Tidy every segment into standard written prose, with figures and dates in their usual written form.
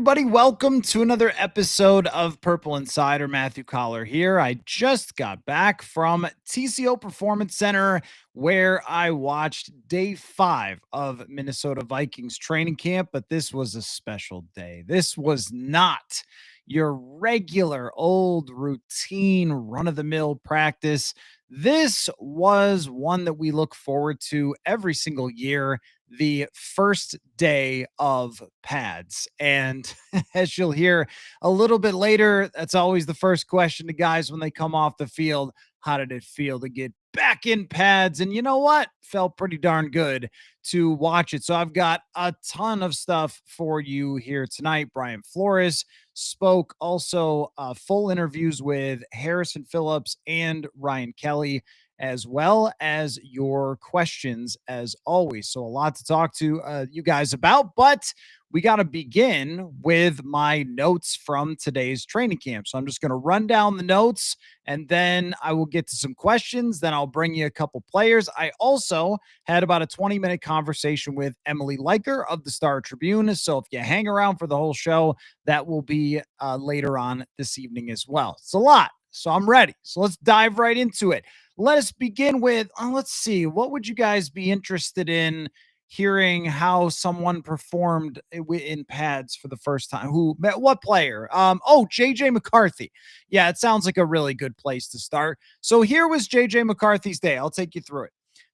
everybody. Welcome to another episode of Purple Insider. Matthew Coller here. I just got back from TCO Performance Center where I watched day 5 of Minnesota Vikings training camp, but this was a special day. This was not your regular old routine run-of-the-mill practice. This was one that we look forward to every single year, the first day of pads. And as you'll hear a little bit later, that's always the first question to guys when they come off the field. How did it feel to get back in pads? And you know what? Felt pretty darn good to watch it. So I've got a ton of stuff for you here tonight. Brian Flores spoke, also full interviews with Harrison Phillips and Ryan Kelly, as well as your questions, as always. So a lot to talk to you guys about, but we got to begin with my notes from today's training camp. So I'm just going to run down the notes and then I will get to some questions. Then I'll bring you a couple players. I also had about a 20-minute conversation with Emily Lyer of the Star Tribune. So if you hang around for the whole show, that will be later on this evening as well. It's a lot. So I'm ready. So let's dive right into it. Let us begin with, let's see, what would you guys be interested in hearing how someone performed in pads for the first time? What player? JJ McCarthy. Yeah, it sounds like a really good place to start. So here was JJ McCarthy's day. I'll take you through it.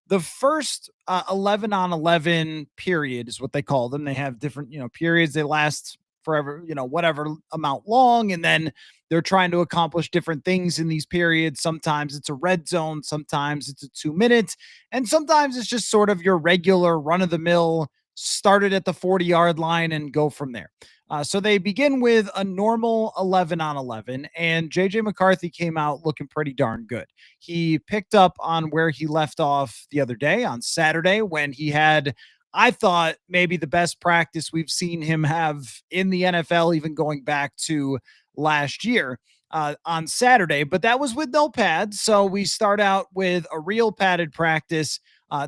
The first 11 on 11 period is what they call them. They have different, periods. They last forever, whatever amount long. And then they're trying to accomplish different things in these periods. Sometimes it's a red zone. Sometimes it's a 2 minutes. And sometimes it's just sort of your regular run of the mill, started at the 40-yard line and go from there. So they begin with a normal 11 on 11, and JJ McCarthy came out looking pretty darn good. He picked up on where he left off the other day on Saturday when he had, I thought, maybe the best practice we've seen him have in the NFL, even going back to last year on Saturday, but that was with no pads. So we start out with a real padded practice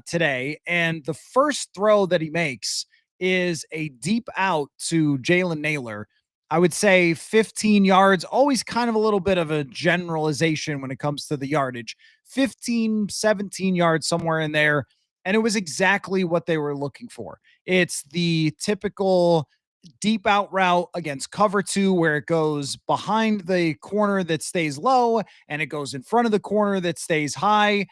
today. And the first throw that he makes is a deep out to Jalen Naylor. I would say 15 yards, always kind of a little bit of a generalization when it comes to the yardage, 15, 17 yards, somewhere in there. And it was exactly what they were looking for. It's the typical deep out route against cover 2 where it goes behind the corner that stays low and it goes in front of the corner that stays high.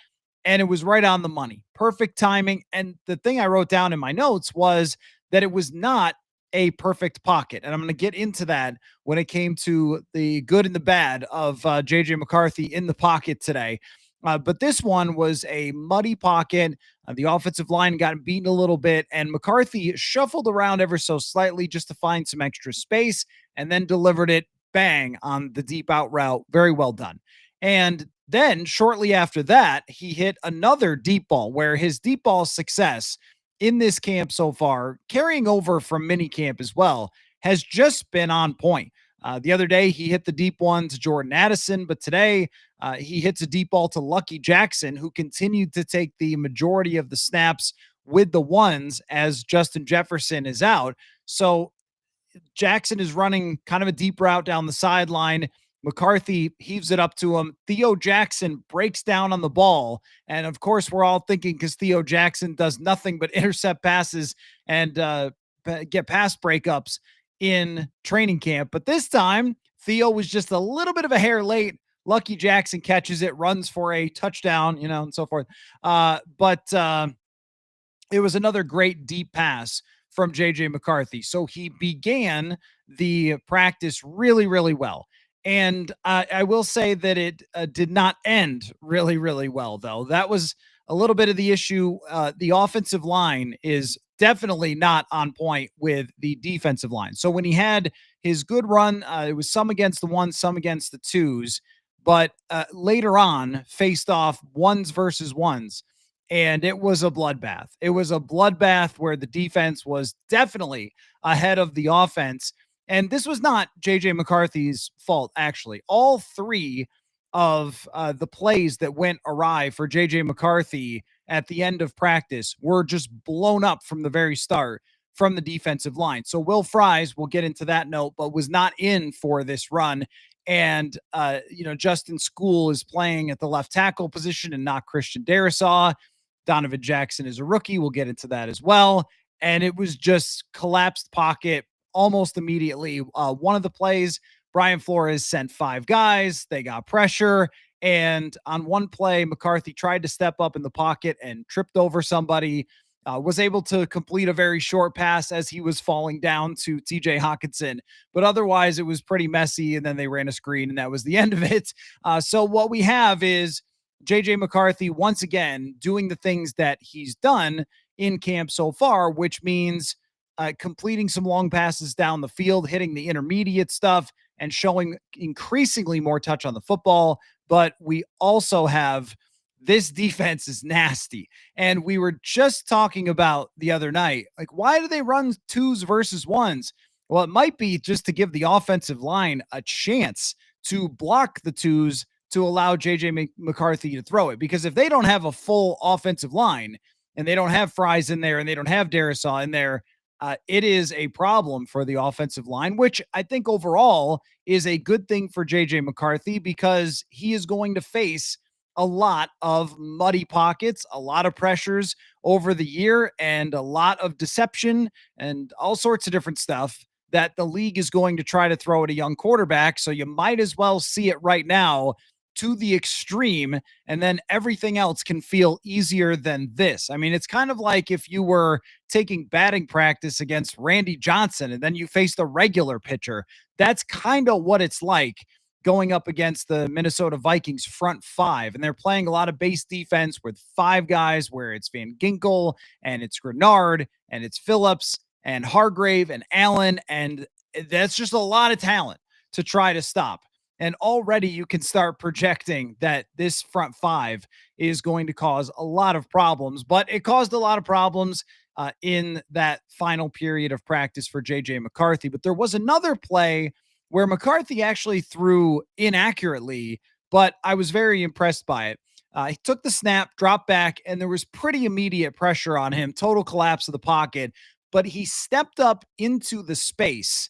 And it was right on the money. Perfect timing. And the thing I wrote down in my notes was that it was not a perfect pocket. And I'm going to get into that when it came to the good and the bad of JJ McCarthy in the pocket today. But this one was a muddy pocket. The offensive line got beaten a little bit, and McCarthy shuffled around ever so slightly just to find some extra space and then delivered it bang on the deep out route. Very well done. And then shortly after that, he hit another deep ball where his deep ball success in this camp so far, carrying over from mini camp as well, has just been on point. The other day, he hit the deep one to Jordan Addison, but today he hits a deep ball to Lucky Jackson, who continued to take the majority of the snaps with the ones as Justin Jefferson is out. So Jackson is running kind of a deep route down the sideline. McCarthy heaves it up to him. Theo Jackson breaks down on the ball. And of course, we're all thinking, because Theo Jackson does nothing but intercept passes and get pass breakups in training camp. But this time, Theo was just a little bit of a hair late. Lucky Jackson catches it, runs for a touchdown, and so forth. But it was another great deep pass from JJ McCarthy. So he began the practice really, really well. And I will say that it did not end really, really well, though. That was a little bit of the issue. The offensive line is definitely not on point with the defensive line. So when he had his good run, it was some against the ones, some against the twos, but later on faced off ones versus ones. And it was a bloodbath. It was a bloodbath where the defense was definitely ahead of the offense. And this was not JJ McCarthy's fault, actually. All 3 of the plays that went awry for JJ McCarthy at the end of practice were just blown up from the very start from the defensive line. So Will Fries, we'll get into that note, but was not in for this run. And, Justin School is playing at the left tackle position and not Christian Darrisaw. Donovan Jackson is a rookie. We'll get into that as well. And it was just collapsed pocket almost immediately. One of the plays, Brian Flores sent 5 guys. They got pressure. And on one play, McCarthy tried to step up in the pocket and tripped over somebody. Was able to complete a very short pass as he was falling down to TJ Hawkinson. But otherwise, it was pretty messy. And then they ran a screen, and that was the end of it. So what we have is JJ McCarthy once again doing the things that he's done in camp so far, which means completing some long passes down the field, hitting the intermediate stuff, and showing increasingly more touch on the football. But we also have this defense is nasty. And we were just talking about the other night, like, why do they run 2s versus 1s? Well, it might be just to give the offensive line a chance to block the 2s to allow JJ McCarthy to throw it. Because if they don't have a full offensive line and they don't have Fries in there and they don't have Darrisaw in there, it is a problem for the offensive line, which I think overall is a good thing for JJ McCarthy because he is going to face a lot of muddy pockets, a lot of pressures over the year, and a lot of deception and all sorts of different stuff that the league is going to try to throw at a young quarterback. So you might as well see it right now to the extreme, and then everything else can feel easier than this. I mean, it's kind of like if you were taking batting practice against Randy Johnson and then you faced a regular pitcher. That's kind of what it's like going up against the Minnesota Vikings front 5. And they're playing a lot of base defense with 5 guys where it's Van Ginkel and it's Grenard and it's Phillips and Hargrave and Allen. And that's just a lot of talent to try to stop. And already you can start projecting that this front 5 is going to cause a lot of problems, but it caused a lot of problems in that final period of practice for JJ McCarthy. But there was another play where McCarthy actually threw inaccurately, but I was very impressed by it. He took the snap, dropped back, and there was pretty immediate pressure on him, total collapse of the pocket, but he stepped up into the space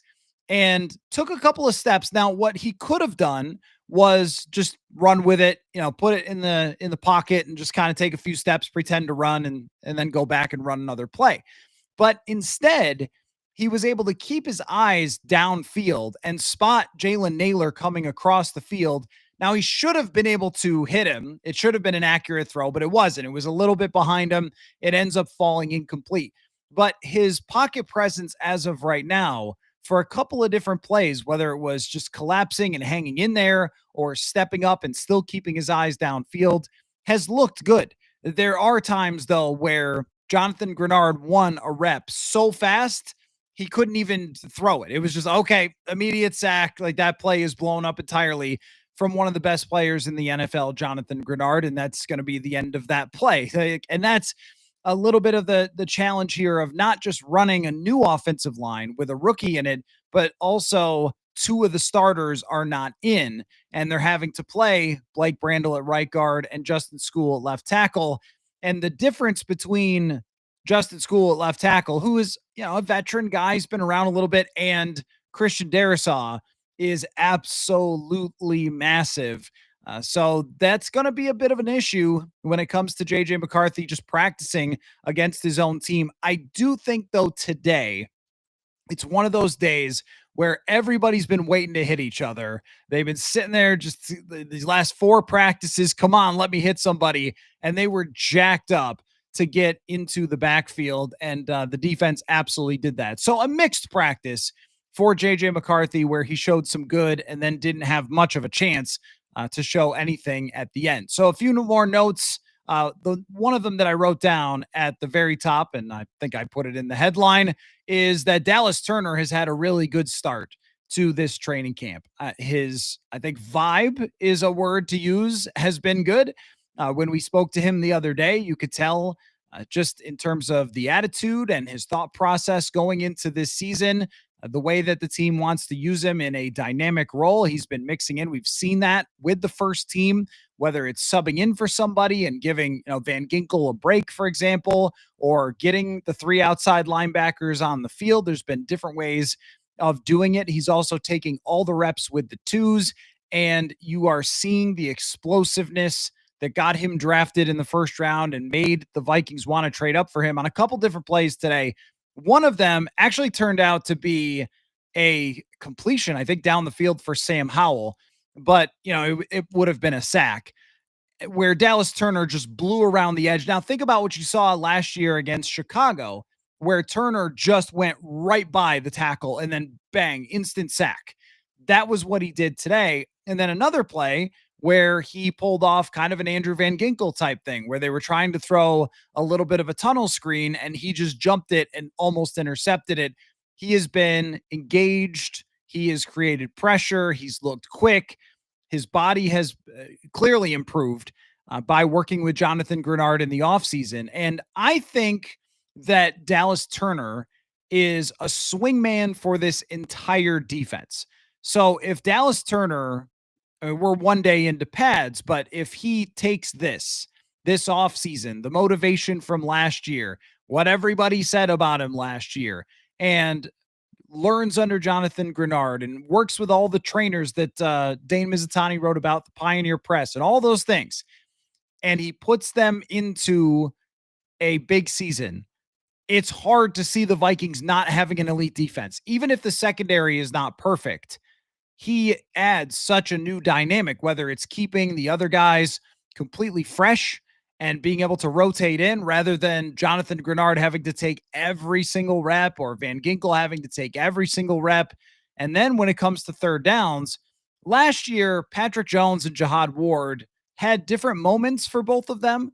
and took a couple of steps. Now, what he could have done was just run with it, put it in the pocket and just kind of take a few steps, pretend to run, and then go back and run another play. But instead, he was able to keep his eyes downfield and spot Jalen Naylor coming across the field. Now, he should have been able to hit him. It should have been an accurate throw, but it wasn't. It was a little bit behind him. It ends up falling incomplete. But his pocket presence as of right now, for a couple of different plays, whether it was just collapsing and hanging in there or stepping up and still keeping his eyes downfield, has looked good. There are times, though, where Jonathan Grenard won a rep so fast, he couldn't even throw it. It was just, okay, immediate sack. Like, that play is blown up entirely from one of the best players in the NFL, Jonathan Grenard, and that's going to be the end of that play. And that's a little bit of the challenge here of not just running a new offensive line with a rookie in it, but also 2 of the starters are not in, and they're having to play Blake Brandel at right guard and Justin School at left tackle. And the difference between Justin School at left tackle, who is, a veteran guy, he's been around a little bit, and Christian Darrisaw is absolutely massive. So that's going to be a bit of an issue when it comes to JJ McCarthy just practicing against his own team. I do think, though, today it's one of those days where everybody's been waiting to hit each other. They've been sitting there just these last 4 practices. Come on, let me hit somebody. And they were jacked up to get into the backfield. And the defense absolutely did that. So a mixed practice for JJ McCarthy where he showed some good and then didn't have much of a chance to show anything at the end. So a few more notes. One of them that I wrote down at the very top, and I think I put it in the headline, is that Dallas Turner has had a really good start to this training camp. His, I think, vibe is a word to use, has been good. When we spoke to him the other day, you could tell just in terms of the attitude and his thought process going into this season, the way that the team wants to use him in a dynamic role. He's been mixing in. We've seen that with the first team whether it's subbing in for somebody and giving, Van Ginkel a break, for example, or getting the three outside linebackers on the field. There's been different ways of doing it. He's also taking all the reps with the twos, and you are seeing the explosiveness that got him drafted in the first round and made the Vikings want to trade up for him on a couple different plays today. One of them actually turned out to be a completion, I think, down the field for Sam Howell, but it would have been a sack where Dallas Turner just blew around the edge. Now, think about what you saw last year against Chicago, where Turner just went right by the tackle and then bang, instant sack. That was what he did today. And then another play where he pulled off kind of an Andrew Van Ginkel type thing, where they were trying to throw a little bit of a tunnel screen and he just jumped it and almost intercepted it. He has been engaged. He has created pressure. He's looked quick. His body has clearly improved by working with Jonathan Grenard in the offseason. And I think that Dallas Turner is a swingman for this entire defense. So if Dallas Turner, we're one day into pads, but if he takes this offseason, the motivation from last year, what everybody said about him last year, and learns under Jonathan Grenard and works with all the trainers that Dane Mizutani wrote about, the Pioneer Press and all those things, and he puts them into a big season, it's hard to see the Vikings not having an elite defense. Even if the secondary is not perfect, he adds such a new dynamic, whether it's keeping the other guys completely fresh and being able to rotate in rather than Jonathan Grenard having to take every single rep or Van Ginkel having to take every single rep. And then when it comes to third downs, last year, Patrick Jones and Jihad Ward had different moments for both of them.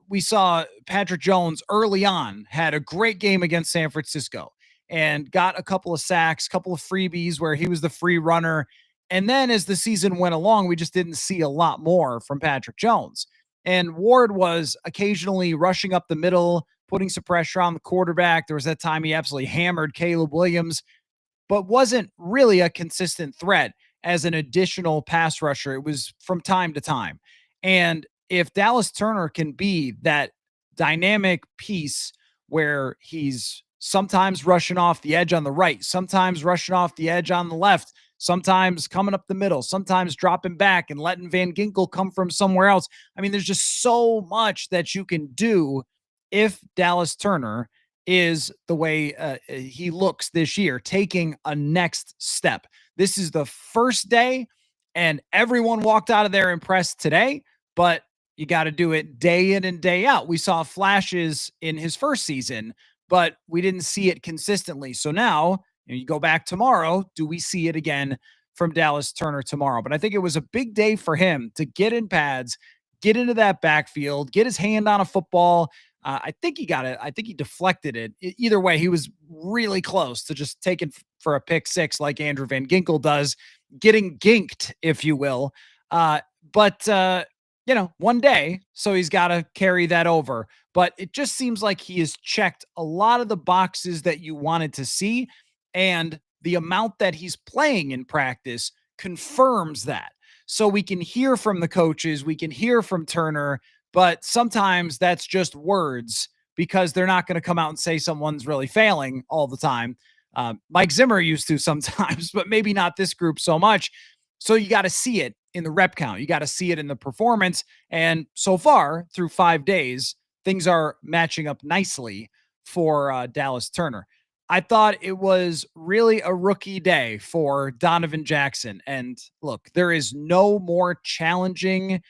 We saw Patrick Jones early on had a great game against San Francisco and got a couple of sacks, couple of freebies where he was the free runner. And then as the season went along, we just didn't see a lot more from Patrick Jones. And Ward was occasionally rushing up the middle, putting some pressure on the quarterback. There was that time he absolutely hammered Caleb Williams, but wasn't really a consistent threat as an additional pass rusher. It was from time to time. And if Dallas Turner can be that dynamic piece where he's sometimes rushing off the edge on the right, sometimes rushing off the edge on the left, sometimes coming up the middle, sometimes dropping back and letting Van Ginkel come from somewhere else. I mean, there's just so much that you can do if Dallas Turner is the way he looks this year, taking a next step. This is the first day, and everyone walked out of there impressed today, but you got to do it day in and day out. We saw flashes in his first season, but we didn't see it consistently. So now you go back tomorrow. Do we see it again from Dallas Turner tomorrow? But I think it was a big day for him to get in pads, get into that backfield, get his hand on a football. I think he got it. I think he deflected it. Either way, he was really close to just taking for a pick six like Andrew Van Ginkel does, getting ginked, if you will. But one day, so he's got to carry that over. But it just seems like he has checked a lot of the boxes that you wanted to see, and the amount that he's playing in practice confirms that. So we can hear from the coaches, we can hear from Turner, but sometimes that's just words because they're not going to come out and say someone's really failing all the time. Mike Zimmer used to sometimes, but maybe not this group so much. So you got to see it in the rep count. You got to see it in the performance. And so far, through 5 days, things are matching up nicely for Dallas Turner. I thought it was really a rookie day for Donovan Jackson. And look, there is no more challenging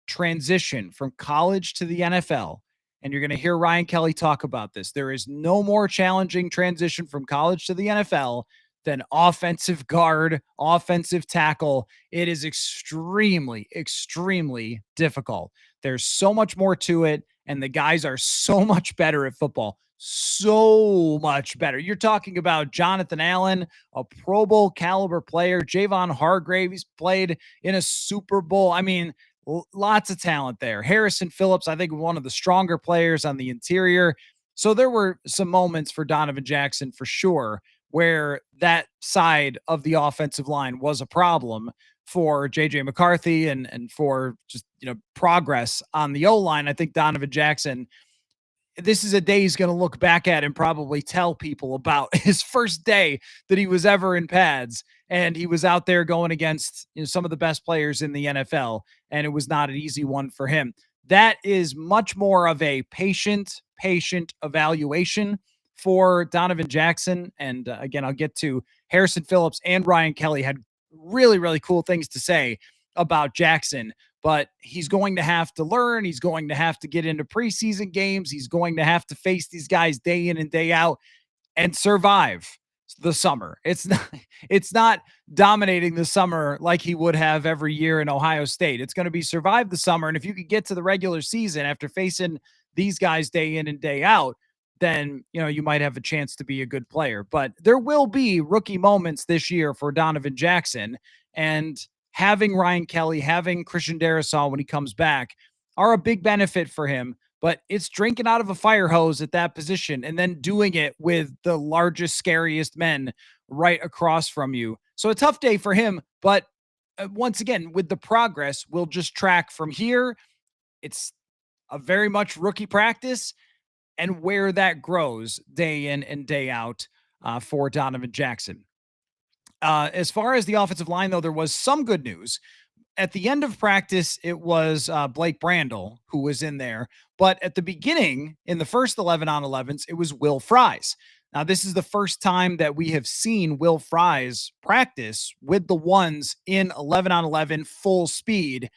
transition from college to the NFL. And you're going to hear Ryan Kelly talk about this. There is no more challenging transition from college to the NFL than offensive guard, offensive tackle. It is extremely, extremely difficult. There's so much more to it, and the guys are so much better at football. So much better. You're talking about Jonathan Allen, a Pro Bowl caliber player, Javon Hargrave. He's played in a Super Bowl. I mean, lots of talent there. Harrison Phillips, I think, one of the stronger players on the interior. So there were some moments for Donovan Jackson for sure where that side of the offensive line was a problem. for JJ McCarthy and for just, progress on the O line. I think Donovan Jackson, this is a day he's going to look back at and probably tell people about his first day that he was ever in pads. And he was out there going against, some of the best players in the NFL. And it was not an easy one for him. That is much more of a patient evaluation for Donovan Jackson. And again, I'll get to Harrison Phillips and Ryan Kelly had really, really cool things to say about Jackson, but he's going to have to learn. He's going to have to get into preseason games. He's going to have to face these guys day in and day out and survive the summer. It's not dominating the summer like he would have every year in Ohio State. It's going to be survive the summer. And if you could get to the regular season after facing these guys day in and day out, then you might have a chance to be a good player. But there will be rookie moments this year for Donovan Jackson, and having Ryan Kelly, having Christian Darrisaw when he comes back are a big benefit for him. But it's drinking out of a fire hose at that position and then doing it with the largest, scariest men right across from you. So a tough day for him. But once again, with the progress, we'll just track from here. It's a very much rookie practice and where that grows day in and day out for Donovan Jackson. As far as the offensive line, though, there was some good news. At the end of practice, it was Blake Brandel who was in there. But at the beginning, in the first 11 on 11s, it was Will Fries. Now, this is the first time that we have seen Will Fries practice with the ones in 11 on 11 full speed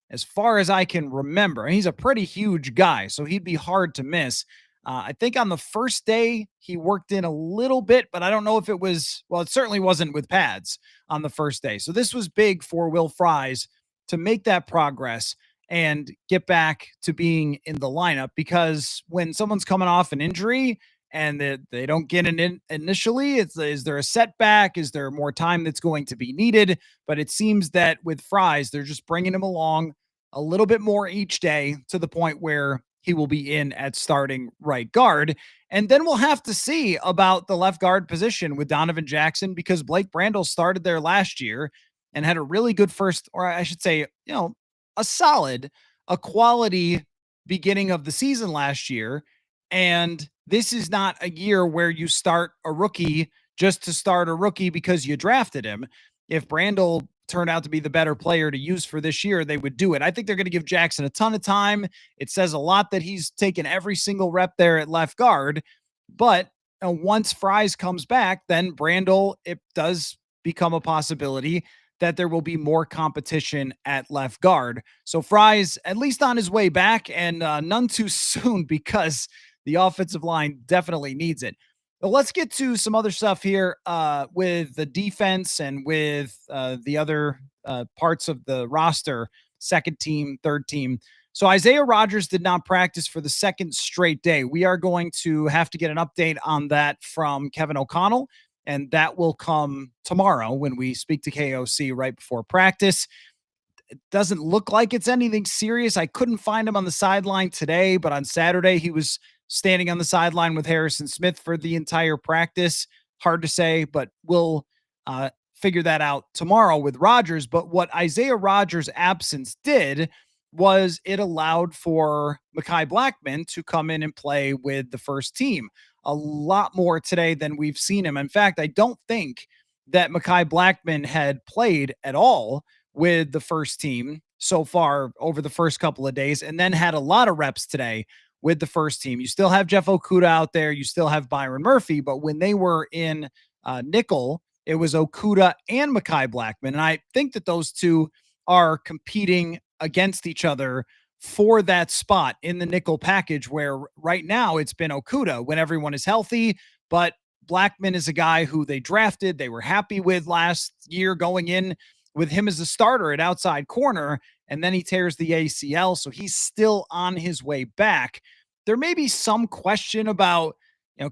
as far as I can remember. And he's a pretty huge guy, so he'd be hard to miss. I think on the first day he worked in a little bit, but I don't know if it was, well, it certainly wasn't with pads on the first day. So this was big for Will Fries to make that progress and get back to being in the lineup, because when someone's coming off an injury and they don't get it in initially, is there a setback? Is there more time that's going to be needed? But it seems that with Fries, they're just bringing him along a little bit more each day to the point where he will be in at starting right guard. And then we'll have to see about the left guard position with Donovan Jackson, because Blake Brandel started there last year and had a really good first, or I should say, a quality beginning of the season last year. And this is not a year where you start a rookie just to start a rookie because you drafted him. If Brandel turned out to be the better player to use for this year, they would do it. I think they're going to give Jackson a ton of time. It says a lot that he's taken every single rep there at left guard. But once Fries comes back, then Brandel, it does become a possibility that there will be more competition at left guard. So Fries, at least on his way back, and none too soon, because the offensive line definitely needs it. But let's get to some other stuff here with the defense and with the other parts of the roster, second team, third team. So Isaiah Rodgers did not practice for the second straight day. We are going to have to get an update on that from Kevin O'Connell, and that will come tomorrow when we speak to KOC right before practice. It doesn't look like it's anything serious. I couldn't find him on the sideline today, but on Saturday he was standing on the sideline with Harrison Smith for the entire practice. Hard to say, but we'll figure that out tomorrow with Rodgers. But what Isaiah Rodgers' absence did was it allowed for Mekhi Blackmon to come in and play with the first team a lot more today than we've seen him. In fact, I don't think that Mekhi Blackmon had played at all with the first team so far over the first couple of days, and then had a lot of reps today with the first team. You still have Jeff Okudah out there. You still have Byron Murphy, but when they were in nickel, it was Okudah and Mekhi Blackmon. And I think that those two are competing against each other for that spot in the nickel package, where right now it's been Okudah when everyone is healthy, but Blackmon is a guy who they drafted. They were happy with last year going in with him as a starter at outside corner, and then he tears the ACL, so he's still on his way back. There may be some question about,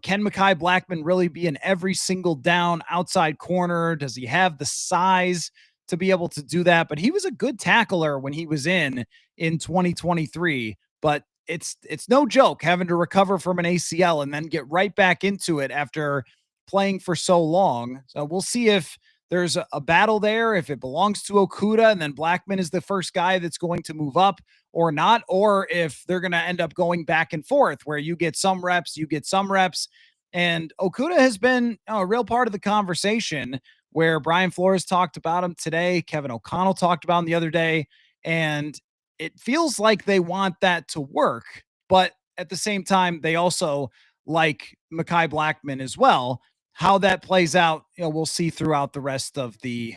can Mekhi Blackmon really be an every single down outside corner? Does he have the size to be able to do that? But he was a good tackler when he was in 2023, but it's no joke having to recover from an ACL and then get right back into it after playing for so long. So we'll see if there's a battle there if it belongs to Okuda and then Blackman is the first guy that's going to move up or not, or if they're going to end up going back and forth where you get some reps, you get some reps. And Okuda has been a real part of the conversation where Brian Flores talked about him today. Kevin O'Connell talked about him the other day. And it feels like they want that to work. But at the same time, they also like Mekhi Blackman as well. How that plays out, we'll see throughout the rest of the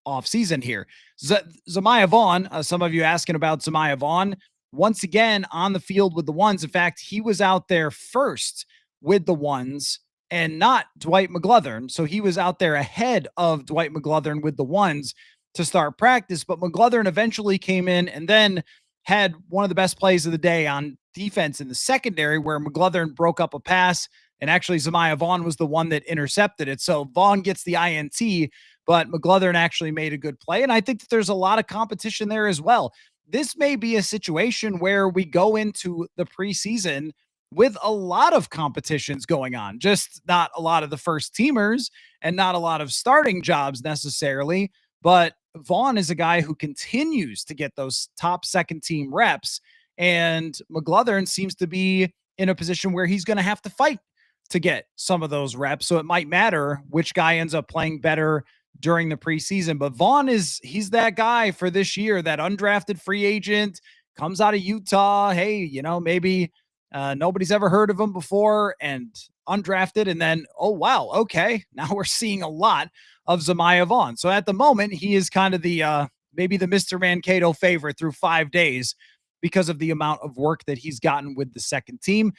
offseason here. Zamiah Vaughn, some of you asking about Zamiah Vaughn, once again on the field with the ones. In fact, he was out there first with the ones and not Dwight McGlothern. So he was out there ahead of Dwight McGlothern with the ones to start practice. But McGlothern eventually came in and then had one of the best plays of the day on defense in the secondary where McGlothern broke up a pass. And actually, Zamiah Vaughn was the one that intercepted it. So Vaughn gets the INT, but McGlothern actually made a good play. And I think that there's a lot of competition there as well. This may be a situation where we go into the preseason with a lot of competitions going on, just not a lot of the first teamers and not a lot of starting jobs necessarily. But Vaughn is a guy who continues to get those top second team reps. And McGlothern seems to be in a position where he's going to have to fight to get some of those reps. So it might matter which guy ends up playing better during the preseason. But Vaughn he's that guy for this year, that undrafted free agent, comes out of Utah. Hey, maybe nobody's ever heard of him before and undrafted. And then, oh, wow, okay, now we're seeing a lot of Zamiah Vaughn. So at the moment, he is kind of the maybe the Mr. Mankato favorite through 5 days because of the amount of work that he's gotten with the second team.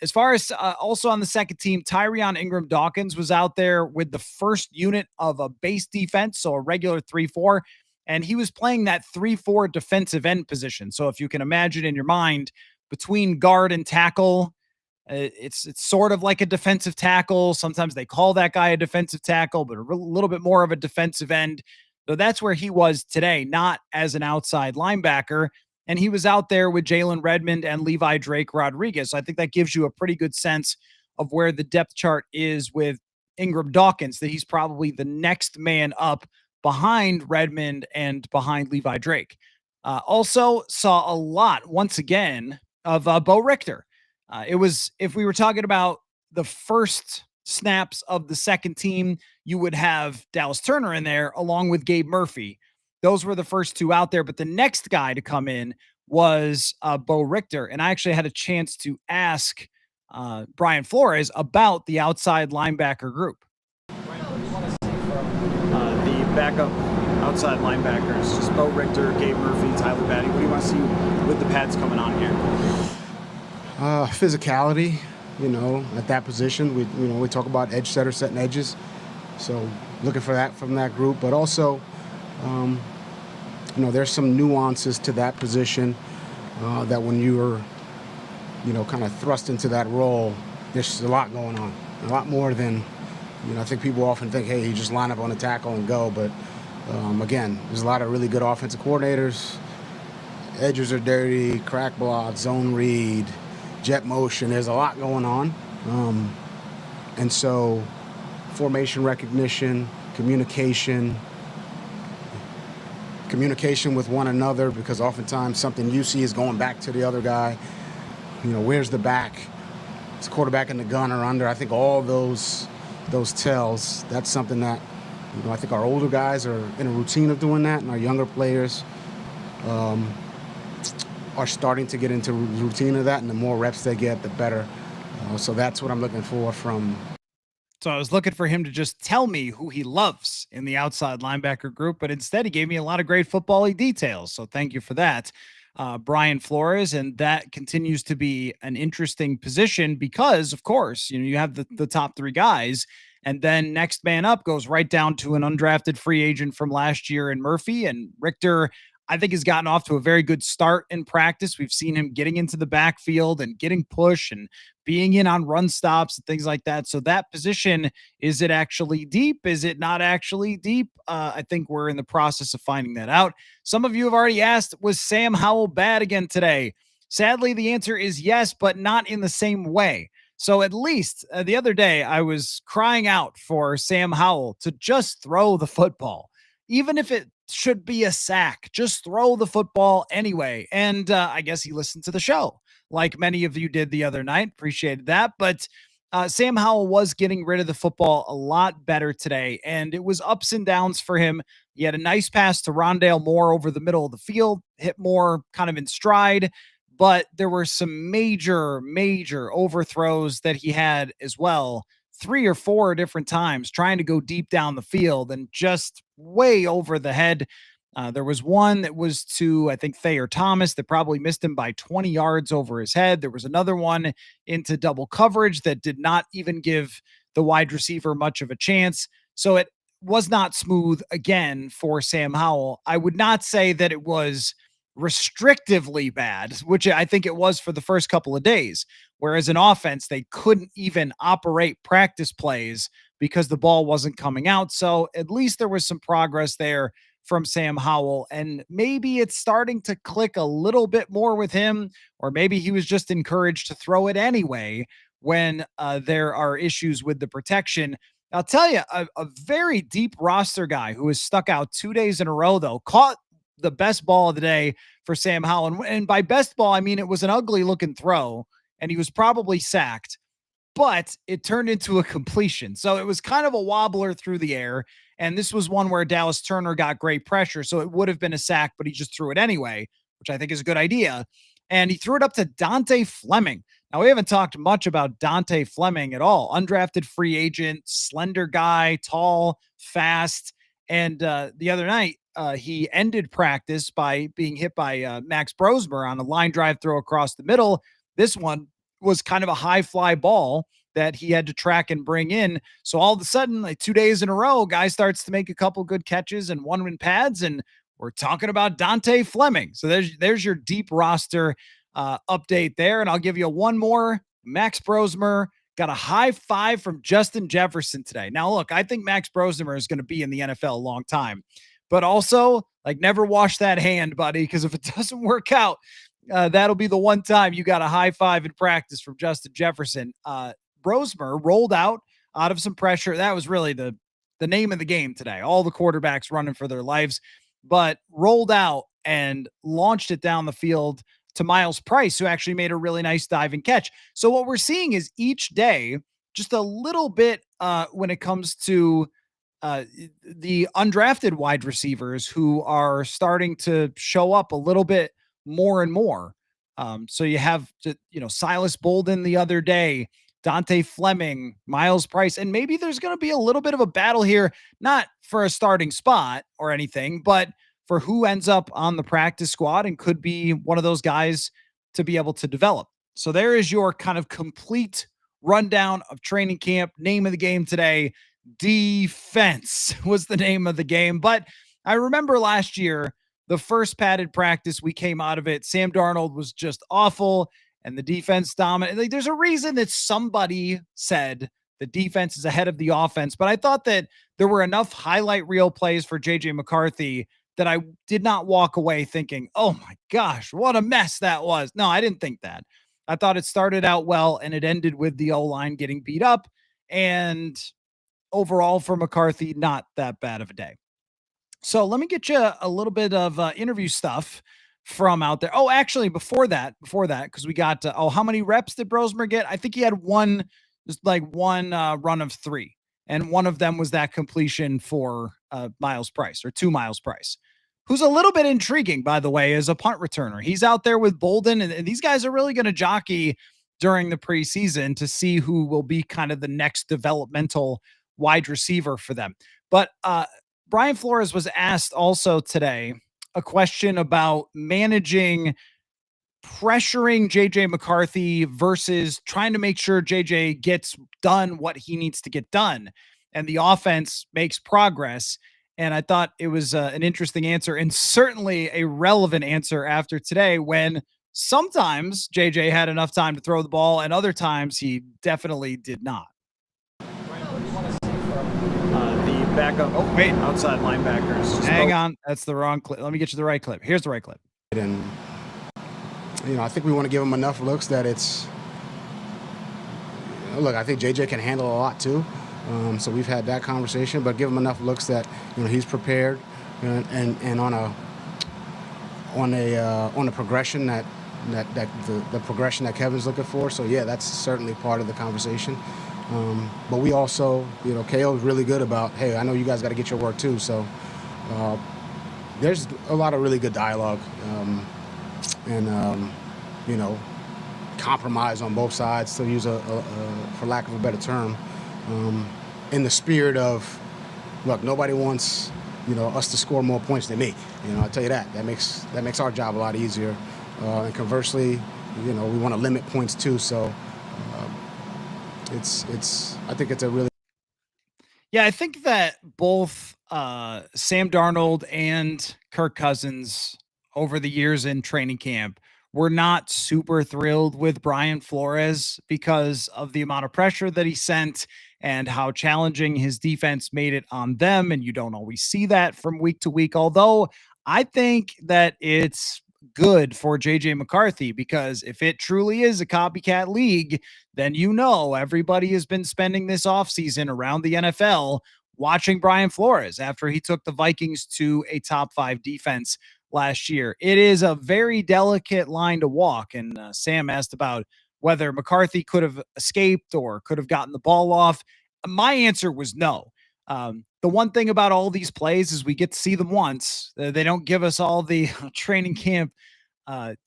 As far as also on the second team, Tyrion Ingram Dawkins was out there with the first unit of a base defense, so a regular 3-4, and he was playing that 3-4 defensive end position. So if you can imagine in your mind, between guard and tackle, it's sort of like a defensive tackle. Sometimes they call that guy a defensive tackle, but a little bit more of a defensive end. So that's where he was today, not as an outside linebacker. And he was out there with Jalen Redmond and Levi Drake Rodriguez. So I think that gives you a pretty good sense of where the depth chart is with Ingram Dawkins, that he's probably the next man up behind Redmond and behind Levi Drake. Also saw a lot, once again, of Bo Richter. It was, if we were talking about the first snaps of the second team, you would have Dallas Turner in there along with Gabe Murphy. Those were the first two out there. But the next guy to come in was Bo Richter. And I actually had a chance to ask Brian Flores about the outside linebacker group. Brian, what do you want to see from the backup outside linebackers? Just Bo Richter, Gabe Murphy, Tyler Batty. What do you want to see with the pads coming on here? Physicality, at that position. We talk about edge setter setting edges. So looking for that from that group. But also, there's some nuances to that position that when you're, kind of thrust into that role, there's a lot going on. A lot more than, I think people often think, hey, you just line up on a tackle and go. But, again, there's a lot of really good offensive coordinators. Edges are dirty, crack block, zone read, jet motion. There's a lot going on. And so formation recognition, communication with one another, because oftentimes something you see is going back to the other guy. Where's the back? Is quarterback in the gun or under? I think all those tells, that's something that, I think our older guys are in a routine of doing that, and our younger players are starting to get into routine of that, and the more reps they get, the better. So that's what I'm looking for from. So I was looking for him to just tell me who he loves in the outside linebacker group, but instead he gave me a lot of great football-y details. So thank you for that, Brian Flores. And that continues to be an interesting position because, of course, you have the top three guys, and then next man up goes right down to an undrafted free agent from last year in Murphy. And Richter, I think, has gotten off to a very good start in practice. We've seen him getting into the backfield and getting push and being in on run stops and things like that. So that position, is it actually deep? Is it not actually deep? I think we're in the process of finding that out. Some of you have already asked, was Sam Howell bad again today? Sadly, the answer is yes, but not in the same way. So at least the other day, I was crying out for Sam Howell to just throw the football, even if it should be a sack, just throw the football anyway. And I guess he listened to the show like many of you did the other night. Appreciated that. But Sam Howell was getting rid of the football a lot better today, and it was ups and downs for him. He had a nice pass to Rondale Moore over the middle of the field, hit Moore kind of in stride, but there were some major overthrows that he had as well. 3 or 4 different times trying to go deep down the field and just way over the head. There was one that was to, I think, Thayer Thomas that probably missed him by 20 yards over his head. There was another one into double coverage that did not even give the wide receiver much of a chance. So it was not smooth again for Sam Howell. I would not say that it was restrictively bad, which I think it was for the first couple of days. Whereas in offense, they couldn't even operate practice plays because the ball wasn't coming out. So at least there was some progress there from Sam Howell. And maybe it's starting to click a little bit more with him, or maybe he was just encouraged to throw it anyway when there are issues with the protection. I'll tell you, a very deep roster guy who has stuck out 2 days in a row, though, caught the best ball of the day for Sam Howell. And by best ball, I mean it was an ugly looking throw, and he was probably sacked, but it turned into a completion. So it was kind of a wobbler through the air. And this was one where Dallas Turner got great pressure. So it would have been a sack, but he just threw it anyway, which I think is a good idea. And he threw it up to Dante Fleming. Now, we haven't talked much about Dante Fleming at all. Undrafted free agent, slender guy, tall, fast. And the other night, he ended practice by being hit by Max Brosmer on a line drive throw across the middle. This one was kind of a high fly ball that he had to track and bring in. So all of a sudden, like 2 days in a row, guy starts to make a couple good catches and one in pads, and we're talking about Dante Fleming. So there's your deep roster update there, and I'll give you one more. Max Brosmer got a high five from Justin Jefferson today. Now, look, I think Max Brosmer is going to be in the NFL a long time, but also like never wash that hand, buddy, because if it doesn't work out, that'll be the one time you got a high five in practice from Justin Jefferson. Brosmer rolled out of some pressure. That was really the name of the game today. All the quarterbacks running for their lives, but rolled out and launched it down the field to Miles Price, who actually made a really nice diving catch. So what we're seeing is each day, just a little bit when it comes to the undrafted wide receivers who are starting to show up a little bit more and more. So you have, Silas Bolden the other day, Dante Fleming, Miles Price, and maybe there's going to be a little bit of a battle here, not for a starting spot or anything, but for who ends up on the practice squad and could be one of those guys to be able to develop. So there is your kind of complete rundown of training camp. Name of the game today, defense was the name of the game. But I remember last year, the first padded practice, we came out of it. Sam Darnold was just awful, and the defense dominated. Like, there's a reason that somebody said the defense is ahead of the offense, but I thought that there were enough highlight reel plays for JJ McCarthy that I did not walk away thinking, oh my gosh, what a mess that was. No, I didn't think that. I thought it started out well and it ended with the O-line getting beat up. And overall for McCarthy, not that bad of a day. So let me get you a little bit of interview stuff from out there. Oh, actually, before that, because we got, how many reps did Brosmer get? I think he had one run of 3. And one of them was that completion for Miles Price, or to Miles Price, who's a little bit intriguing, by the way, as a punt returner. He's out there with Bolden, and these guys are really going to jockey during the preseason to see who will be kind of the next developmental wide receiver for them. But Brian Flores was asked also today a question about managing pressuring JJ McCarthy versus trying to make sure JJ gets done what he needs to get done and the offense makes progress. And I thought it was an interesting answer, and certainly a relevant answer after today, when sometimes JJ had enough time to throw the ball and other times he definitely did not. The backup, outside linebackers. Just hang on, that's the wrong clip. Let me get you the right clip. Here's the right clip. And I think we want to give them enough looks that it's, Look, I think JJ can handle a lot too. So we've had that conversation, but give him enough looks that he's prepared and on a progression that the progression that Kevin's looking for. So yeah, that's certainly part of the conversation. But we also, KO is really good about, hey, I know you guys got to get your work too. So there's a lot of really good dialogue and compromise on both sides, to use for lack of a better term, in the spirit of, look, nobody wants us to score more points than me. I'll tell you that makes our job a lot easier. And conversely, we want to limit points too. So I think it's a really. Yeah, I think that both Sam Darnold and Kirk Cousins over the years in training camp were not super thrilled with Brian Flores because of the amount of pressure that he sent and how challenging his defense made it on them. And you don't always see that from week to week. Although I think that it's good for JJ McCarthy, because if it truly is a copycat league, then everybody has been spending this offseason around the NFL watching Brian Flores after he took the Vikings to a top 5 defense last year. It is a very delicate line to walk. And Sam asked about whether McCarthy could have escaped or could have gotten the ball off. My answer was no. The one thing about all these plays is we get to see them once. They don't give us all the training camp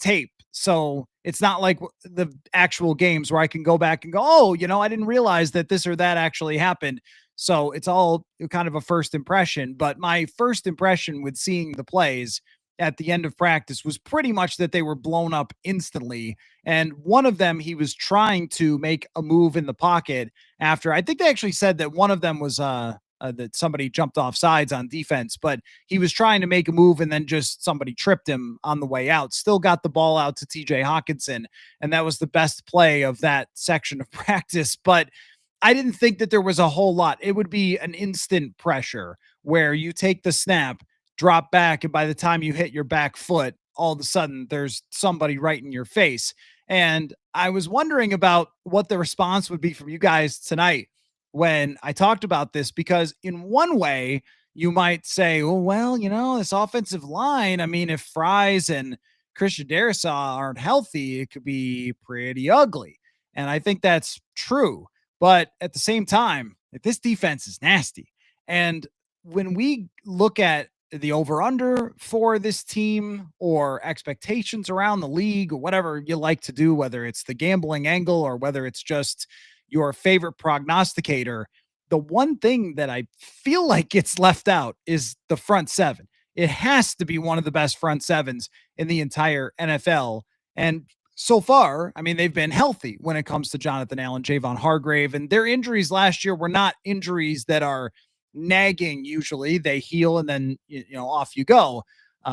tape. So it's not like the actual games where I can go back and go, oh, I didn't realize that this or that actually happened. So it's all kind of a first impression. But my first impression with seeing the plays at the end of practice was pretty much that they were blown up instantly. And one of them, he was trying to make a move in the pocket after, I think they actually said that one of them was that somebody jumped off sides on defense, but he was trying to make a move and then just somebody tripped him on the way out. Still got the ball out to TJ Hawkinson, and that was the best play of that section of practice. But I didn't think that there was a whole lot. It would be an instant pressure where you take the snap, drop back, and by the time you hit your back foot, all of a sudden there's somebody right in your face. And I was wondering about what the response would be from you guys tonight when I talked about this, because in one way you might say, oh, well, this offensive line, I mean, if Fries and Christian Darrisaw aren't healthy, it could be pretty ugly. And I think that's true. But at the same time, this defense is nasty. And when we look at the over under for this team or expectations around the league or whatever you like to do, whether it's the gambling angle or whether it's just your favorite prognosticator, the one thing that I feel like gets left out is the front seven. It has to be one of the best front sevens in the entire NFL. And so far, I mean, they've been healthy when it comes to Jonathan Allen, Javon Hargrave, and their injuries last year were not injuries that are nagging. Usually they heal and then, off you go.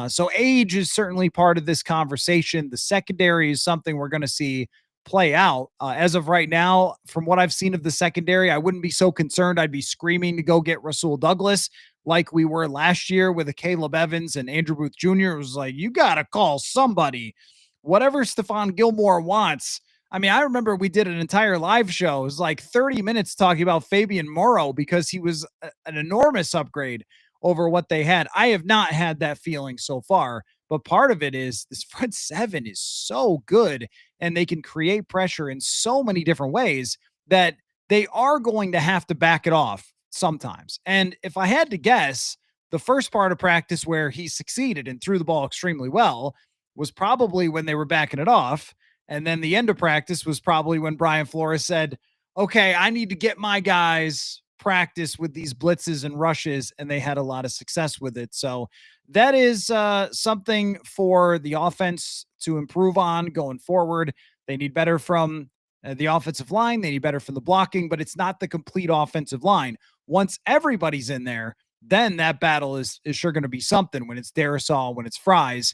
So age is certainly part of this conversation. The secondary is something we're going to see play out. As of right now, from what I've seen of the secondary, I wouldn't be so concerned. I'd be screaming to go get Rasul Douglas like we were last year with a Caleb Evans and Andrew Booth Jr. It was like, you got to call somebody. Whatever Stephon Gilmore wants. I mean, I remember we did an entire live show. It was like 30 minutes talking about Fabian Morrow because he was an enormous upgrade over what they had. I have not had that feeling so far, but part of it is this front seven is so good and they can create pressure in so many different ways that they are going to have to back it off sometimes. And if I had to guess, the first part of practice where he succeeded and threw the ball extremely well was probably when they were backing it off. And then the end of practice was probably when Brian Flores said, okay, I need to get my guys practice with these blitzes and rushes. And they had a lot of success with it. So that is something for the offense to improve on going forward. They need better from the offensive line. They need better from the blocking, but it's not the complete offensive line. Once everybody's in there, then that battle is sure going to be something when it's Darrisaw, when it's Fries.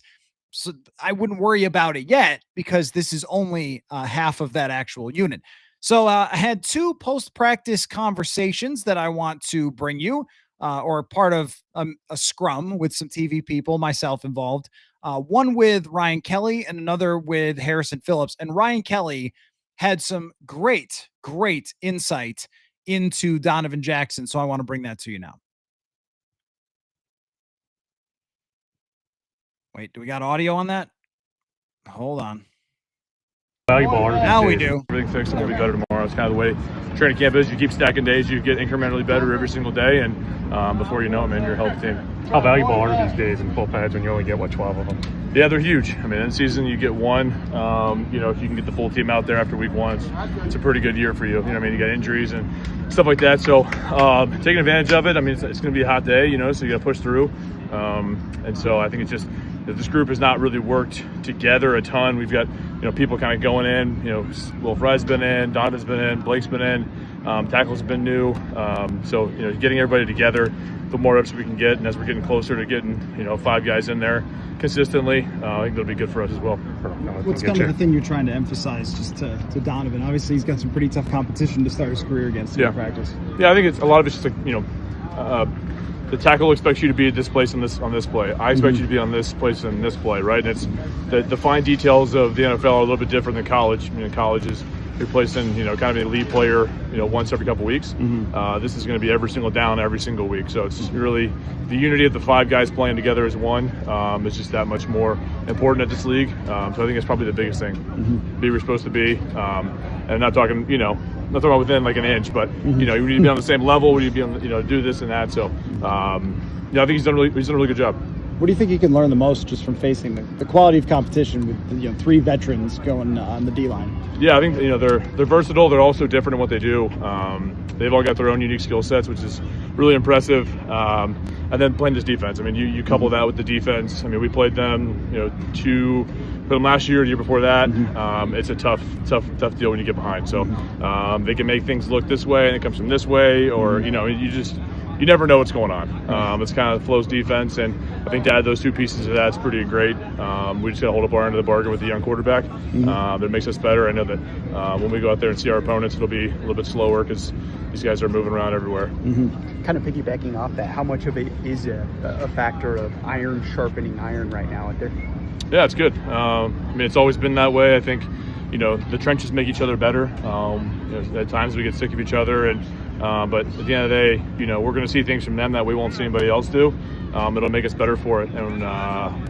So I wouldn't worry about it yet because this is only half of that actual unit. So I had two post-practice conversations that I want to bring you, or part of a scrum with some TV people, myself involved. One with Ryan Kelly and another with Harrison Phillips. And Ryan Kelly had some great great insight into Donovan Jackson. So I want to bring that to you now. Wait, do we got audio on that? Hold on. Valuable Now we do. Everything fixed and we'll be better tomorrow. It's kind of the way training camp is. You keep stacking days, you get incrementally better every single day, and before you know it, man, you're a healthy team. How valuable are these days in full pads when you only get, 12 of them? Yeah, they're huge. I mean, in season you get one. If you can get the full team out there after week one, it's a pretty good year for you. You got injuries and stuff like that. So taking advantage of it. I mean, it's going to be a hot day, so you got to push through. And so I think it's just that this group has not really worked together a ton. We've got people kind of going in. Will Fry's been in, Donovan's been in, Blake's been in, tackles have been new. So getting everybody together, the more reps we can get, and as we're getting closer to getting 5 guys in there consistently, I think that'll be good for us as well. What's kind of the thing you're trying to emphasize just to Donovan? Obviously, he's got some pretty tough competition to start his career against in practice. Yeah, I think it's a lot of it's just like the tackle expects you to be at this place on this play. I expect you to be on this place and this play, right? And it's the fine details of the NFL are a little bit different than college. College is you're placing kind of an elite player once every couple weeks. This is going to be every single down every single week. So it's just really the unity of the 5 guys playing together as one. It's just that much more important at this league. So I think it's probably the biggest thing. Be where we're supposed to be, and not talking not talking about within like an inch, but you need to be on the same level. We need to be on do this and that. So I think he's done a really good job. What do you think you can learn the most just from facing the quality of competition with 3 veterans going on the D line? Yeah, I think they're versatile. They're also different in what they do. They've all got their own unique skill sets, which is really impressive. And then playing this defense. I mean, you couple that with the defense. I mean, we played them, put them last year, the year before that. It's a tough deal when you get behind. So they can make things look this way, and it comes from this way, or you never know what's going on. It's kind of Flo's defense, and I think to add those 2 pieces of that's pretty great. We just got to hold up our end of the bargain with the young quarterback. That makes us better. I know that when we go out there and see our opponents, it'll be a little bit slower because these guys are moving around everywhere. Kind of piggybacking off that, how much of it is a factor of iron sharpening iron right now out there? Yeah, it's good. I mean, it's always been that way. I think, the trenches make each other better. At times we get sick of each other, but at the end of the day, we're going to see things from them that we won't see anybody else do. It'll make us better for it. And,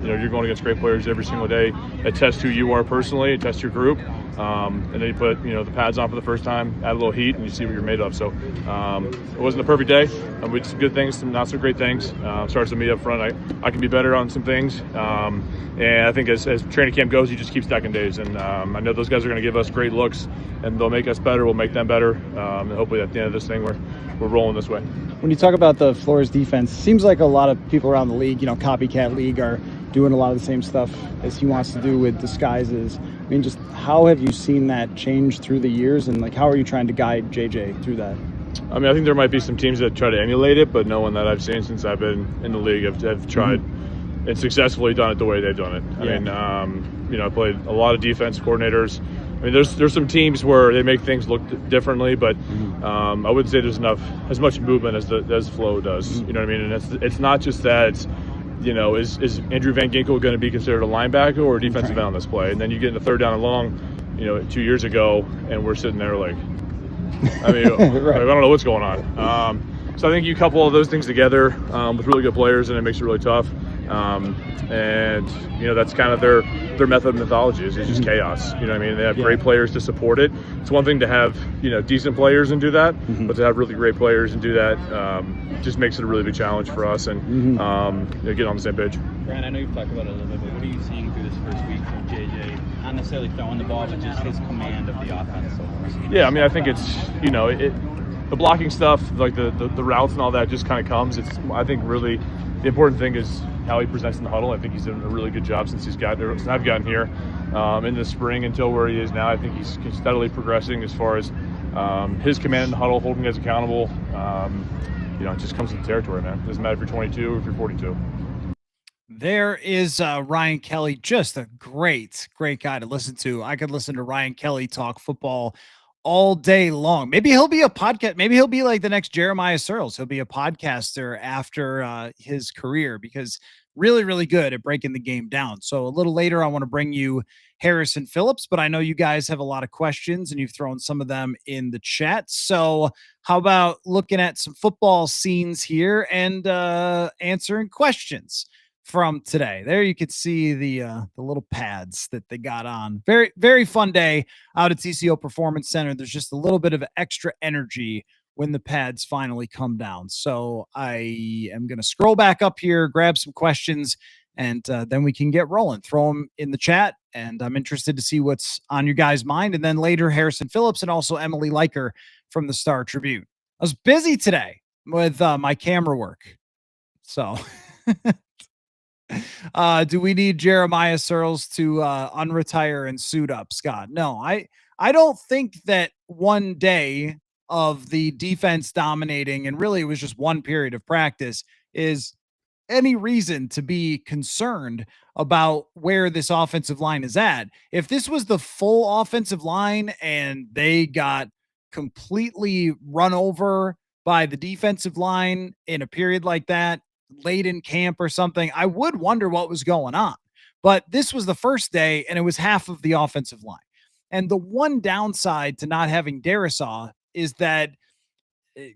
you're going against great players every single day. It tests who you are personally, it tests your group. And then you put, the pads on for the first time, add a little heat, and you see what you're made of. So it wasn't a perfect day. We did some good things, some not so great things. Starts with me up front. I can be better on some things. And I think as training camp goes, you just keep stacking days. And I know those guys are going to give us great looks, and they'll make us better. We'll make them better. And hopefully at the end of this thing, we're rolling this way. When you talk about the Flores defense, seems like a lot of people around the league, copycat league, are doing a lot of the same stuff as he wants to do with disguises. I mean, just how have you seen that change through the years, and how are you trying to guide JJ through that? I mean, I think there might be some teams that try to emulate it, but no one that I've seen since I've been in the league have tried and successfully done it the way they've done it. I mean, I played a lot of defense coordinators. I mean, there's some teams where they make things look differently, but I wouldn't say there's as much movement as Flo does. You know what I mean? And it's not just that. It's is Andrew Van Ginkel going to be considered a linebacker or a defensive end on this play? And then you get in the 3rd down and long, 2 years ago, and we're sitting there like, I mean, I don't know what's going on. So I think you couple all those things together with really good players, and it makes it really tough. And that's kind of their methodology is just chaos. You know what I mean? They have great players to support it. It's one thing to have decent players and do that, but to have really great players and do that just makes it a really big challenge for us, and get on the same page. Brian, I know you've talked about it a little bit, but what are you seeing through this first week from JJ? Not necessarily throwing the ball, but just his command of the offense so far. Yeah, I mean, I think it's the blocking stuff, like the routes and all that, just kind of comes. I think really the important thing is how he presents in the huddle. I think he's done a really good job since I've gotten here in the spring until where he is now. I think he's steadily progressing as far as his command in the huddle, holding guys accountable. It just comes with the territory, man. It doesn't matter if you're 22 or if you're 42. There is Ryan Kelly, just a great guy to listen to. I could listen to Ryan Kelly talk football all day long. Maybe he'll be a podcast. Maybe he'll be like the next Jeremiah Searles. He'll be a podcaster after his career, because really, really good at breaking the game down. So a little later, I want to bring you Harrison Phillips, but I know you guys have a lot of questions and you've thrown some of them in the chat. So how about looking at some football scenes here and answering questions from today? There you could see the little pads that they got on. Very, very fun day out at TCO Performance Center. There's just a little bit of extra energy when the pads finally come down. So I am going to scroll back up here, grab some questions, and then we can get rolling. Throw them in the chat, and I'm interested to see what's on your guys' mind. And then later, Harrison Phillips and also Emily Lyer from the Star Tribune. I was busy today with my camera work. So do we need Jeremiah Searles to unretire and suit up, Scott? No, I don't think that one day of the defense dominating, and really it was just one period of practice, is any reason to be concerned about where this offensive line is at. If this was the full offensive line and they got completely run over by the defensive line in a period like that, late in camp or something, I would wonder what was going on. But this was the first day, and it was half of the offensive line. And the one downside to not having Darisaw is that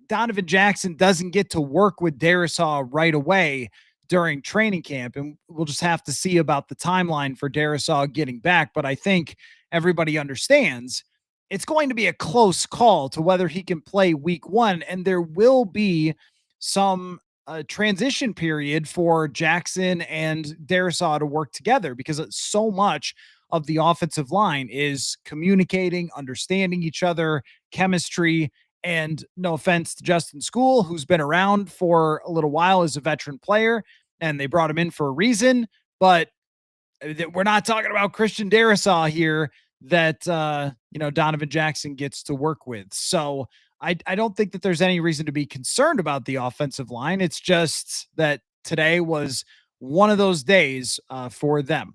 Donovan Jackson doesn't get to work with Darisaw right away during training camp. And we'll just have to see about the timeline for Darisaw getting back. But I think everybody understands it's going to be a close call to whether he can play week one. And there will be some transition period for Jackson and Darisaw to work together because so much of the offensive line is communicating, understanding each other, chemistry. And no offense to Justin School, who's been around for a little while as a veteran player, and they brought him in for a reason. But we're not talking about Christian Darisaw here that Donovan Jackson gets to work with. So I don't think that there's any reason to be concerned about the offensive line. It's just that today was one of those days for them.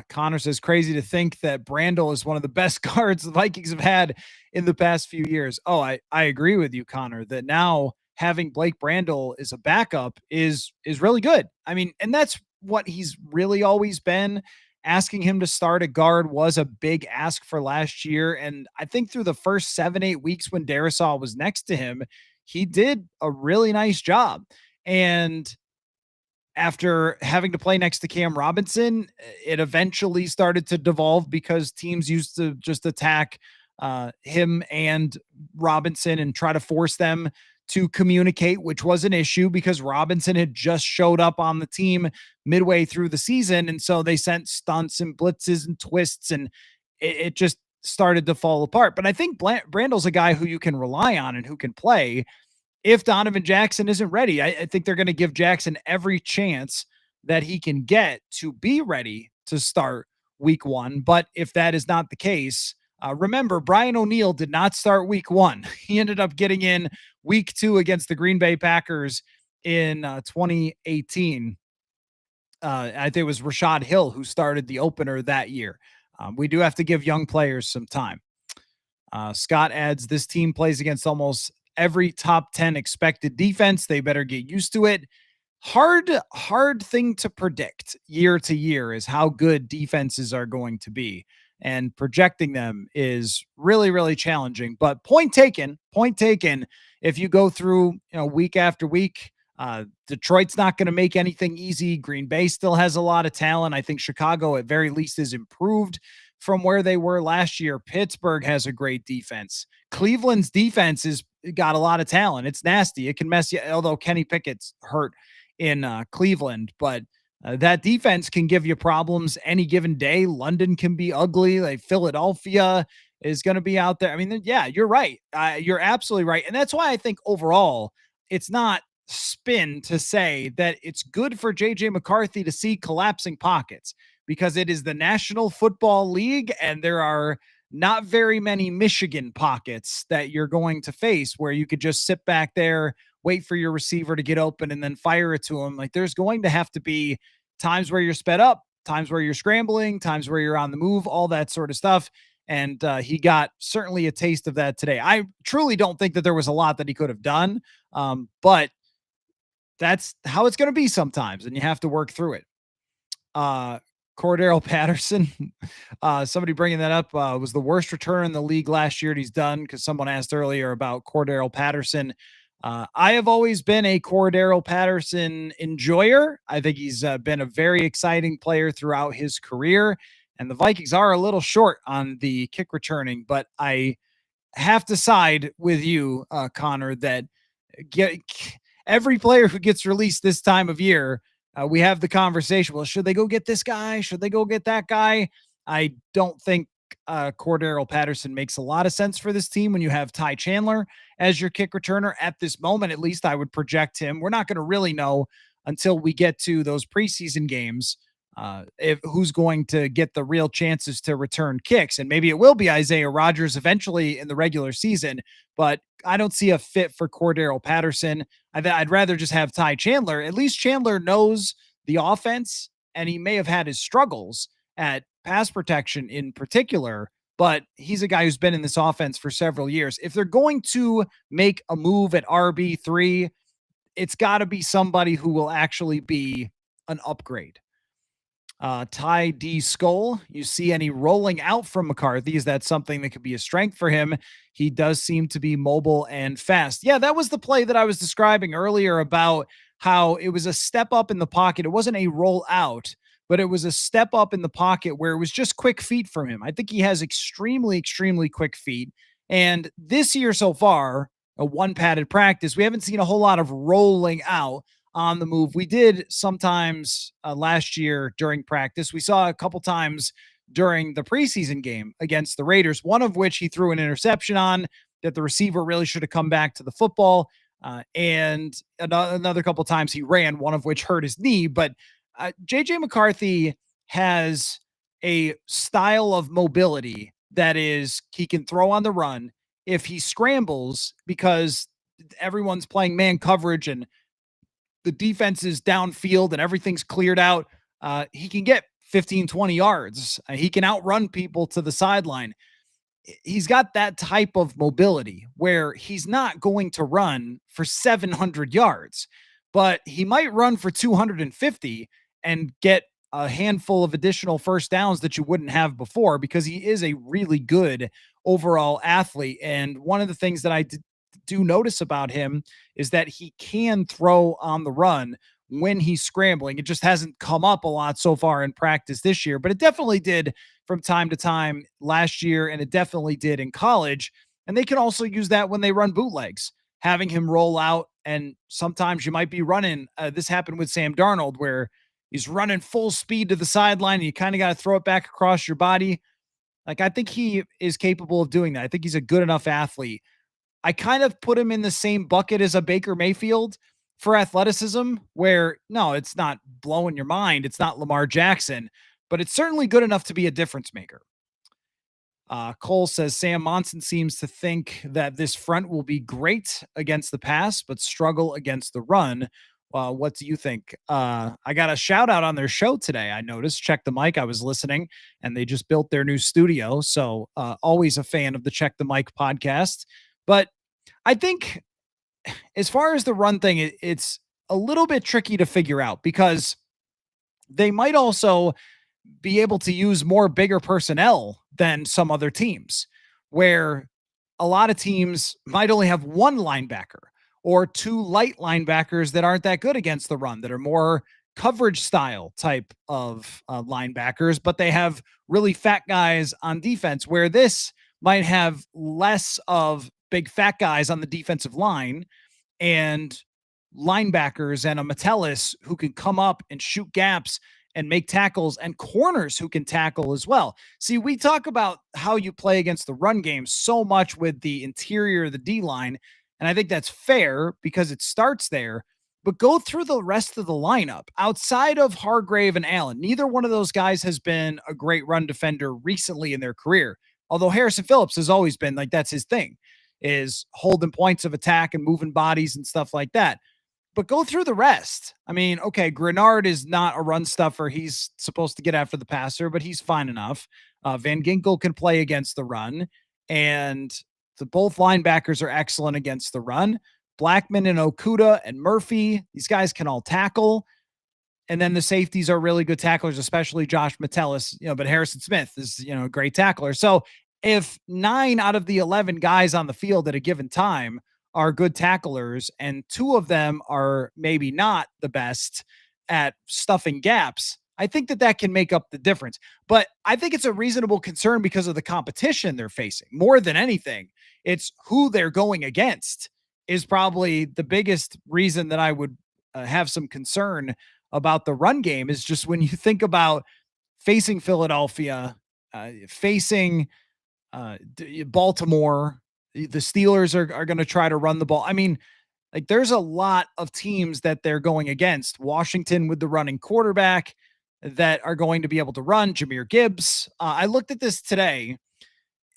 Connor says, crazy to think that Brandel is one of the best guards the Vikings have had in the past few years. Oh, I agree with you, Connor, that now having Blake Brandel as a backup is really good. I mean, and that's what he's really always been. Asking him to start at guard was a big ask for last year. And I think through the first 7-8 weeks when Darisaw was next to him, he did a really nice job. And after having to play next to Cam Robinson, it eventually started to devolve because teams used to just attack him and Robinson and try to force them to communicate, which was an issue because Robinson had just showed up on the team midway through the season. And so they sent stunts and blitzes and twists, and it just started to fall apart. But I think Brandel's a guy who you can rely on and who can play. If Donovan Jackson isn't ready, I think they're going to give Jackson every chance that he can get to be ready to start week one. But if that is not the case, remember, Brian O'Neill did not start week one. He ended up getting in week two against the Green Bay Packers in 2018. I think it was Rashad Hill who started the opener that year. We do have to give young players some time. Scott adds, this team plays against almost every top 10 expected defense. They better get used to it. Hard thing to predict year to year is how good defenses are going to be. And projecting them is really, really challenging. But point taken. If you go through, week after week, Detroit's not going to make anything easy. Green Bay still has a lot of talent. I think Chicago, at very least, is improved from where they were last year. Pittsburgh has a great defense. Cleveland's defense is got a lot of talent. It's nasty. It can mess you, although Kenny Pickett's hurt in Cleveland, but that defense can give you problems any given day. London can be ugly. Like Philadelphia is going to be out there. I mean, yeah, you're right. You're absolutely right. And that's why I think overall it's not spin to say that it's good for JJ McCarthy to see collapsing pockets, because it is the National Football League and there are not very many Michigan pockets that you're going to face where you could just sit back there, wait for your receiver to get open and then fire it to him. Like, there's going to have to be times where you're sped up, times where you're scrambling, times where you're on the move, all that sort of stuff. And he got certainly a taste of that today. I truly don't think that there was a lot that he could have done. But that's how it's going to be sometimes, and you have to work through it. Uh, Cordero Patterson, somebody bringing that up, was the worst return in the league last year, and he's done because someone asked earlier about Cordero Patterson. I have always been a Cordero Patterson enjoyer. I think he's been a very exciting player throughout his career, and the Vikings are a little short on the kick returning, but I have to side with you, Connor, that get every player who gets released this time of year, we have the conversation. Well, should they go get this guy? Should they go get that guy? I don't think Cordero Patterson makes a lot of sense for this team when you have Ty Chandler as your kick returner at this moment. At least I would project him. We're not going to really know until we get to those preseason games if who's going to get the real chances to return kicks. And maybe it will be Isaiah Rodgers eventually in the regular season, but I don't see a fit for Cordero Patterson. I'd rather just have Ty Chandler. At least Chandler knows the offense, and he may have had his struggles at pass protection in particular, but he's a guy who's been in this offense for several years. If they're going to make a move at RB3, it's got to be somebody who will actually be an upgrade. Ty D. Skull, you see any rolling out from McCarthy? Is that something that could be a strength for him? He does seem to be mobile and fast. Yeah, that was the play that I was describing earlier about how it was a step up in the pocket. It wasn't a roll out, but it was a step up in the pocket where it was just quick feet from him. I think he has extremely, extremely quick feet. And this year so far, a one padded practice, we haven't seen a whole lot of rolling out on the move. We did sometimes last year during practice. We saw a couple times during the preseason game against the Raiders, one of which he threw an interception on that the receiver really should have come back to the football. And another couple times he ran, one of which hurt his knee. But JJ McCarthy has a style of mobility that is he can throw on the run if he scrambles because everyone's playing man coverage and the defense is downfield and everything's cleared out. He can get 15, 20 yards. He can outrun people to the sideline. He's got that type of mobility where he's not going to run for 700 yards, but he might run for 250 and get a handful of additional first downs that you wouldn't have before because he is a really good overall athlete. And one of the things that I do notice about him is that he can throw on the run when he's scrambling. It just hasn't come up a lot so far in practice this year, but it definitely did from time to time last year, and it definitely did in college. And they can also use that when they run bootlegs, having him roll out. And sometimes you might be running. This happened with Sam Darnold, where he's running full speed to the sideline, and you kind of got to throw it back across your body. Like, I think he is capable of doing that. I think he's a good enough athlete. I kind of put him in the same bucket as a Baker Mayfield for athleticism, where no, it's not blowing your mind. It's not Lamar Jackson, but it's certainly good enough to be a difference maker. Cole says Sam Monson seems to think that this front will be great against the pass, but struggle against the run. What do you think? I got a shout out on their show today. I noticed. Check the Mic. I was listening, and they just built their new studio. So always a fan of the Check the Mic podcast. But I think as far as the run thing, it's a little bit tricky to figure out because they might also be able to use more bigger personnel than some other teams, where a lot of teams might only have one linebacker or two light linebackers that aren't that good against the run, that are more coverage style type of linebackers, but they have really fat guys on defense, where this might have less of big fat guys on the defensive line and linebackers and a Metellus who can come up and shoot gaps and make tackles, and corners who can tackle as well. See, we talk about how you play against the run game so much with the interior of the D line, and I think that's fair because it starts there. But go through the rest of the lineup outside of Hargrave and Allen. Neither one of those guys has been a great run defender recently in their career. Although Harrison Phillips has always been like, that's his thing, is holding points of attack and moving bodies and stuff like that. But go through the rest. I mean, okay, Grenard is not a run stuffer. He's supposed to get after the passer, but he's fine enough. Van Ginkel can play against the run, and both linebackers are excellent against the run. Blackman and Okuda and Murphy, these guys can all tackle. And then the safeties are really good tacklers, especially Josh Metellus, but Harrison Smith is, a great tackler. So if 9 out of the 11 guys on the field at a given time are good tacklers and 2 of them are maybe not the best at stuffing gaps, I think that can make up the difference. But I think it's a reasonable concern because of the competition they're facing. More than anything, it's who they're going against is probably the biggest reason that I would have some concern about the run game. Is just when you think about facing Philadelphia, facing Baltimore, the Steelers are going to try to run the ball. I mean, like there's a lot of teams that they're going against. Washington with the running quarterback that are going to be able to run. Jahmyr Gibbs. I looked at this today.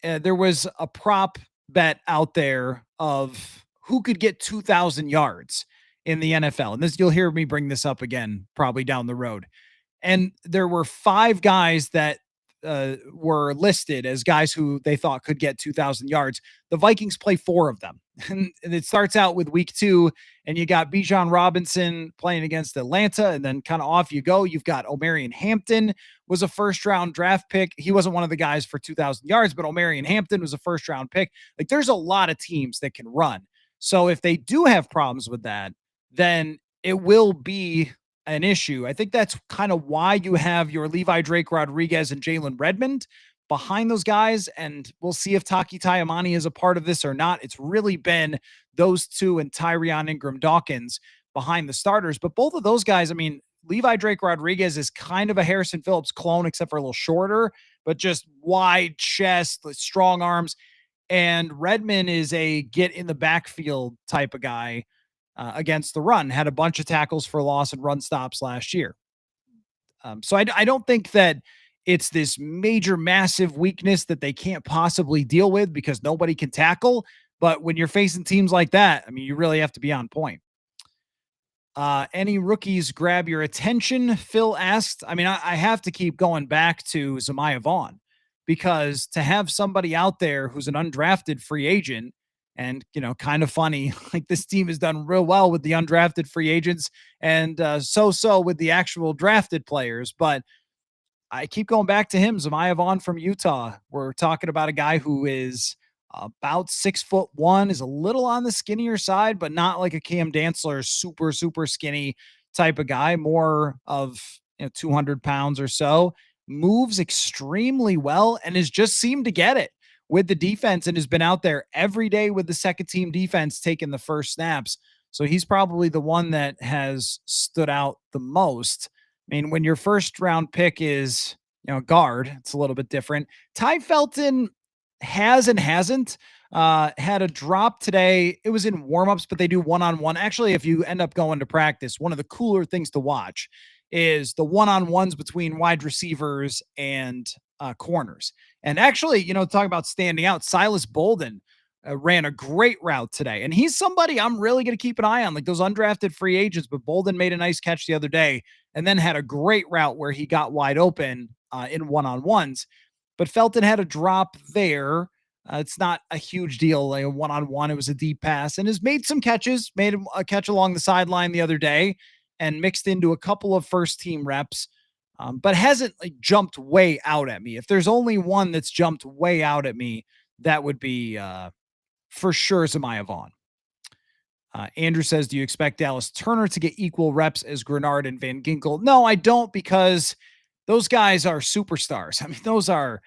There was a prop bet out there of who could get 2,000 yards in the NFL. And this, you'll hear me bring this up again, probably down the road. And there were 5 guys that were listed as guys who they thought could get 2,000 yards. The Vikings play 4 of them. And it starts out with week 2, and you got Bijan Robinson playing against Atlanta, and then kind of off you go. You've got Omarion Hampton was a first-round draft pick. He wasn't one of the guys for 2,000 yards, but Omarion Hampton was a first-round pick. Like, there's a lot of teams that can run. So if they do have problems with that, then it will be an issue. I think that's kind of why you have your Levi Drake Rodriguez and Jalen Redmond behind those guys. And we'll see if Taki Taimani is a part of this or not. It's really been those 2 and Tyrion Ingram Dawkins behind the starters. But both of those guys, I mean, Levi Drake Rodriguez is kind of a Harrison Phillips clone, except for a little shorter, but just wide chest, strong arms. And Redmond is a get in the backfield type of guy. Against the run, had a bunch of tackles for loss and run stops last year. So I don't think that it's this major, massive weakness that they can't possibly deal with because nobody can tackle. But when you're facing teams like that, I mean, you really have to be on point. Any rookies grab your attention? Phil asked. I mean, I have to keep going back to Zamiah Vaughn because to have somebody out there who's an undrafted free agent. And, kind of funny, like this team has done real well with the undrafted free agents and so with the actual drafted players. But I keep going back to him, Zamiah Vaughn from Utah. We're talking about a guy who is about 6'1", is a little on the skinnier side, but not like a Cam Dantzler, super, super skinny type of guy, more of 200 pounds or so, moves extremely well and has just seemed to get it with the defense and has been out there every day with the second team defense taking the first snaps. So he's probably the one that has stood out the most. I mean, when your first round pick is, guard, it's a little bit different. Ty Felton has and hasn't had a drop today. It was in warmups, but they do one-on-one. Actually, if you end up going to practice, one of the cooler things to watch is the one-on-ones between wide receivers and corners. And actually, talk about standing out, Silas Bolden ran a great route today. And he's somebody I'm really going to keep an eye on, like those undrafted free agents. But Bolden made a nice catch the other day and then had a great route where he got wide open in one-on-ones. But Felton had a drop there. It's not a huge deal, like a one-on-one. It was a deep pass and has made some catches, made a catch along the sideline the other day and mixed into a couple of first-team reps. But hasn't jumped way out at me. If there's only one that's jumped way out at me, that would be for sure Zamiah Vaughn. Andrew says, do you expect Dallas Turner to get equal reps as Grenard and Van Ginkel? No, I don't, because those guys are superstars. I mean, those are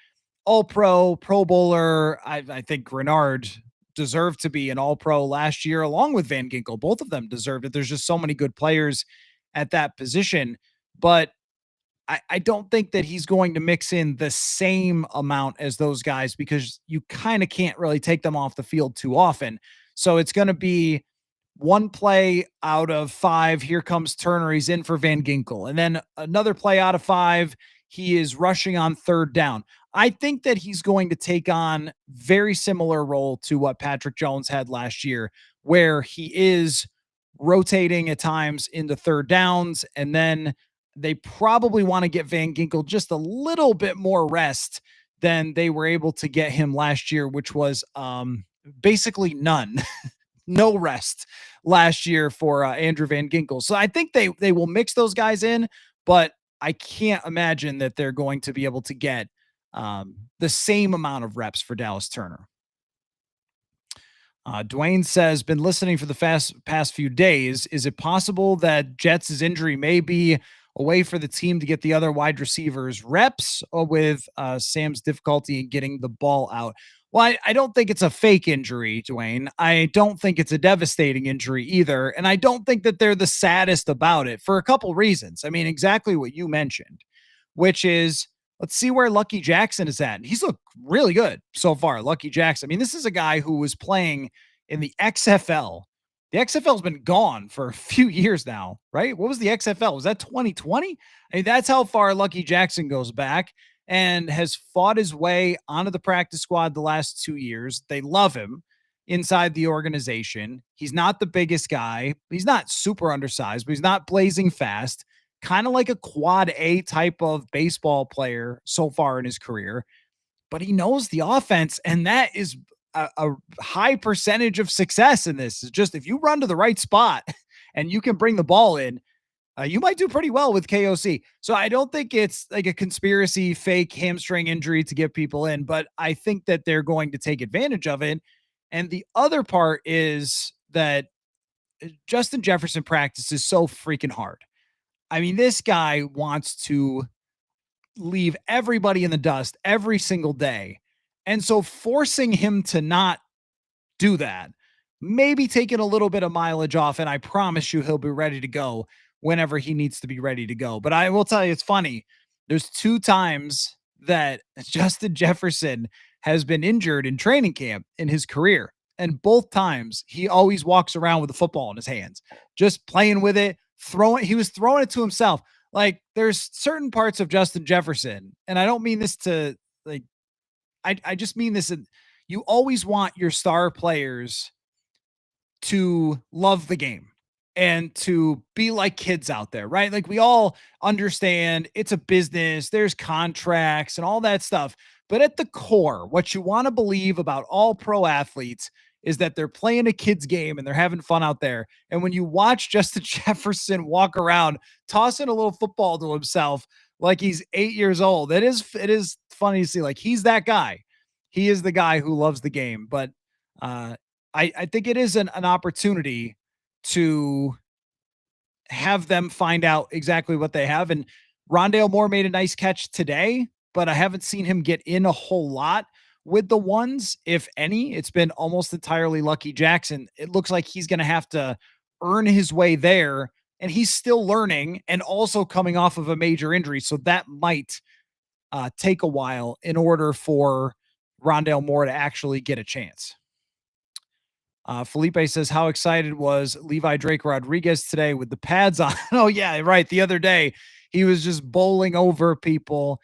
all-pro, Pro Bowler. I think Grenard deserved to be an all-pro last year along with Van Ginkel. Both of them deserved it. There's just so many good players at that position. But I don't think that he's going to mix in the same amount as those guys because you kind of can't really take them off the field too often. So it's going to be one play out of 5. Here comes Turner. He's in for Van Ginkel. And then another play out of 5. He is rushing on third down. I think that he's going to take on very similar role to what Patrick Jones had last year, where he is rotating at times into third downs, and then they probably want to get Van Ginkel just a little bit more rest than they were able to get him last year, which was basically none no rest last year for Andrew Van Ginkel. So I think they will mix those guys in, but I can't imagine that they're going to be able to get the same amount of reps for Dallas Turner. Dwayne says, been listening for the past few days. Is it possible that Jets' injury may be a way for the team to get the other wide receivers reps, or with Sam's difficulty in getting the ball out? Well, I don't think it's a fake injury, Dwayne. I don't think it's a devastating injury either. And I don't think that they're the saddest about it for a couple reasons. I mean, exactly what you mentioned, which is, let's see where Lucky Jackson is at. And he's looked really good so far. Lucky Jackson. I mean, this is a guy who was playing in the XFL. The XFL has been gone for a few years now, right? What was the XFL? Was that 2020? I mean, that's how far Lucky Jackson goes back, and has fought his way onto the practice squad the last 2 years. They love him inside the organization. He's not the biggest guy. He's not super undersized, but he's not blazing fast. Kind of like a quad A type of baseball player so far in his career, but he knows the offense, and that is a high percentage of success in this. Is just, if you run to the right spot and you can bring the ball in, you might do pretty well with KOC. So I don't think it's like a conspiracy fake hamstring injury to get people in, but I think that they're going to take advantage of it. And the other part is that Justin Jefferson practices so freaking hard. I mean, this guy wants to leave everybody in the dust every single day. And so forcing him to not do that, maybe taking a little bit of mileage off, and I promise you he'll be ready to go whenever he needs to be ready to go. But I will tell you, it's funny. There's 2 times that Justin Jefferson has been injured in training camp in his career. And both times he always walks around with a football in his hands, just playing with it, he was throwing it to himself. Like, there's certain parts of Justin Jefferson, and I don't mean this to like, I just mean this. You always want your star players to love the game and to be like kids out there, right? Like, we all understand it's a business, there's contracts and all that stuff. But at the core, what you want to believe about all pro athletes is that they're playing a kid's game and they're having fun out there. And when you watch Justin Jefferson walk around tossing a little football to himself like he's 8 years old, it is funny to see. Like, he's that guy. He is the guy who loves the game. But I think it is an opportunity to have them find out exactly what they have. And Rondale Moore made a nice catch today, but I haven't seen him get in a whole lot with the ones, if any. It's been almost entirely Lucky Jackson. It looks like he's going to have to earn his way there, and he's still learning and also coming off of a major injury. So that might take a while in order for Rondale Moore to actually get a chance. Felipe says, how excited was Levi Drake Rodriguez today with the pads on? Oh, yeah, right. The other day, he was just bowling over people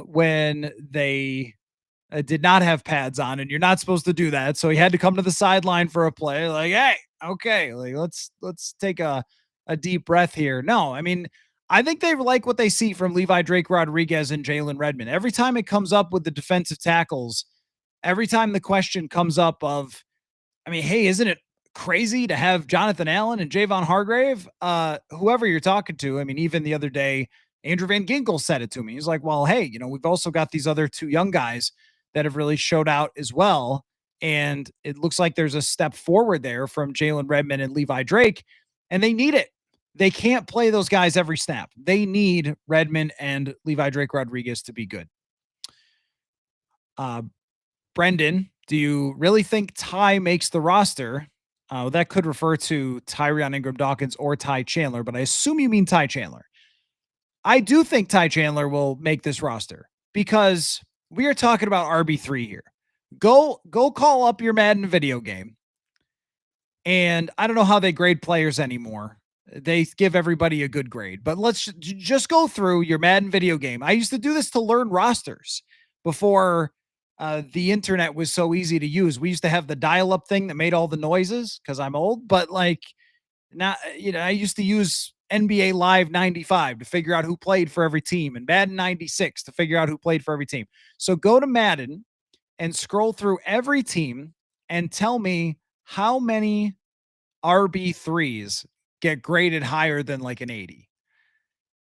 when they did not have pads on, and you're not supposed to do that. So he had to come to the sideline for a play. Like, hey, okay, like, let's take a deep breath here. No, I mean, I think they like what they see from Levi Drake Rodriguez and Jalen Redmond. Every time it comes up with the defensive tackles, every time the question comes up of, I mean, hey, isn't it crazy to have Jonathan Allen and Javon Hargrave? Whoever you're talking to, I mean, even the other day, Andrew Van Ginkel said it to me. He's like, well, hey, we've also got these other 2 young guys that have really showed out as well. And it looks like there's a step forward there from Jalen Redmond and Levi Drake, and they need it. They can't play those guys every snap. They need Redmond and Levi Drake Rodriguez to be good. Brendan, do you really think Ty makes the roster? That could refer to Tyrion Ingram Dawkins or Ty Chandler, but I assume you mean Ty Chandler. I do think Ty Chandler will make this roster because we are talking about RB3 here. Go call up your Madden video game. And I don't know how they grade players anymore. They give everybody a good grade, but let's just go through your Madden video game. I used to do this to learn rosters before the internet was so easy to use. We used to have the dial-up thing that made all the noises because I'm old, but like now, I used to use NBA Live 95 to figure out who played for every team, and Madden 96 to figure out who played for every team. So go to Madden and scroll through every team and tell me how many RB3s get graded higher than like an 80?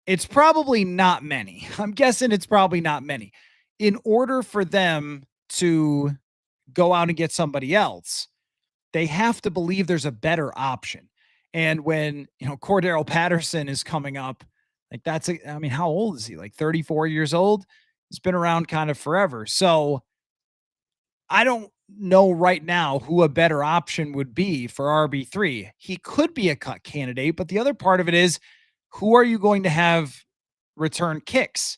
It's probably not many. I'm guessing it's probably not many. In order for them to go out and get somebody else, they have to believe there's a better option. And when, Cordero Patterson is coming up, like I mean, how old is he? Like 34 years old? He's been around kind of forever. So I don't know right now who a better option would be for RB3. He could be a cut candidate, but the other part of it is, who are you going to have return kicks?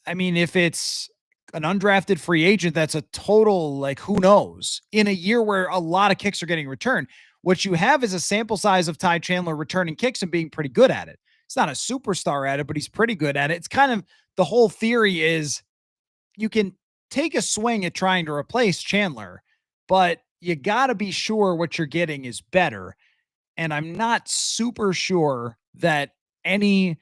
I mean, if it's an undrafted free agent, that's a total, like, who knows, in a year where a lot of kicks are getting returned. What you have is a sample size of Ty Chandler returning kicks and being pretty good at it. He's not a superstar at it, but he's pretty good at it. It's kind of the whole theory is you can take a swing at trying to replace Chandler, but you got to be sure what you're getting is better. And I'm not super sure that any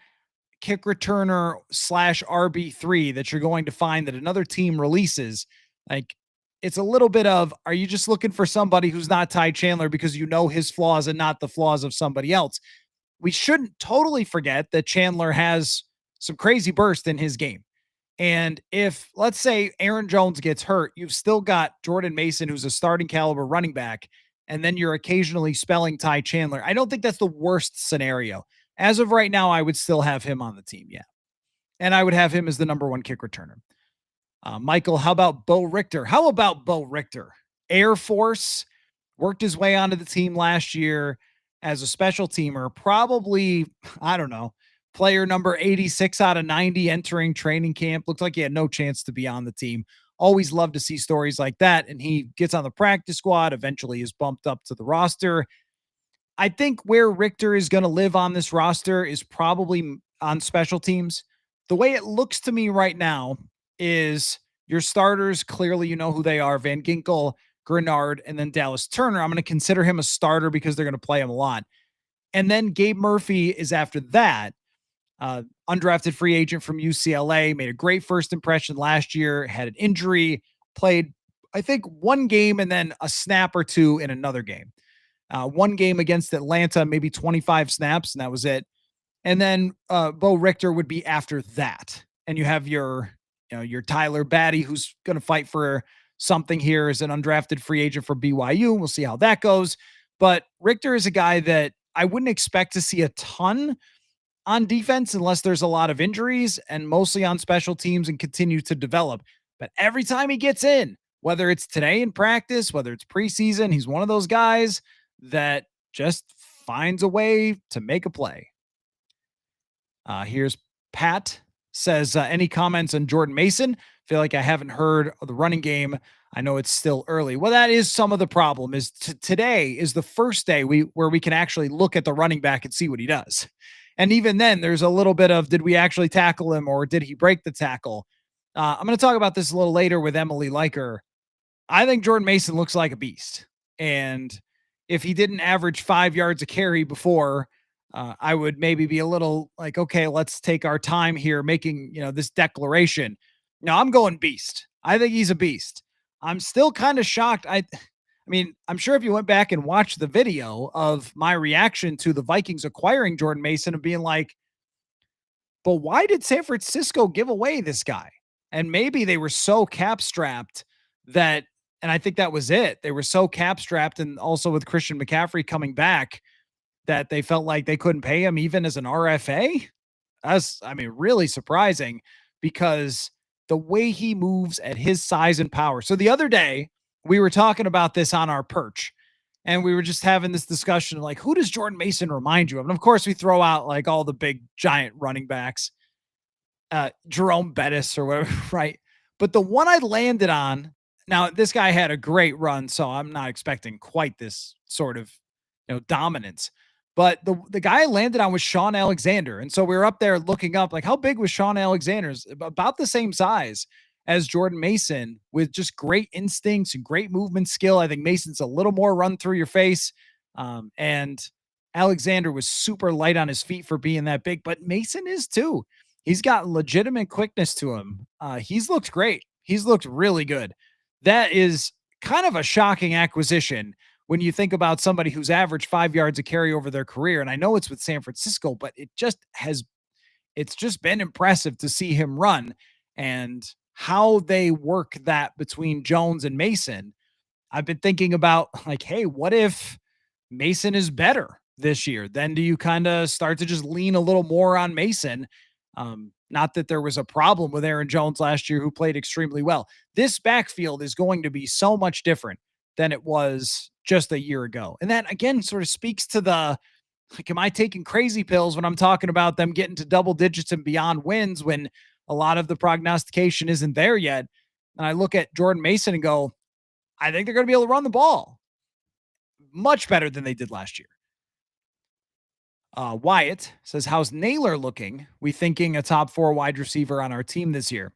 kick returner slash RB3 that you're going to find that another team releases, like, it's a little bit of, are you just looking for somebody who's not Ty Chandler because you know his flaws and not the flaws of somebody else? We shouldn't totally forget that Chandler has some crazy burst in his game. And if, let's say, Aaron Jones gets hurt, you've still got Jordan Mason, who's a starting caliber running back, and then you're occasionally spelling Ty Chandler. I don't think that's the worst scenario. As of right now, I would still have him on the team, yeah. And I would have him as the number one kick returner. Michael, how about Bo Richter? How about Bo Richter? Air Force, worked his way onto the team last year as a special teamer, probably, I don't know, player number 86 out of 90 entering training camp. Looked like he had no chance to be on the team. Always love to see stories like that. And he gets on the practice squad, eventually is bumped up to the roster. I think where Richter is going to live on this roster is probably on special teams. The way it looks to me right now is your starters, clearly you know who they are: Van Ginkel, Grenard, and then Dallas Turner. I'm going to consider him a starter because they're going to play him a lot. And then Gabe Murphy is after that. Undrafted free agent from UCLA, made a great first impression last year, had an injury, played, I think, one game and then a snap or two in another game. One game against Atlanta, maybe 25 snaps, and that was it. And then Bo Richter would be after that. And you have your Tyler Batty, who's going to fight for something here as an undrafted free agent for BYU. We'll see how that goes. But Richter is a guy that I wouldn't expect to see a ton on defense unless there's a lot of injuries, and mostly on special teams, and continue to develop. But every time he gets in, whether it's today in practice, whether it's preseason, he's one of those guys that just finds a way to make a play. Here's Pat says, any comments on Jordan Mason? Feel like I haven't heard of the running game. I know it's still early. Well, that is some of the problem. Is today is the first day where we can actually look at the running back and see what he does. And even then, there's a little bit of, did we actually tackle him or did he break the tackle? I'm going to talk about this a little later with Emily Lyer. I think Jordan Mason looks like a beast. And if he didn't average 5 yards a carry before, I would maybe be a little like, okay, let's take our time here making, this declaration. No, I'm going beast. I think he's a beast. I'm still kind of shocked. I mean, I'm sure if you went back and watched the video of my reaction to the Vikings acquiring Jordan Mason and being like, but why did San Francisco give away this guy? And maybe they were so cap strapped that, and I think that was it. They were so cap strapped, and also with Christian McCaffrey coming back, that they felt like they couldn't pay him even as an RFA. That's, really surprising, because the way he moves at his size and power. So the other day, we were talking about this on our perch, and we were just having this discussion like, who does Jordan Mason remind you of? And of course, we throw out like all the big giant running backs, Jerome Bettis or whatever, right? But the one I landed on, now this guy had a great run, so I'm not expecting quite this sort of dominance. But the guy I landed on was Sean Alexander. And so we were up there looking up, like, how big was Sean Alexander's? About the same size as Jordan Mason, with just great instincts and great movement skill. I think Mason's a little more run through your face. And Alexander was super light on his feet for being that big, but Mason is too. He's got legitimate quickness to him. He's looked great. He's looked really good. That is kind of a shocking acquisition when you think about somebody who's averaged 5 yards a carry over their career. And I know it's with San Francisco, but it's just been impressive to see him run and how they work that between Jones and Mason. I've been thinking about like, hey, what if Mason is better this year? Then do you kind of start to just lean a little more on Mason? Not that there was a problem with Aaron Jones last year, who played extremely well. This backfield is going to be so much different than it was just a year ago. And that again sort of speaks to the like, am I taking crazy pills when I'm talking about them getting to double digits and beyond wins when a lot of the prognostication isn't there yet? And I look at Jordan Mason and go, I think they're going to be able to run the ball much better than they did last year. Wyatt says, how's Naylor looking? We thinking a top 4 wide receiver on our team this year.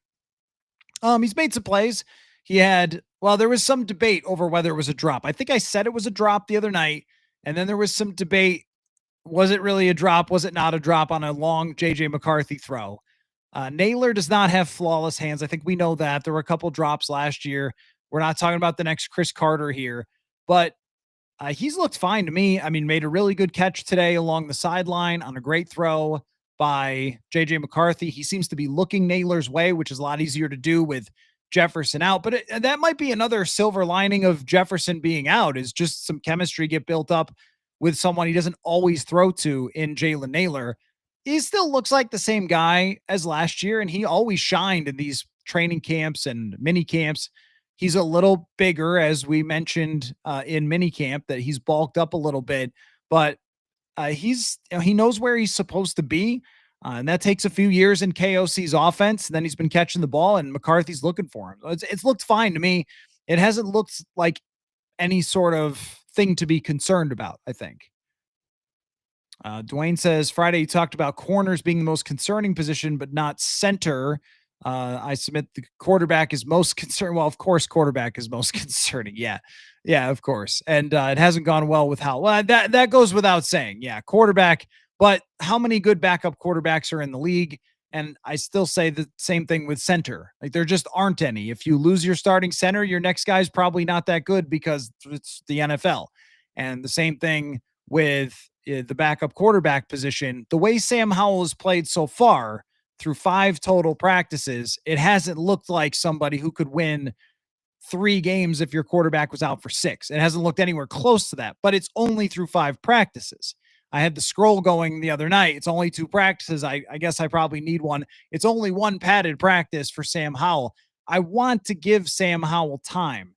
He's made some plays. There was some debate over whether it was a drop. I think I said it was a drop the other night. And then there was some debate. Was it really a drop? Was it not a drop on a long JJ McCarthy throw? Naylor does not have flawless hands. I think we know that. There were a couple drops last year. We're not talking about the next Chris Carter here, but he's looked fine to me. I mean, made a really good catch today along the sideline on a great throw by JJ McCarthy. He seems to be looking Naylor's way, which is a lot easier to do with Jefferson out. But that might be another silver lining of Jefferson being out, is just some chemistry get built up with someone he doesn't always throw to in Jalen Naylor. He still looks like the same guy as last year, and he always shined in these training camps and mini camps. He's a little bigger, as we mentioned in mini camp, that he's bulked up a little bit, but he knows where he's supposed to be. And that takes a few years in KOC's offense. And then he's been catching the ball, and McCarthy's looking for him. It's looked fine to me. It hasn't looked like any sort of thing to be concerned about, I think. Dwayne says, Friday, you talked about corners being the most concerning position, but not center. I submit the quarterback is most concerned. Well, of course, quarterback is most concerning. Yeah. Yeah, of course. And it hasn't gone well with Howell. Well, that goes without saying. Yeah, quarterback. But how many good backup quarterbacks are in the league? And I still say the same thing with center. Like, there just aren't any. If you lose your starting center, your next guy's probably not that good because it's the NFL. And the same thing with the backup quarterback position. The way Sam Howell has played so far through 5 total practices, it hasn't looked like somebody who could win 3 games if your quarterback was out for 6. It hasn't looked anywhere close to that, but it's only through 5 practices. I had the scroll going the other night. It's only 2 practices. I guess I probably need one. It's only 1 padded practice for Sam Howell. I want to give Sam Howell time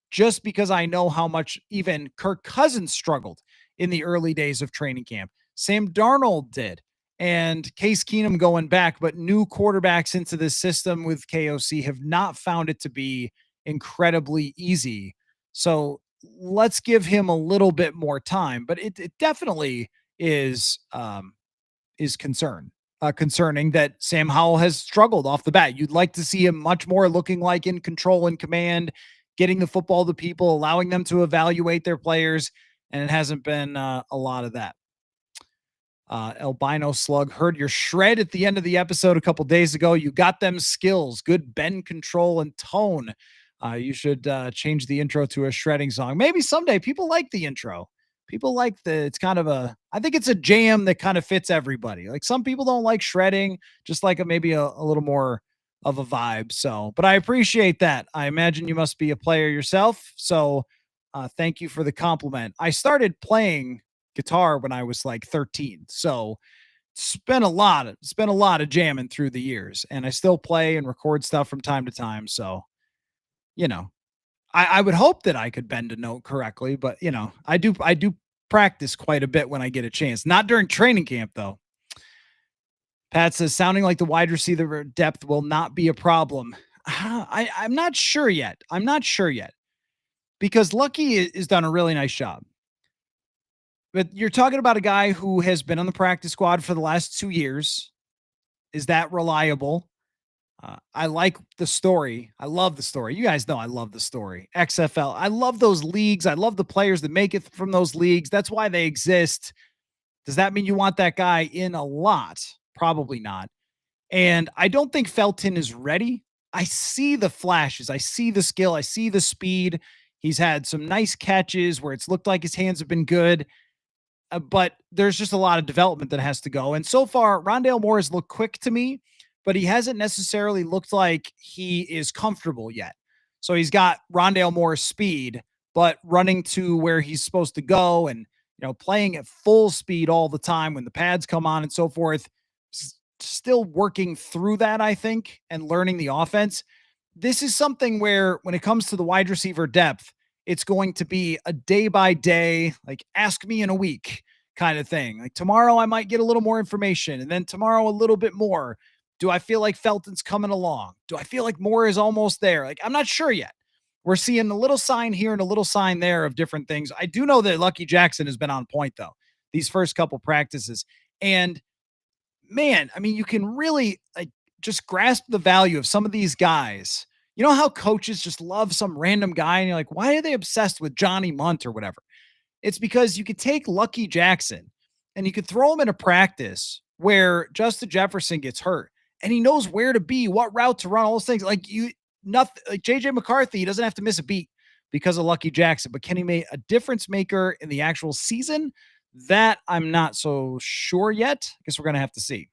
just because I know how much even Kirk Cousins struggled in the early days of training camp. Sam Darnold did. And Case Keenum going back, but new quarterbacks into this system with KOC have not found it to be incredibly easy. So let's give him a little bit more time, but it definitely is concerning that Sam Howell has struggled off the bat. You'd like to see him much more looking like in control and command, getting the football to people, allowing them to evaluate their players. And it hasn't been a lot of that. Albino Slug, heard your shred at the end of the episode a couple days ago. You got them skills, good bend control and tone. You should change the intro to a shredding song. Maybe someday. People like the intro. People like it's kind of I think it's a jam that kind of fits everybody. Like, some people don't like shredding, just like maybe a little more of a vibe. So, but I appreciate that. I imagine you must be a player yourself. So thank you for the compliment. I started playing guitar when I was like 13. So spent a lot of jamming through the years, and I still play and record stuff from time to time. So, I would hope that I could bend a note correctly, but I do practice quite a bit when I get a chance. Not during training camp though. Pat says, sounding like the wide receiver depth will not be a problem. I'm not sure yet. Because Lucky has done a really nice job. But you're talking about a guy who has been on the practice squad for the last 2 years. Is that reliable? I like the story. I love the story. You guys know I love the story. XFL. I love those leagues. I love the players that make it from those leagues. That's why they exist. Does that mean you want that guy in a lot? Probably not. And I don't think Felton is ready. I see the flashes. I see the skill. I see the speed. He's had some nice catches where it's looked like his hands have been good, but there's just a lot of development that has to go. And so far, Rondale Moore has looked quick to me, but he hasn't necessarily looked like he is comfortable yet. So he's got Rondale Moore's speed, but running to where he's supposed to go and playing at full speed all the time when the pads come on and so forth. Still working through that, I think, and learning the offense. This is something where when it comes to the wide receiver depth, it's going to be a day by day, like ask me in a week kind of thing. Like tomorrow I might get a little more information and then tomorrow a little bit more. Do I feel like Felton's coming along? Do I feel like Moore is almost there? Like I'm not sure yet. We're seeing a little sign here and a little sign there of different things. I do know that Lucky Jackson has been on point though, these first couple practices. And man, I mean, you can really like just grasp the value of some of these guys. You know how coaches just love some random guy and you're like, why are they obsessed with Johnny Munt or whatever? It's because you could take Lucky Jackson and you could throw him in a practice where Justin Jefferson gets hurt and he knows where to be, what route to run, all those things. Nothing like JJ McCarthy, he doesn't have to miss a beat because of Lucky Jackson, but can he make a difference maker in the actual season? That I'm not so sure yet. I guess we're going to have to see.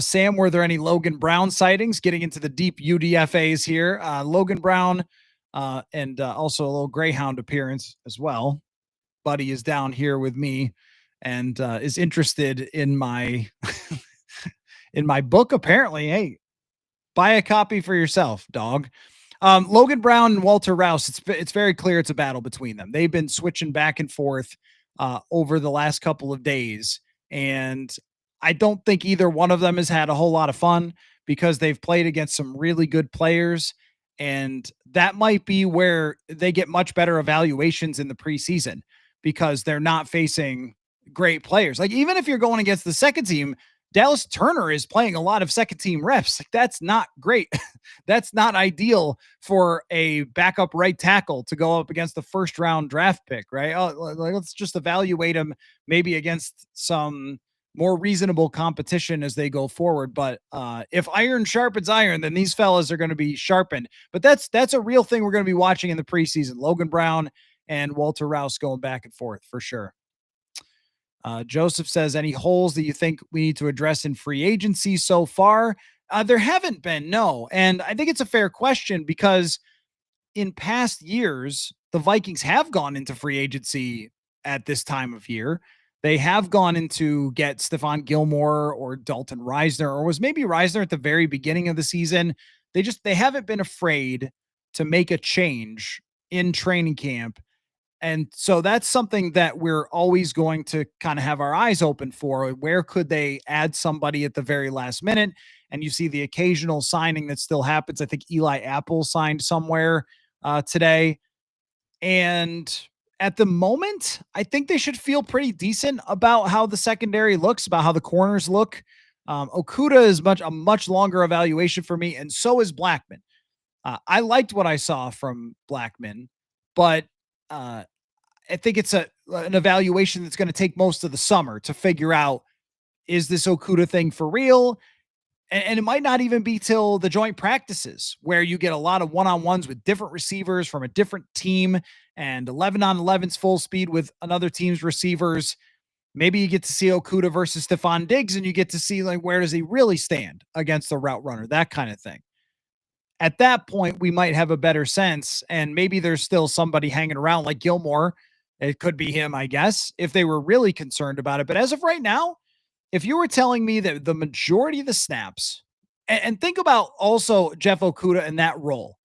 Sam, were there any Logan Brown sightings? Getting into the deep UDFAs here. Logan Brown and also a little Greyhound appearance as well. Buddy is down here with me and is interested in my in my book. Apparently, hey, buy a copy for yourself, dog. Logan Brown and Walter Rouse, it's very clear it's a battle between them. They've been switching back and forth over the last couple of days. And I don't think either one of them has had a whole lot of fun because they've played against some really good players. And that might be where they get much better evaluations in the preseason because they're not facing great players. Like even if you're going against the second team, Dallas Turner is playing a lot of second team reps. Like that's not great. That's not ideal for a backup right tackle to go up against the first round draft pick, right? Let's just evaluate him maybe against some more reasonable competition as they go forward. But if iron sharpens iron, then these fellas are going to be sharpened. But that's a real thing we're going to be watching in the preseason. Logan Brown and Walter Rouse going back and forth for sure. Joseph says, any holes that you think we need to address in free agency so far? There haven't been, no. And I think it's a fair question because in past years, the Vikings have gone into free agency at this time of year. They have gone into get Stephon Gilmore or Dalton Reisner, or was maybe Reisner at the very beginning of the season. They haven't been afraid to make a change in training camp. And so that's something that we're always going to kind of have our eyes open for. Where could they add somebody at the very last minute? And you see the occasional signing that still happens. I think Eli Apple signed somewhere today. And at the moment, I think they should feel pretty decent about how the secondary looks, about how the corners look. Okudah is a much longer evaluation for me, and so is Blackman. I liked what I saw from Blackman, but I think it's an evaluation that's going to take most of the summer to figure out, is this Okudah thing for real? And it might not even be till the joint practices where you get a lot of one-on-ones with different receivers from a different team and 11-on-11s full speed with another team's receivers. Maybe you get to see Okudah versus Stephon Diggs and you get to see like, where does he really stand against the route runner, that kind of thing. At that point, we might have a better sense. And maybe there's still somebody hanging around like Gilmore. It could be him, I guess, if they were really concerned about it. But as of right now, if you were telling me that the majority of the snaps, and think about also Jeff Okudah in that role,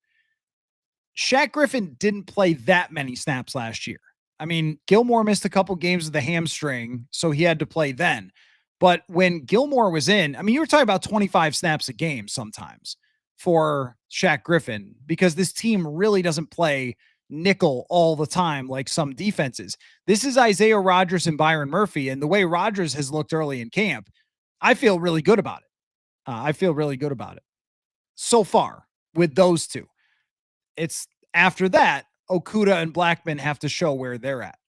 Shaq Griffin didn't play that many snaps last year. I mean, Gilmore missed a couple games with the hamstring, so he had to play then. But when Gilmore was in, I mean, you were talking about 25 snaps a game sometimes for Shaq Griffin because this team really doesn't play nickel all the time like some defenses. This is Isaiah Rodgers and Byron Murphy, and the way Rodgers has looked early in camp, I feel really good about it. So far with those two. It's after that, Okudah and Blackman have to show where they're at.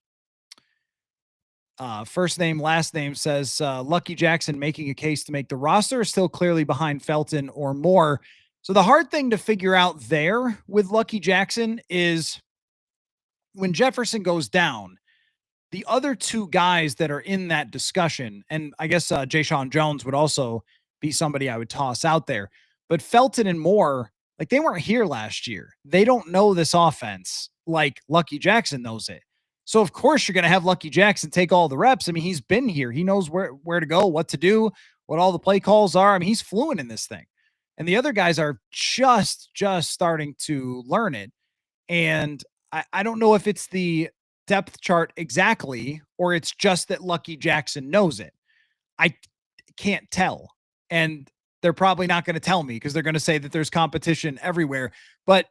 First name, last name says Lucky Jackson making a case to make the roster is still clearly behind Felton or Moore. So the hard thing to figure out there with Lucky Jackson is when Jefferson goes down, the other two guys that are in that discussion, and I guess Jay Sean Jones would also be somebody I would toss out there, but Felton and Moore, like they weren't here last year. They don't know this offense like Lucky Jackson knows it. So of course you're going to have Lucky Jackson take all the reps. I mean, he's been here. He knows where to go, what to do, what all the play calls are. I mean, he's fluent in this thing. And the other guys are just starting to learn it. And I don't know if it's the depth chart exactly, or it's just that Lucky Jackson knows it. I can't tell. And they're probably not going to tell me because they're going to say that there's competition everywhere. But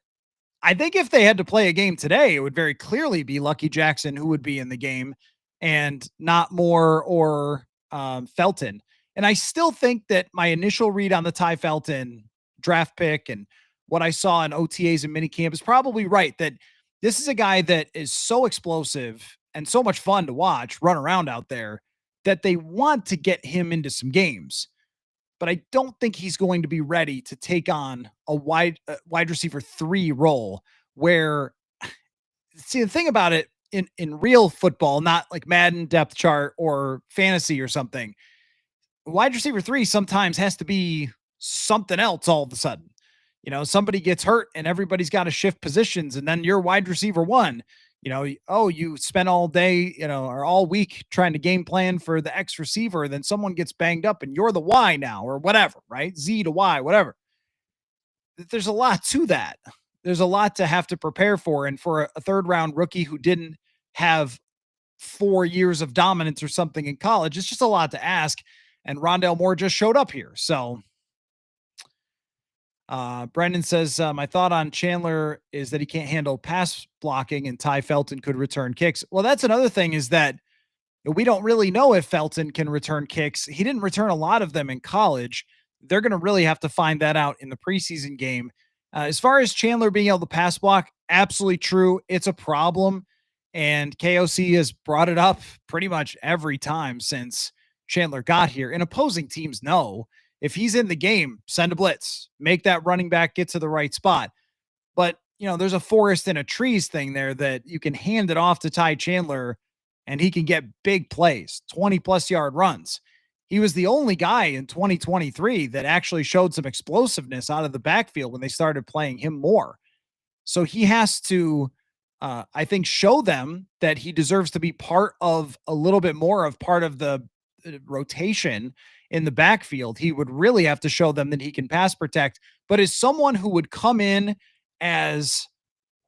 I think if they had to play a game today, it would very clearly be Lucky Jackson who would be in the game and not Moore or Felton. And I still think that my initial read on the Ty Felton draft pick and what I saw in OTAs and minicamp is probably right, that this is a guy that is so explosive and so much fun to watch run around out there that they want to get him into some games. But I don't think he's going to be ready to take on a wide receiver 3 role where, see, the thing about it in real football, not like Madden depth chart or fantasy or something, wide receiver 3 sometimes has to be something else all of a sudden. You know, somebody gets hurt and everybody's got to shift positions, and then you're wide receiver 1. You know, oh, you spent all day, you know, or all week trying to game plan for the X receiver, then someone gets banged up and you're the Y now, or whatever, right? Z to Y, whatever. There's a lot to that. There's a lot to have to prepare for. And for a third round rookie who didn't have 4 years of dominance or something in college, it's just a lot to ask. And Rondale Moore just showed up here. So Brendan says, my thought on Chandler is that he can't handle pass blocking and Ty Felton could return kicks. Well, that's another thing, is that we don't really know if Felton can return kicks. He didn't return a lot of them in college. They're going to really have to find that out in the preseason game. As far as Chandler being able to pass block, absolutely true. It's a problem. And KOC has brought it up pretty much every time since Chandler got here. And opposing teams know if he's in the game, send a blitz, make that running back get to the right spot. But, you know, there's a forest and a trees thing there that you can hand it off to Ty Chandler and he can get big plays, 20+ yard runs. He was the only guy in 2023 that actually showed some explosiveness out of the backfield when they started playing him more. So he has to, I think, show them that he deserves to be part of a little bit more of part of the rotation in the backfield. He would really have to show them that he can pass protect, but as someone who would come in as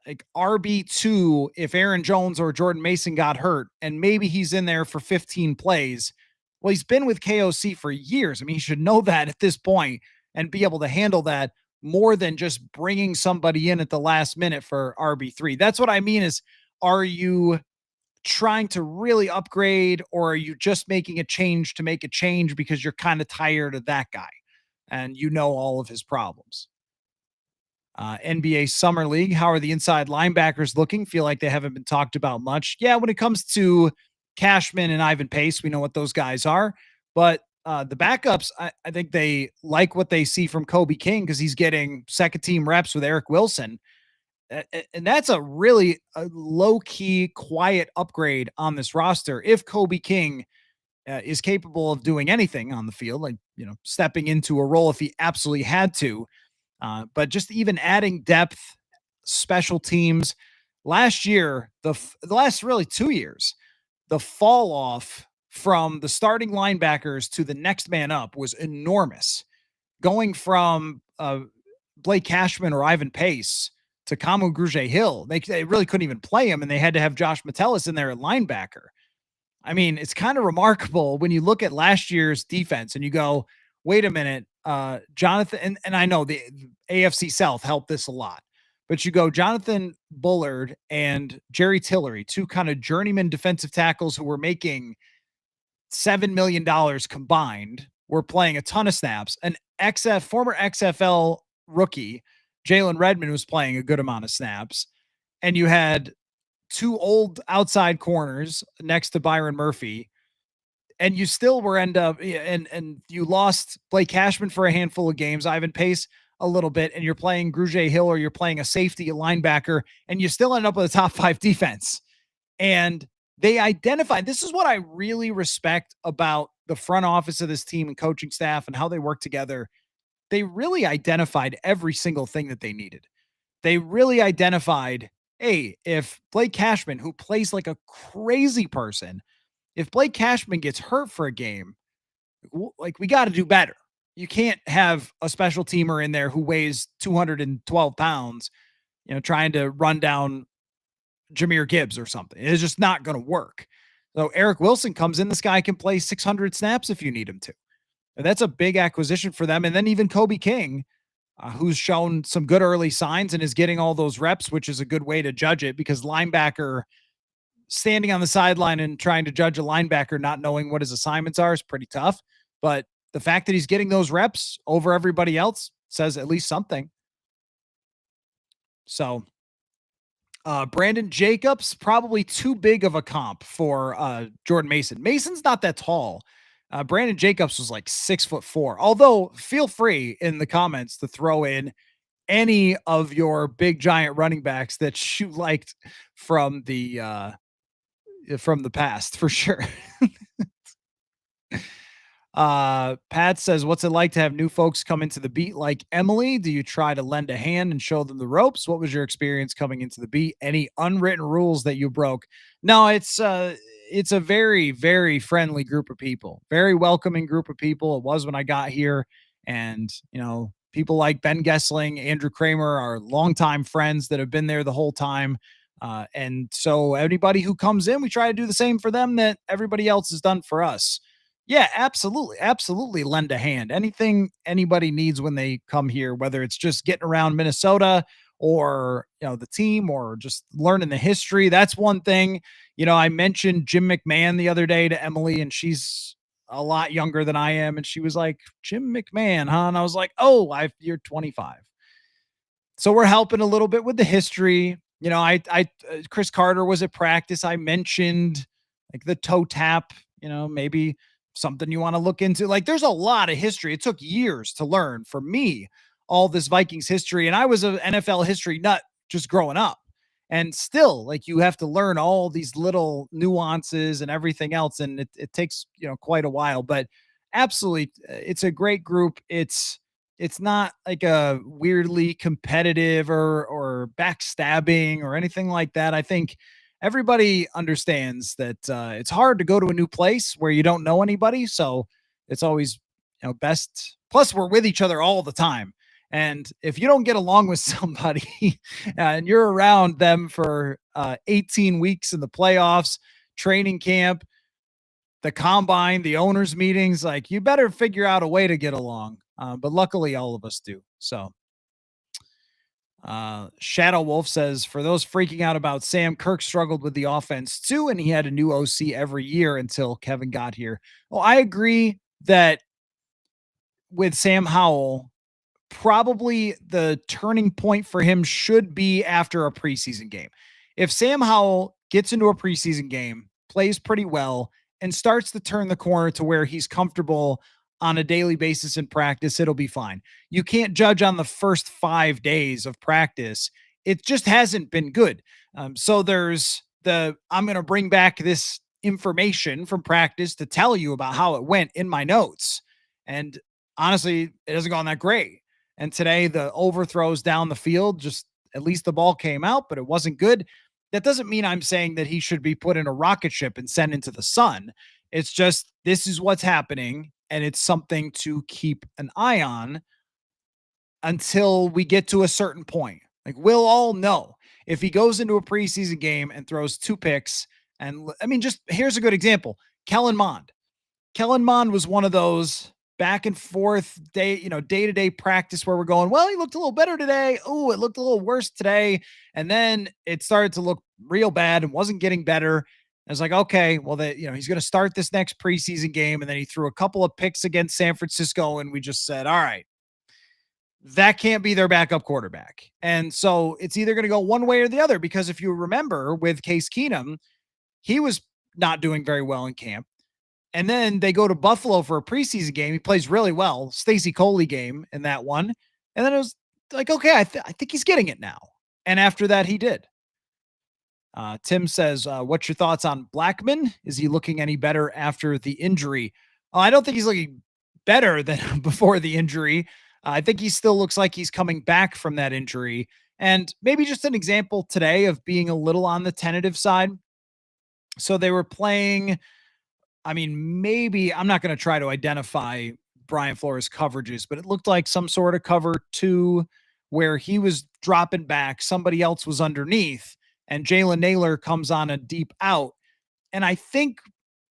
like RB2 if Aaron Jones or Jordan Mason got hurt, and maybe he's in there for 15 plays. Well, he's been with KOC for years. I mean, he should know that at this point and be able to handle that more than just bringing somebody in at the last minute for RB3. That's what I mean is, are you trying to really upgrade, or are you just making a change to make a change because you're kind of tired of that guy and you know all of his problems? NBA Summer League, how are the inside linebackers looking? Feel like they haven't been talked about much. Yeah, when it comes to Cashman and Ivan Pace, we know what those guys are. But the backups, I think they like what they see from Kobe King because he's getting second team reps with Eric Wilson. And that's a really low-key, quiet upgrade on this roster. If Kobe King is capable of doing anything on the field, like, you know, stepping into a role if he absolutely had to, but just even adding depth, special teams. Last year, the last really 2 years, the fall off from the starting linebackers to the next man up was enormous. Going from Blake Cashman or Ivan Pace to Kamu Grugier-Hill, they really couldn't even play him, and they had to have Josh Metellus in there at linebacker. I mean, it's kind of remarkable when you look at last year's defense and you go, wait a minute, Jonathan, and I know the AFC South helped this a lot, but you go Jonathan Bullard and Jerry Tillery, two kind of journeyman defensive tackles who were making $7 million combined, were playing a ton of snaps. An former XFL rookie, Jalen Redmond, was playing a good amount of snaps. And you had two old outside corners next to Byron Murphy. And you still were and you lost Blake Cashman for a handful of games. Ivan Pace, a little bit and you're playing Grugier Hill or you're playing a safety, a linebacker, and you still end up with a top 5 defense. And they identified, this is what I really respect about the front office of this team and coaching staff and how they work together. They really identified every single thing that they needed. They really identified, hey, if Blake Cashman, who plays like a crazy person, if Blake Cashman gets hurt for a game, like we got to do better. You can't have a special teamer in there who weighs 212 pounds, trying to run down Jahmyr Gibbs or something. It's just not going to work. So Eric Wilson comes in. This guy can play 600 snaps if you need him to. And that's a big acquisition for them. And then even Kobe King, who's shown some good early signs and is getting all those reps, which is a good way to judge it because linebacker standing on the sideline and trying to judge a linebacker not knowing what his assignments are is pretty tough. But the fact that he's getting those reps over everybody else says at least something. So Brandon Jacobs, probably too big of a comp for Jordan Mason. Mason's not that tall. Brandon Jacobs was like 6'4". Although feel free in the comments to throw in any of your big giant running backs that you liked from the past for sure. Pat says, what's it like to have new folks come into the beat like Emily? Do you try to lend a hand and show them the ropes? What was your experience coming into the beat? Any unwritten rules that you broke? No, it's a very, very friendly group of people, very welcoming group of people. It was when I got here. And, people like Ben Gessling, Andrew Kramer are longtime friends that have been there the whole time. And so anybody who comes in, we try to do the same for them that everybody else has done for us. Yeah, absolutely. Absolutely lend a hand. Anything anybody needs when they come here, whether it's just getting around Minnesota or, the team or just learning the history. That's one thing. I mentioned Jim McMahon the other day to Emily, and she's a lot younger than I am. And she was like, Jim McMahon, huh? And I was like, oh, you're 25. So we're helping a little bit with the history. Chris Carter was at practice. I mentioned like the toe tap, maybe something you want to look into. Like there's a lot of history. It took years to learn for me, all this Vikings history. And I was an NFL history nut just growing up. And still, like you have to learn all these little nuances and everything else. And it takes, quite a while, but absolutely. It's a great group. It's not like a weirdly competitive or backstabbing or anything like that. I think everybody understands that it's hard to go to a new place where you don't know anybody. So it's always, best. Plus, we're with each other all the time. And if you don't get along with somebody and you're around them for 18 weeks in the playoffs, training camp, the combine, the owners meetings, like you better figure out a way to get along. But luckily all of us do. So Shadow Wolf says, for those freaking out about Sam, Kirk struggled with the offense too, and he had a new OC every year until Kevin got here. Well, I agree that with Sam Howell, probably the turning point for him should be after a preseason game. If Sam Howell gets into a preseason game, plays pretty well, and starts to turn the corner to where he's comfortable on a daily basis in practice, it'll be fine. You can't judge on the first 5 days of practice. It just hasn't been good. So there's I'm going to bring back this information from practice to tell you about how it went in my notes. And honestly, it hasn't gone that great. And today the overthrows down the field, just at least the ball came out, but it wasn't good. That doesn't mean I'm saying that he should be put in a rocket ship and sent into the sun. It's just, this is what's happening. And it's something to keep an eye on until we get to a certain point. Like we'll all know if he goes into a preseason game and throws 2 picks. And I mean, just here's a good example. Kellen Mond. Kellen Mond was one of those back and forth day-to-day practice where we're going, well, he looked a little better today. Oh, it looked a little worse today. And then it started to look real bad and wasn't getting better. I was like, okay, well, he's going to start this next preseason game. And then he threw a couple of picks against San Francisco. And we just said, all right, that can't be their backup quarterback. And so it's either going to go one way or the other, because if you remember with Case Keenum, he was not doing very well in camp. And then they go to Buffalo for a preseason game. He plays really well. Stacey Coley game in that one. And then it was like, okay, I think he's getting it now. And after that, he did. Tim says, what's your thoughts on Blackman? Is he looking any better after the injury? I don't think he's looking better than before the injury. I think he still looks like he's coming back from that injury. And maybe just an example today of being a little on the tentative side. So they were playing, I mean, maybe I'm not going to try to identify Brian Flores' coverages, but it looked like some sort of cover two where he was dropping back, somebody else was underneath, and Jalen Naylor comes on a deep out. And I think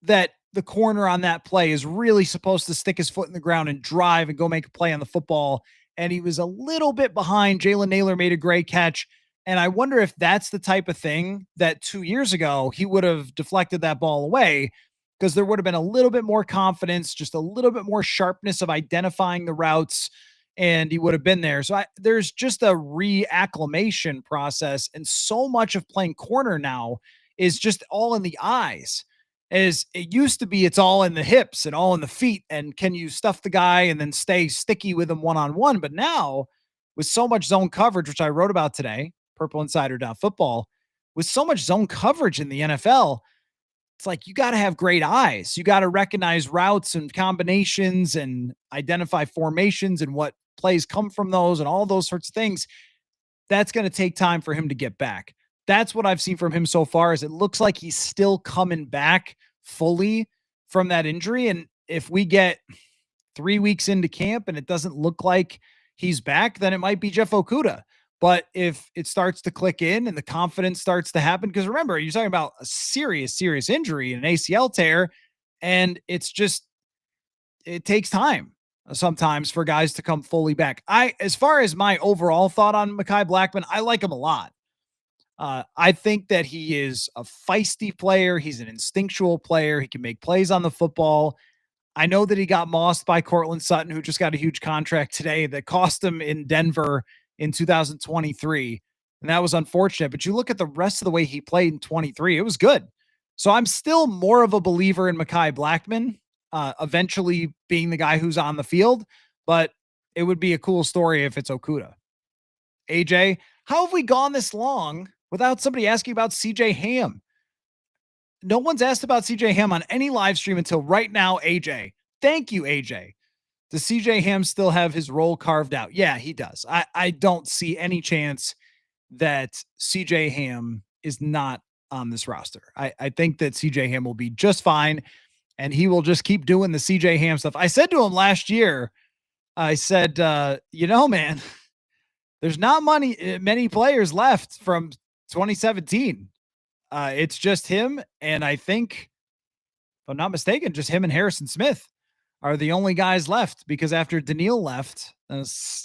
that the corner on that play is really supposed to stick his foot in the ground and drive and go make a play on the football. And he was a little bit behind. Jalen Naylor made a great catch. And I wonder if that's the type of thing that 2 years ago he would have deflected that ball away, because there would have been a little bit more confidence, just a little bit more sharpness of identifying the routes, and he would have been there. So there's just a reacclimation process, and so much of playing corner now is just all in the eyes. As it used to be, it's all in the hips and all in the feet. And can you stuff the guy and then stay sticky with him one-on-one? But now, with so much zone coverage, which I wrote about today, purpleinsider.football, with so much zone coverage in the NFL, it's like you got to have great eyes. You got to recognize routes and combinations and identify formations and what plays come from those and all those sorts of things. That's going to take time for him to get back. That's what I've seen from him so far, is it looks like he's still coming back fully from that injury. And if we get 3 weeks into camp and it doesn't look like he's back, then it might be Jeff Okudah. But if it starts to click in and the confidence starts to happen, because remember, you're talking about a serious injury, an ACL tear, and it takes time sometimes for guys to come fully back. As far as my overall thought on Mekhi Blackman, I like him a lot. I think that he is a feisty player. He's an instinctual player. He can make plays on the football. I know that he got mossed by Courtland Sutton, who just got a huge contract today that cost him in Denver in 2023. And that was unfortunate. But you look at the rest of the way he played in 23, it was good. So I'm still more of a believer in Mekhi Blackman, eventually being the guy who's on the field. But it would be a cool story if it's Okudah. AJ, how have we gone this long without somebody asking about CJ Ham? No one's asked about CJ Ham on any live stream until right now, AJ. Thank you, AJ. Does CJ Ham still have his role carved out? Yeah, he does. I don't see any chance that CJ Ham is not on this roster. I think that CJ Ham will be just fine, and he will just keep doing the CJ Ham stuff. I said to him last year, I said, man, there's not many players left from 2017. It's just him, and I think, if I'm not mistaken, just him and Harrison Smith are the only guys left, because after Daniil left,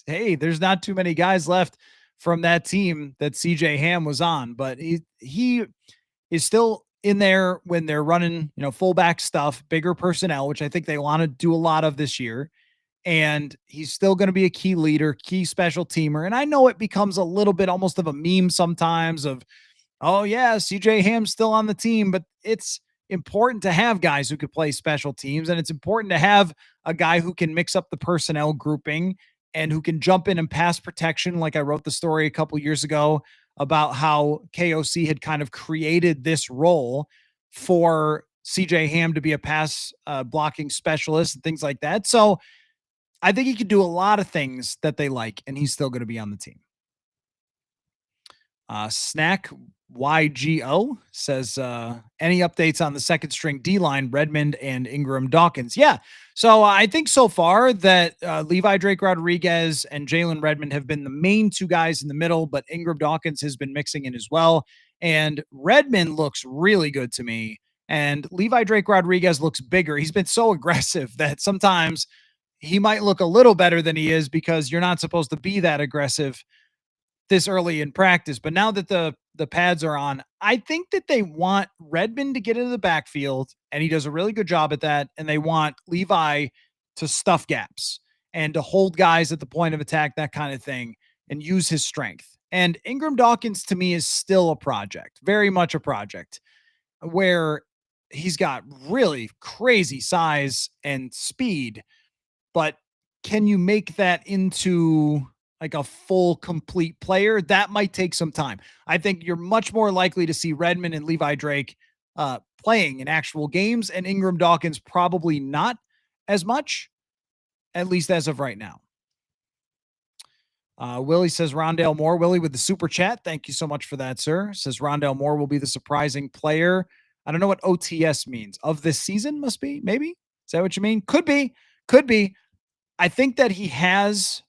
hey, there's not too many guys left from that team that CJ Ham was on, but he is still in there when they're running, fullback stuff, bigger personnel, which I think they want to do a lot of this year. And he's still going to be a key leader, key special teamer. And I know it becomes a little bit almost of a meme sometimes of, oh yeah, CJ Ham's still on the team, but it's important to have guys who could play special teams. And it's important to have a guy who can mix up the personnel grouping and who can jump in and pass protection. Like I wrote the story a couple years ago about how KOC had kind of created this role for CJ Ham to be a pass blocking specialist and things like that. So I think he could do a lot of things that they like, and he's still going to be on the team. Snack YGO says, any updates on the second string D-line, Redmond and Ingram Dawkins? Yeah. So I think so far that Levi Drake Rodriguez and Jalen Redmond have been the main two guys in the middle, but Ingram Dawkins has been mixing in as well. And Redmond looks really good to me. And Levi Drake Rodriguez looks bigger. He's been so aggressive that sometimes he might look a little better than he is, because you're not supposed to be that aggressive this early in practice. But now that the pads are on, I think that they want Redmond to get into the backfield, and he does a really good job at that. And they want Levi to stuff gaps and to hold guys at the point of attack, that kind of thing, and use his strength. And Ingram Dawkins to me is still a project, very much a project, where he's got really crazy size and speed, but can you make that into like a full complete player, that might take some time. I think you're much more likely to see Redmond and Levi Drake playing in actual games, and Ingram Dawkins probably not as much, at least as of right now. Willie says Rondale Moore. Willie with the super chat. Thank you so much for that, sir. Says Rondale Moore will be the surprising player. I don't know what OTS means. Of this season, must be, maybe? Is that what you mean? Could be. Could be. I think that he has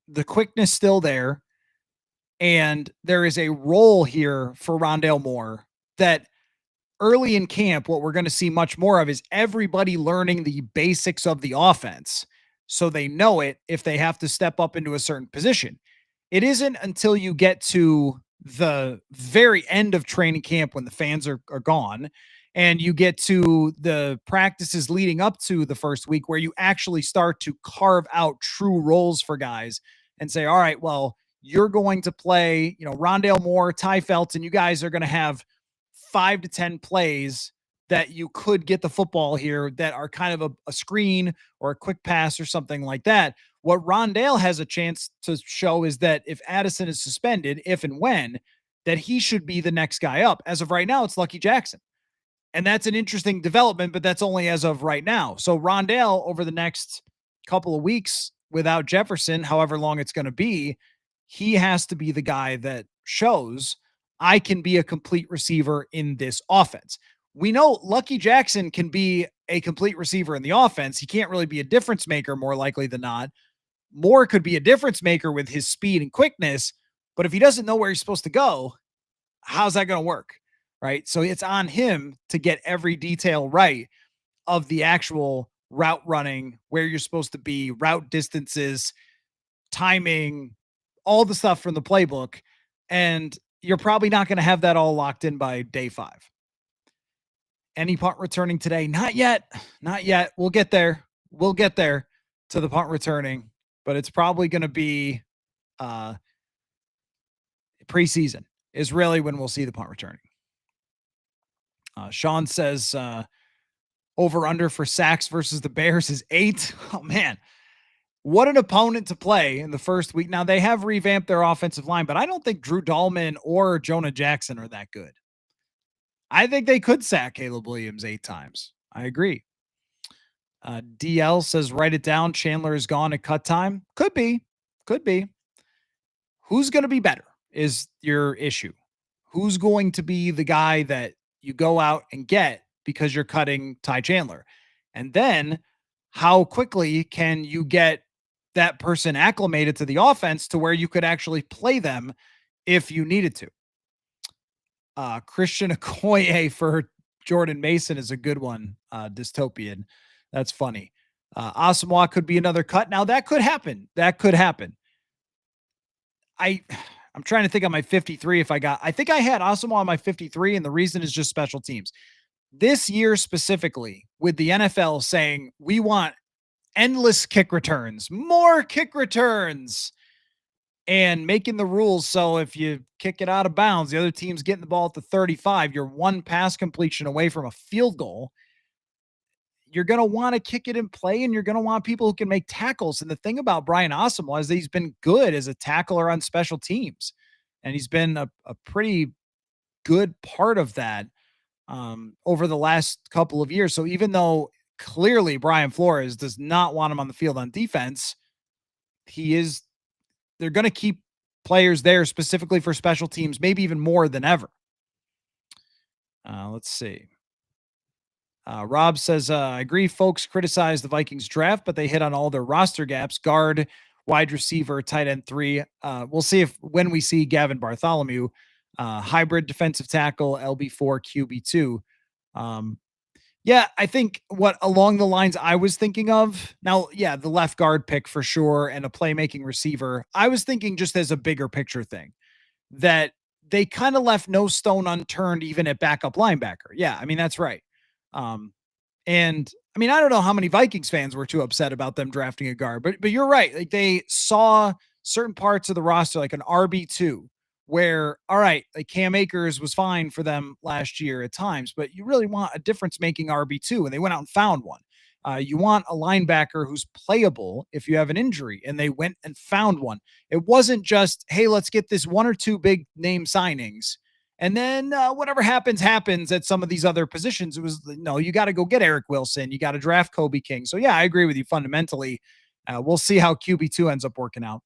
the quickness still there. And there is a role here for Rondale Moore that early in camp, what we're going to see much more of is everybody learning the basics of the offense so they know it if they have to step up into a certain position. It isn't until you get to the very end of training camp when the fans are gone and you get to the practices leading up to the first week where you actually start to carve out true roles for guys and say, all right, well, you're going to play, Rondale Moore, Ty Felton, you guys are going to have 5 to 10 plays that you could get the football here that are kind of a screen or a quick pass or something like that. What Rondale has a chance to show is that if Addison is suspended, if and when, that he should be the next guy up. As of right now, it's Lucky Jackson. And that's an interesting development, but that's only as of right now. So Rondale, over the next couple of weeks without Jefferson, however long it's going to be, he has to be the guy that shows I can be a complete receiver in this offense. We know Lucky Jackson can be a complete receiver in the offense. He can't really be a difference maker, more likely than not. Moore could be a difference maker with his speed and quickness, but if he doesn't know where he's supposed to go, how's that going to work? Right? So it's on him to get every detail right of the actual route running, where you're supposed to be, route distances, timing, all the stuff from the playbook. And you're probably not going to have that all locked in by day 5. Any punt returning today? Not yet. Not yet. We'll get there. We'll get there to the punt returning, but it's probably going to be preseason is really when we'll see the punt returning. Sean says over under for sacks versus the Bears is 8. Oh, man. What an opponent to play in the first week. Now, they have revamped their offensive line, but I don't think Drew Dahlman or Jonah Jackson are that good. I think they could sack Caleb Williams 8 times. I agree. DL says, write it down. Chandler is gone at cut time. Could be. Could be. Who's going to be better is your issue. Who's going to be the guy that you go out and get because you're cutting Ty Chandler? And then how quickly can you get that person acclimated to the offense to where you could actually play them if you needed to? Christian Okoye for Jordan Mason is a good one. Dystopian. That's funny. Asamoah could be another cut. Now that could happen. That could happen. I'm trying to think on my 53 I think I had Asamoah on my 53, and the reason is just special teams. This year specifically, with the NFL saying we want endless kick returns, more kick returns, and making the rules so if you kick it out of bounds, the other team's getting the ball at the 35, you're one pass completion away from a field goal. You're going to want to kick it in play, and you're going to want people who can make tackles. And the thing about Brian Asamoah is that he's been good as a tackler on special teams, and he's been a pretty good part of that over the last couple of years. So even though clearly Brian Flores does not want him on the field on defense, they're going to keep players there specifically for special teams, maybe even more than ever. Let's see. Rob says, I agree folks criticize the Vikings draft, but they hit on all their roster gaps: guard, wide receiver, tight end 3. We'll see when we see Gavin Bartholomew, hybrid defensive tackle, LB4, QB2. Yeah, I think what along the lines I was thinking of now, the left guard pick for sure, and a playmaking receiver. I was thinking just as a bigger picture thing that they kind of left no stone unturned, even at backup linebacker. Yeah, I mean, that's right. And I mean, I don't know how many Vikings fans were too upset about them drafting a guard, but you're right. Like, they saw certain parts of the roster, like an RB2, where, all right, like Cam Akers was fine for them last year at times, but you really want a difference-making RB2, and they went out and found one. You want a linebacker who's playable if you have an injury, and they went and found one. It wasn't just, hey, let's get this one or two big name signings, and then whatever happens at some of these other positions. It was, no, you got to go get Eric Wilson. You got to draft Kobe King. So yeah, I agree with you fundamentally. We'll see how QB2 ends up working out.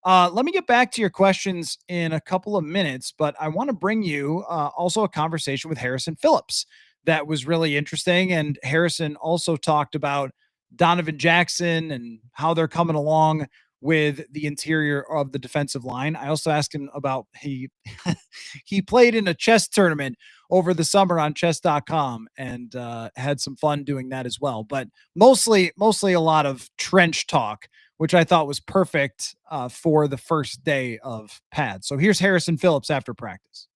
Let me get back to your questions in a couple of minutes, but I want to bring you also a conversation with Harrison Phillips that was really interesting. And Harrison also talked about Donovan Jackson and how they're coming along with the interior of the defensive line. I also asked him about he played in a chess tournament over the summer on chess.com and had some fun doing that as well. But mostly a lot of trench talk, which I thought was perfect for the first day of pads. So here's Harrison Phillips after practice.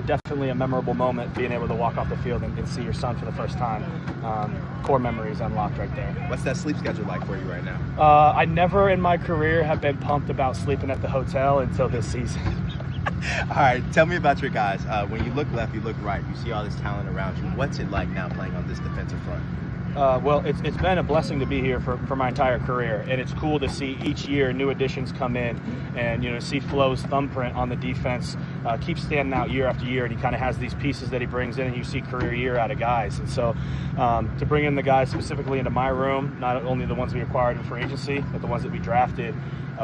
Definitely a memorable moment being able to walk off the field and see your son for the first time. Core memories unlocked right there. What's that sleep schedule like for you right now? I never in my career have been pumped about sleeping at the hotel until this season. All right, tell me about your guys. When you look left, you look right. You see all this talent around you. What's it like now playing on this defensive front? Well, it's been a blessing to be here for my entire career, and it's cool to see each year new additions come in, and see Flo's thumbprint on the defense keep standing out year after year, and he kind of has these pieces that he brings in, and you see career year out of guys. And so to bring in the guys specifically into my room, not only the ones we acquired in free agency, but the ones that we drafted,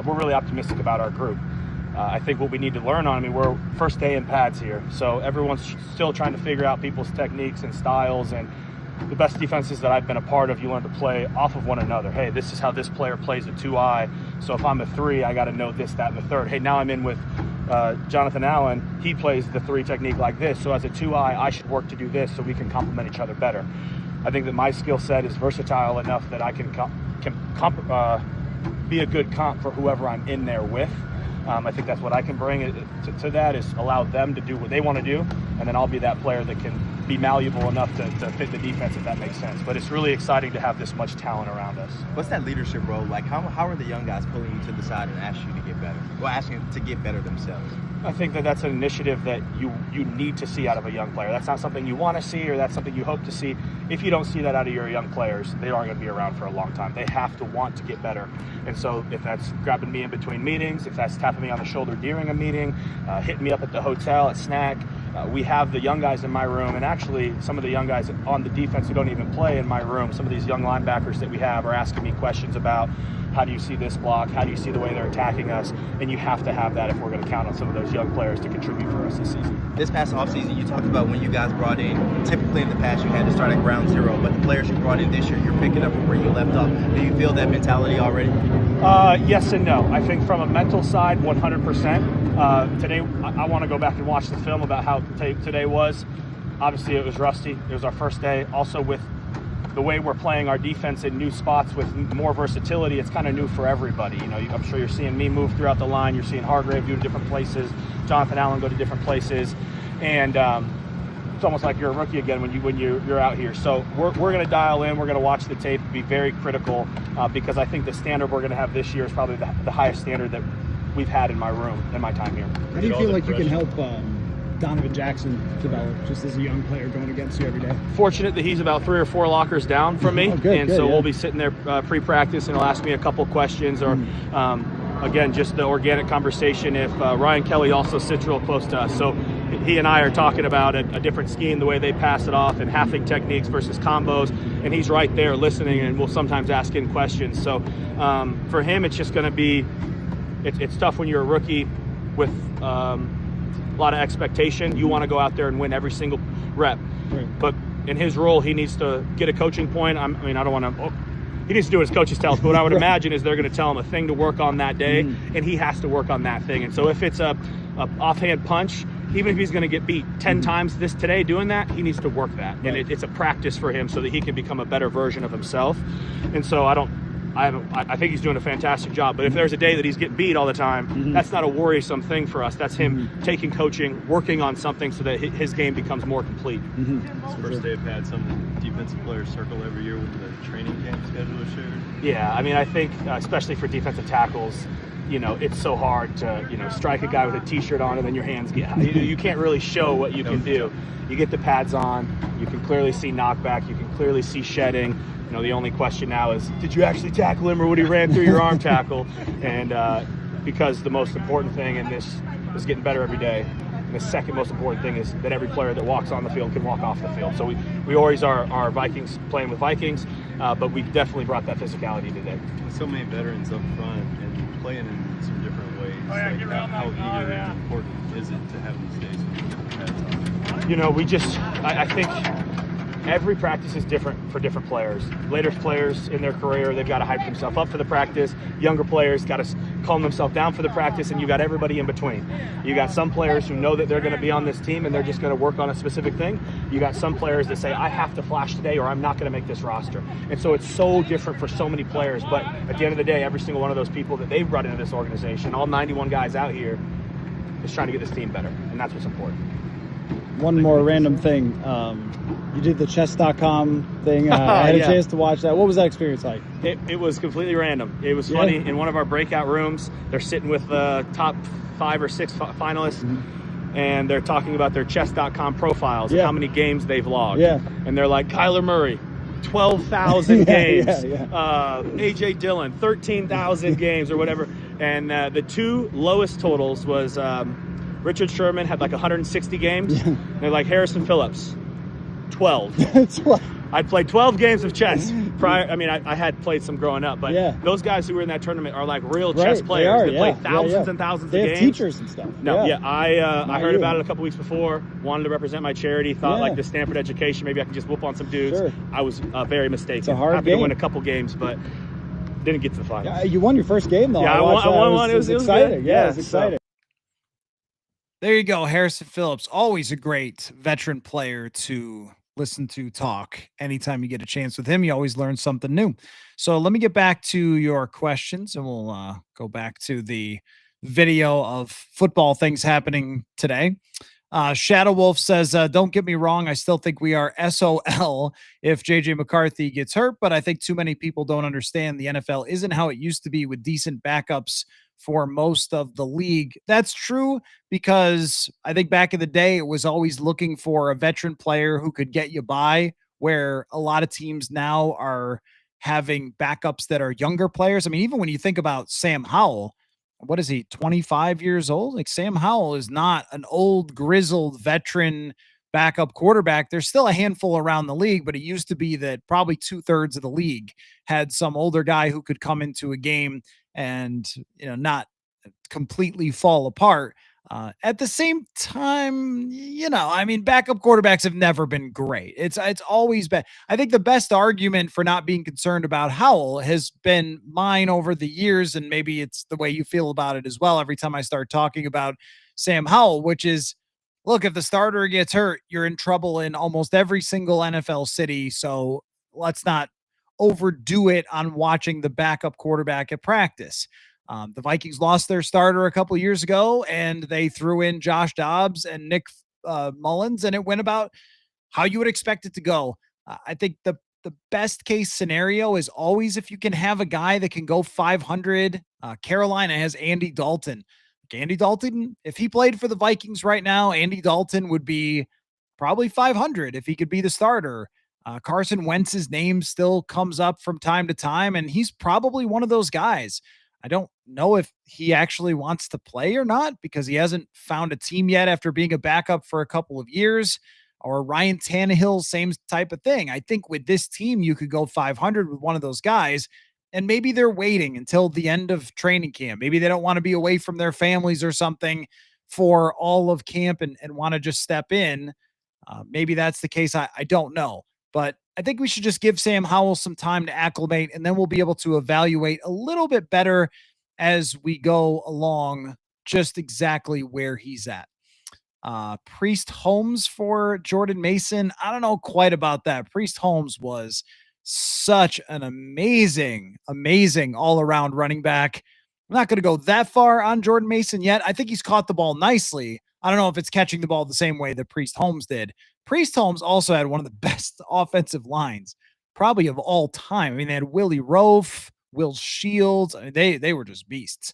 we're really optimistic about our group. I think what we need to learn on, we're first day in pads here, so everyone's still trying to figure out people's techniques and styles, and the best defenses that I've been a part of, you learn to play off of one another. Hey, this is how this player plays a 2-eye. So if I'm a 3, I got to know this, that, and the third. Hey, now I'm in with Jonathan Allen. He plays the 3 technique like this. So as a 2-eye, I should work to do this so we can complement each other better. I think that my skill set is versatile enough that I can be a good comp for whoever I'm in there with. I think that's what I can bring to that, is allow them to do what they want to do, and then I'll be that player that can be malleable enough to fit the defense, if that makes sense. But it's really exciting to have this much talent around us. What's that leadership role like? How are the young guys pulling you to the side and asking you to get better? Well, asking to get better themselves? I think that that's an initiative that you need to see out of a young player. That's not something you want to see, or that's something you hope to see. If you don't see that out of your young players, they aren't going to be around for a long time. They have to want to get better. And so if that's grabbing me in between meetings, if that's tapping me on the shoulder during a meeting, hitting me up at the hotel at snack, we have the young guys in my room, and actually some of the young guys on the defense who don't even play in my room, some of these young linebackers that we have are asking me questions about, how do you see this block? How do you see the way they're attacking us? And you have to have that if we're going to count on some of those young players to contribute for us this season. This past offseason, you talked about when you guys brought in, typically in the past you had to start at ground zero, but the players you brought in this year, you're picking up from where you left off. Do you feel that mentality already? Yes and no. I think from a mental side, 100%. Today, I want to go back and watch the film about how today was. Obviously, it was rusty. It was our first day. Also, with the way we're playing our defense in new spots with more versatility, it's kind of new for everybody. I'm sure you're seeing me move throughout the line. You're seeing Hargrave go to different places, Jonathan Allen go to different places, and it's almost like you're a rookie again when you're out here. So we're going to dial in. We're going to watch the tape, be very critical, because I think the standard we're going to have this year is probably the highest standard that we've had in my room in my time here. How do you feel like you can help Donovan Jackson develop just as a young player going against you every day? Fortunate that he's about 3 or 4 lockers down from me, we'll be sitting there pre-practice, and he'll ask me a couple questions, or again, just the organic conversation if Ryan Kelly also sits real close to us. So he and I are talking about a different scheme, the way they pass it off, and halving techniques versus combos, and he's right there listening, and we'll sometimes ask him questions. So for him, it's just going to be, it's tough when you're a rookie with a lot of expectation. You want to go out there and win every single rep. Right. But in his role, he needs to get a coaching point. I don't want to... he needs to do what his coaches tell us, but what I would imagine is they're going to tell him a thing to work on that day, and he has to work on that thing. And so if it's a offhand punch, even if he's going to get beat 10 times today doing that, he needs to work that. Right. And it's a practice for him so that he can become a better version of himself. And so I think he's doing a fantastic job. But if there's a day that he's getting beat all the time, that's not a worrisome thing for us. That's him taking coaching, working on something so that his game becomes more complete. First day of pads, some defensive players circle every year when the training camp schedule is shared. Yeah, I think especially for defensive tackles, it's so hard to, strike a guy with a t-shirt on and then your hands get, you can't really show what you can do. You get the pads on, you can clearly see knockback, you can clearly see shedding. The only question now is, did you actually tackle him or would he ran through your arm tackle? And because the most important thing in this is getting better every day. And the second most important thing is that every player that walks on the field can walk off the field. So we always are Vikings playing with Vikings, but we definitely brought that physicality today. With so many veterans up front and playing in some different ways, how eager and important is it to have these days when you get the pads on? I think every practice is different for different players. Later players in their career, they've got to hype themselves up for the practice. Younger players got to calm themselves down for the practice, and you got everybody in between. You got some players who know that they're going to be on this team and they're just going to work on a specific thing. You got some players that say, I have to flash today or I'm not going to make this roster. And so it's so different for so many players. But at the end of the day, every single one of those people that they've brought into this organization, all 91 guys out here, is trying to get this team better. And that's what's important. One more random thing. You did the chess.com thing. I had a chance to watch that. What was that experience like? It was completely random. It was funny. In one of our breakout rooms, they're sitting with the top 5 or 6 finalists, and they're talking about their chess.com profiles and how many games they've logged. And they're like, Kyler Murray, 12,000 games. A.J. Dillon, 13,000 games or whatever. And the 2 lowest totals was Richard Sherman had like 160 games. They're like Harrison Phillips, 12. I'd played 12 games of chess prior. I mean, I had played some growing up, but those guys who were in that tournament are like real chess players that play thousands and thousands they of have games. teachers and stuff. I heard about it a couple weeks before, wanted to represent my charity, thought like the Stanford education, maybe I could just whoop on some dudes. I was very mistaken. It's a hard Happy game. to win a couple games, but didn't get to the finals. You won your first game, though. Yeah, I won one. It was exciting. good. Yeah, it was exciting. There you go. Harrison Phillips, always a great veteran player to listen to talk. Anytime you get a chance with him, you always learn something new. So let me get back to your questions and we'll go back to the video of football things happening today. Shadow Wolf says, don't get me wrong. I still think we are SOL if JJ McCarthy gets hurt, but I think too many people don't understand the NFL isn't how it used to be with decent backups for most of the league. That's true because I think back in the day, it was always looking for a veteran player who could get you by, where a lot of teams now are having backups that are younger players. I mean, even when you think about Sam Howell, what is he, 25 years old? Like Sam Howell is not an old grizzled veteran backup quarterback. There's still a handful around the league, but it used to be that probably 2/3 of the league had some older guy who could come into a game and, not completely fall apart. At the same time, backup quarterbacks have never been great. It's always been. I think the best argument for not being concerned about Howell has been mine over the years, and maybe it's the way you feel about it as well every time I start talking about Sam Howell, which is, look, if the starter gets hurt, you're in trouble in almost every single NFL city, so let's not overdo it on watching the backup quarterback at practice. The Vikings lost their starter a couple years ago, and they threw in Josh Dobbs and Nick Mullins, and it went about how you would expect it to go. I think the best case scenario is always if you can have a guy that can go 500. Carolina has Andy Dalton. Andy Dalton, if he played for the Vikings right now, Andy Dalton would be probably 500 if he could be the starter. Carson Wentz's name still comes up from time to time, and he's probably one of those guys. I don't know if he actually wants to play or not because he hasn't found a team yet after being a backup for a couple of years. Or Ryan Tannehill, same type of thing. I think with this team, you could go 500 with one of those guys, and maybe they're waiting until the end of training camp. Maybe they don't want to be away from their families or something for all of camp and want to just step in. Maybe that's the case. I don't know. But I think we should just give Sam Howell some time to acclimate, and then we'll be able to evaluate a little bit better as we go along just exactly where he's at. Priest Holmes for Jordan Mason. I don't know quite about that. Priest Holmes was such an amazing all-around running back. I'm not going to go that far on Jordan Mason yet. I think he's caught the ball nicely. I don't know if it's catching the ball the same way that Priest Holmes did. Priest Holmes also had one of the best offensive lines probably of all time. I mean, they had Willie Roaf, Will Shields. I mean, they were just beasts.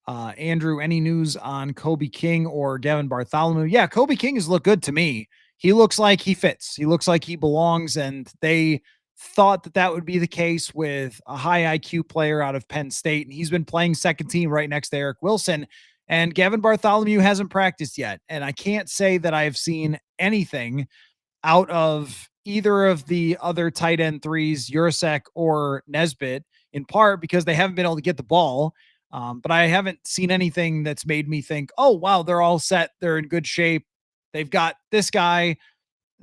Andrew, any news on Kobe King or Gavin Bartholomew? Yeah, Kobe King has looked good to me. He looks like he fits. He looks like he belongs, and they thought that that would be the case with a high IQ player out of Penn State, and he's been playing second team right next to Eric Wilson. And Gavin Bartholomew hasn't practiced yet, and I can't say that I've seen anything out of either of the other tight end threes, Urasek or Nesbitt, in part because they haven't been able to get the ball. But I haven't seen anything that's made me think, oh, wow, they're all set. They're in good shape. They've got this guy.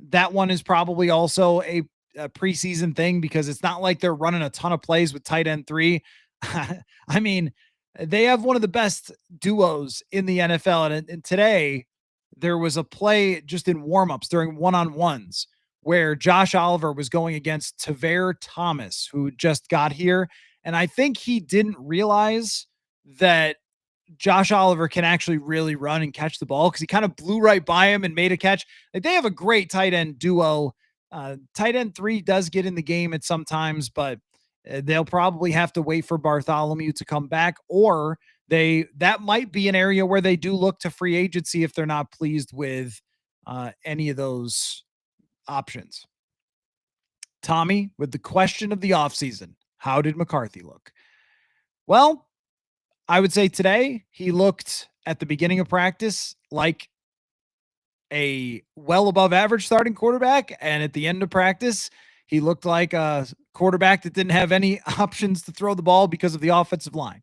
That one is probably also a preseason thing because it's not like they're running a ton of plays with tight end three. I mean, they have one of the best duos in the NFL. And today, there was a play just in warmups during one-on-ones where Josh Oliver was going against Tavere Thomas, who just got here. And I think he didn't realize that Josh Oliver can actually really run and catch the ball because he kind of blew right by him and made a catch. Like, they have a great tight end duo. Tight end three does get in the game at sometimes, but they'll probably have to wait for Bartholomew to come back, or that might be an area where they do look to free agency if they're not pleased with any of those options. Tommy, with the question of the offseason, how did McCarthy look? Well, I would say today he looked at the beginning of practice like a well above average starting quarterback. And at the end of practice, he looked like a quarterback that didn't have any options to throw the ball because of the offensive line.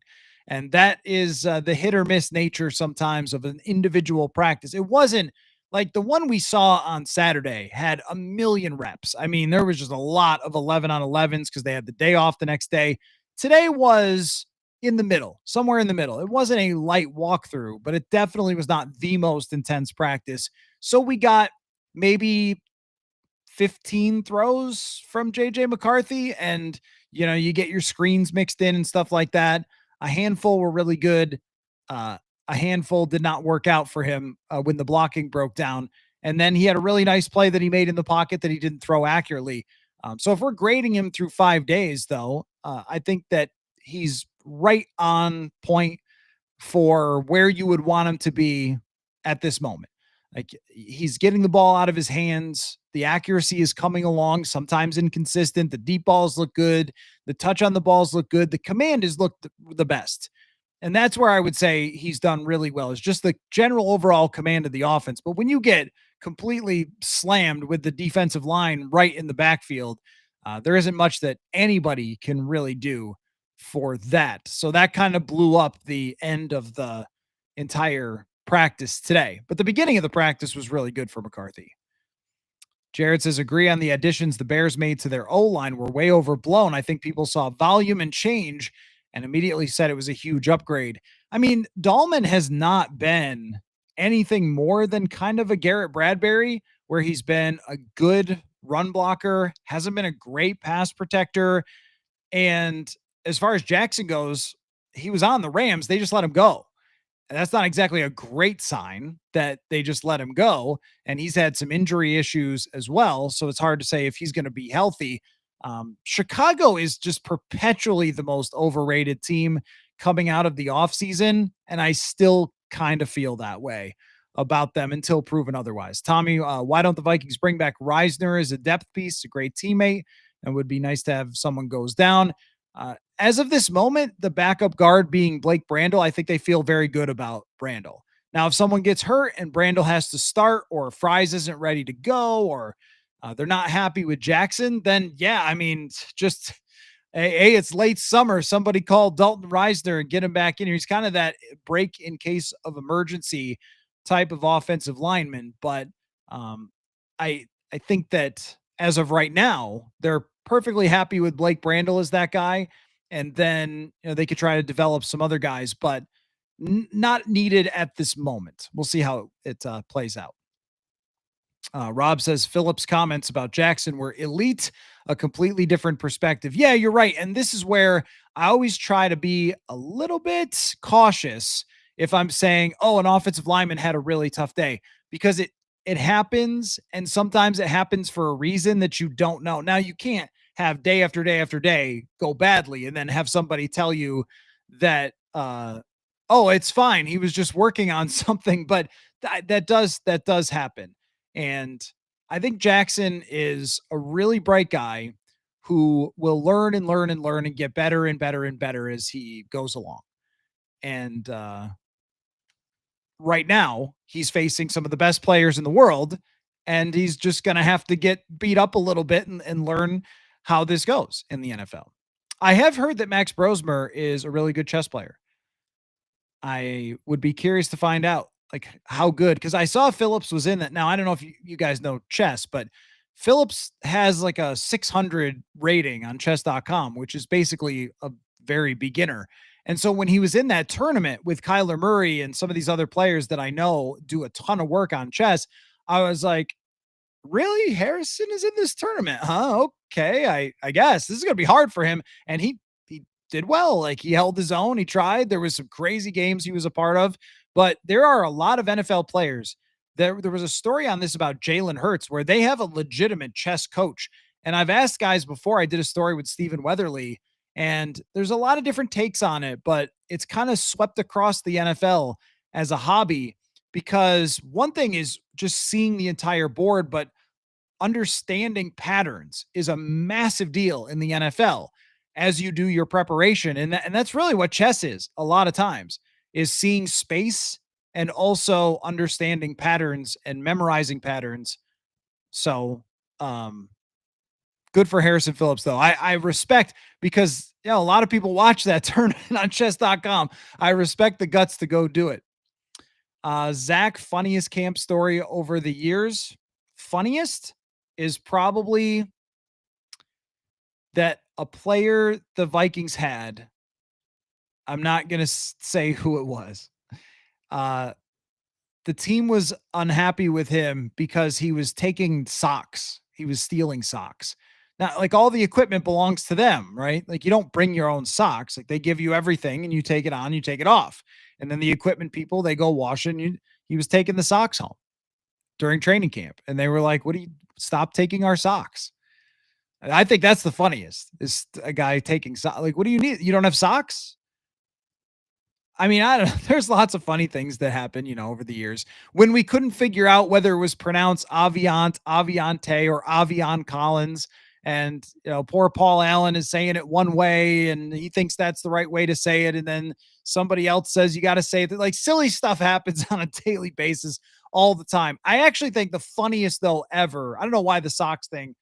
And that is the hit or miss nature sometimes of an individual practice. It wasn't like the one we saw on Saturday had a million reps. I mean, there was just a lot of 11 on 11s because they had the day off the next day. Today was in the middle, somewhere in the middle. It wasn't a light walkthrough, but it definitely was not the most intense practice. So we got maybe 15 throws from JJ McCarthy, and you get your screens mixed in and stuff like that. A handful were really good. A handful did not work out for him when the blocking broke down. And then he had a really nice play that he made in the pocket that he didn't throw accurately. So if we're grading him through 5 days, though, I think that he's right on point for where you would want him to be at this moment. Like, he's getting the ball out of his hands. The accuracy is coming along, sometimes inconsistent. The deep balls look good. The touch on the balls look good. The command has looked the best. And that's where I would say he's done really well, is just the general overall command of the offense. But when you get completely slammed with the defensive line right in the backfield, there isn't much that anybody can really do for that. So that kind of blew up the end of the entire practice today. But the beginning of the practice was really good for McCarthy. Jared says, agree on the additions the Bears made to their O-line were way overblown. I think people saw volume and change and immediately said it was a huge upgrade. I mean, Dahlman has not been anything more than kind of a Garrett Bradbury, where he's been a good run blocker, hasn't been a great pass protector. And as far as Jackson goes, he was on the Rams. They just let him go. And that's not exactly a great sign that they just let him go. And he's had some injury issues as well. So it's hard to say if he's going to be healthy. Chicago is just perpetually the most overrated team coming out of the offseason. And I still kind of feel that way about them until proven otherwise. Tommy, why don't the Vikings bring back Reisner as a depth piece, a great teammate? And would be nice to have someone goes down. As of this moment, the backup guard being Blake Brandel, I think they feel very good about Brandel. Now, if someone gets hurt and Brandel has to start, or Fries isn't ready to go, or they're not happy with Jackson, then yeah, I mean, just hey, it's late summer. Somebody call Dalton Reisner and get him back in here. He's kind of that break in case of emergency type of offensive lineman. But I think that as of right now, they're perfectly happy with Blake Brandel as that guy. And then they could try to develop some other guys, but not needed at this moment. We'll see how it plays out. Rob says Phillips' comments about Jackson were elite, a completely different perspective. Yeah, you're right. And this is where I always try to be a little bit cautious if I'm saying, oh, an offensive lineman had a really tough day, because it happens. And sometimes it happens for a reason that you don't know. Now, you can't have day after day after day go badly and then have somebody tell you that oh, it's fine. He was just working on something, but that does happen. And I think Jackson is a really bright guy who will learn and learn and learn and get better and better and better as he goes along. And right now, he's facing some of the best players in the world, and he's just going to have to get beat up a little bit and learn how this goes in the NFL. I have heard that Max Brosmer is a really good chess player. I would be curious to find out like how good, because I saw Phillips was in that. Now I don't know if you guys know chess, but Phillips has like a 600 rating on chess.com, which is basically a very beginner. And so when he was in that tournament with Kyler Murray and some of these other players that I know do a ton of work on chess, I was like, really? Harrison is in this tournament, huh? Okay, I guess this is gonna be hard for him. And he did well. Like he held his own. He tried. There was some crazy games he was a part of, but there are a lot of NFL players. There was a story on this about Jalen Hurts where they have a legitimate chess coach. And I've asked guys before. I did a story with Stephen Weatherly, and there's a lot of different takes on it, but it's kind of swept across the NFL as a hobby because one thing is just seeing the entire board, but understanding patterns is a massive deal in the NFL as you do your preparation. And that's really what chess is a lot of times is seeing space and also understanding patterns and memorizing patterns. So, good for Harrison Phillips though. I respect because a lot of people watch that tournament on chess.com. I respect the guts to go do it. Zach, funniest camp story over the years. Funniest is probably that a player the Vikings had, I'm not going to say who it was. Uh, the team was unhappy with him because he was taking socks. He was stealing socks. Now, like all the equipment belongs to them, right? Like you don't bring your own socks. Like they give you everything and you take it on, you take it off. And then the equipment people, they go wash it. And he was taking the socks home during training camp. And they were like, what do you stop taking our socks? I think that's the funniest is a guy taking socks. Like, what do you need? You don't have socks? I mean, I don't know. There's lots of funny things that happen, over the years when we couldn't figure out whether it was pronounced Aviant, Aviante, or Avion Collins. And, poor Paul Allen is saying it one way and he thinks that's the right way to say it. And then somebody else says you got to say that. Like silly stuff happens on a daily basis all the time. I actually think the funniest though ever, I don't know why the socks thing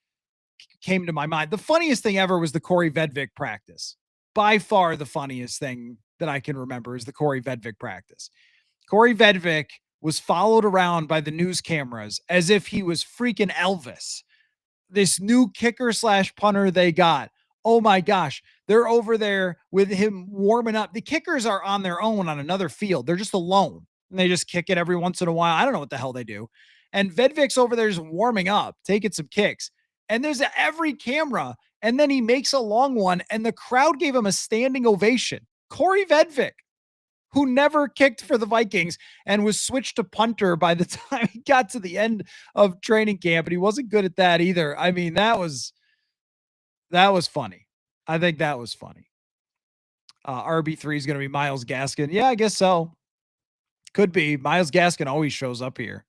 came to my mind. The funniest thing ever was the Corey Vedvik practice. By far the funniest thing that I can remember is the Corey Vedvik practice. Corey Vedvik was followed around by the news cameras as if he was freaking Elvis. This new kicker / punter they got. Oh my gosh. They're over there with him warming up. The kickers are on their own on another field. They're just alone and they just kick it every once in a while. I don't know what the hell they do. And Vedvik's over there just warming up, taking some kicks. And there's every camera. And then he makes a long one and the crowd gave him a standing ovation. Corey Vedvik, who never kicked for the Vikings and was switched to punter by the time he got to the end of training camp. And he wasn't good at that either. I mean, that was funny. I think that was funny. RB3 is going to be Myles Gaskin. Yeah, I guess so. Could be. Myles Gaskin always shows up here.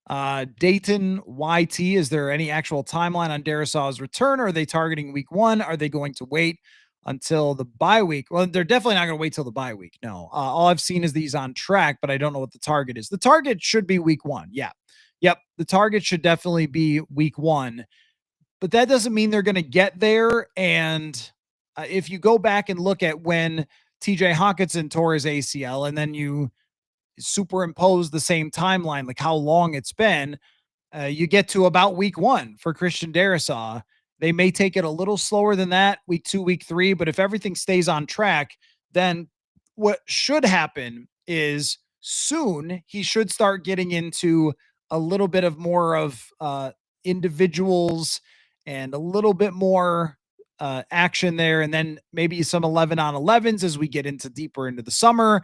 Dayton YT, is there any actual timeline on Darrisaw's return? Or are they targeting week 1? Are they going to wait until the bye week? Well, they're definitely not going to wait till the bye week. No, all I've seen is these on track, but I don't know what the target is. The target should be week 1. Yeah. Yep. The target should definitely be week 1, but that doesn't mean they're going to get there. And if you go back and look at when TJ Hawkinson tore his ACL and then you superimpose the same timeline, like how long it's been, you get to about week 1 for Christian Darrisaw. They may take it a little slower than that, week 2, week 3, but if everything stays on track, then what should happen is soon he should start getting into a little bit of more of individuals and a little bit more action there. And then maybe some 11 on 11s as we get into deeper into the summer.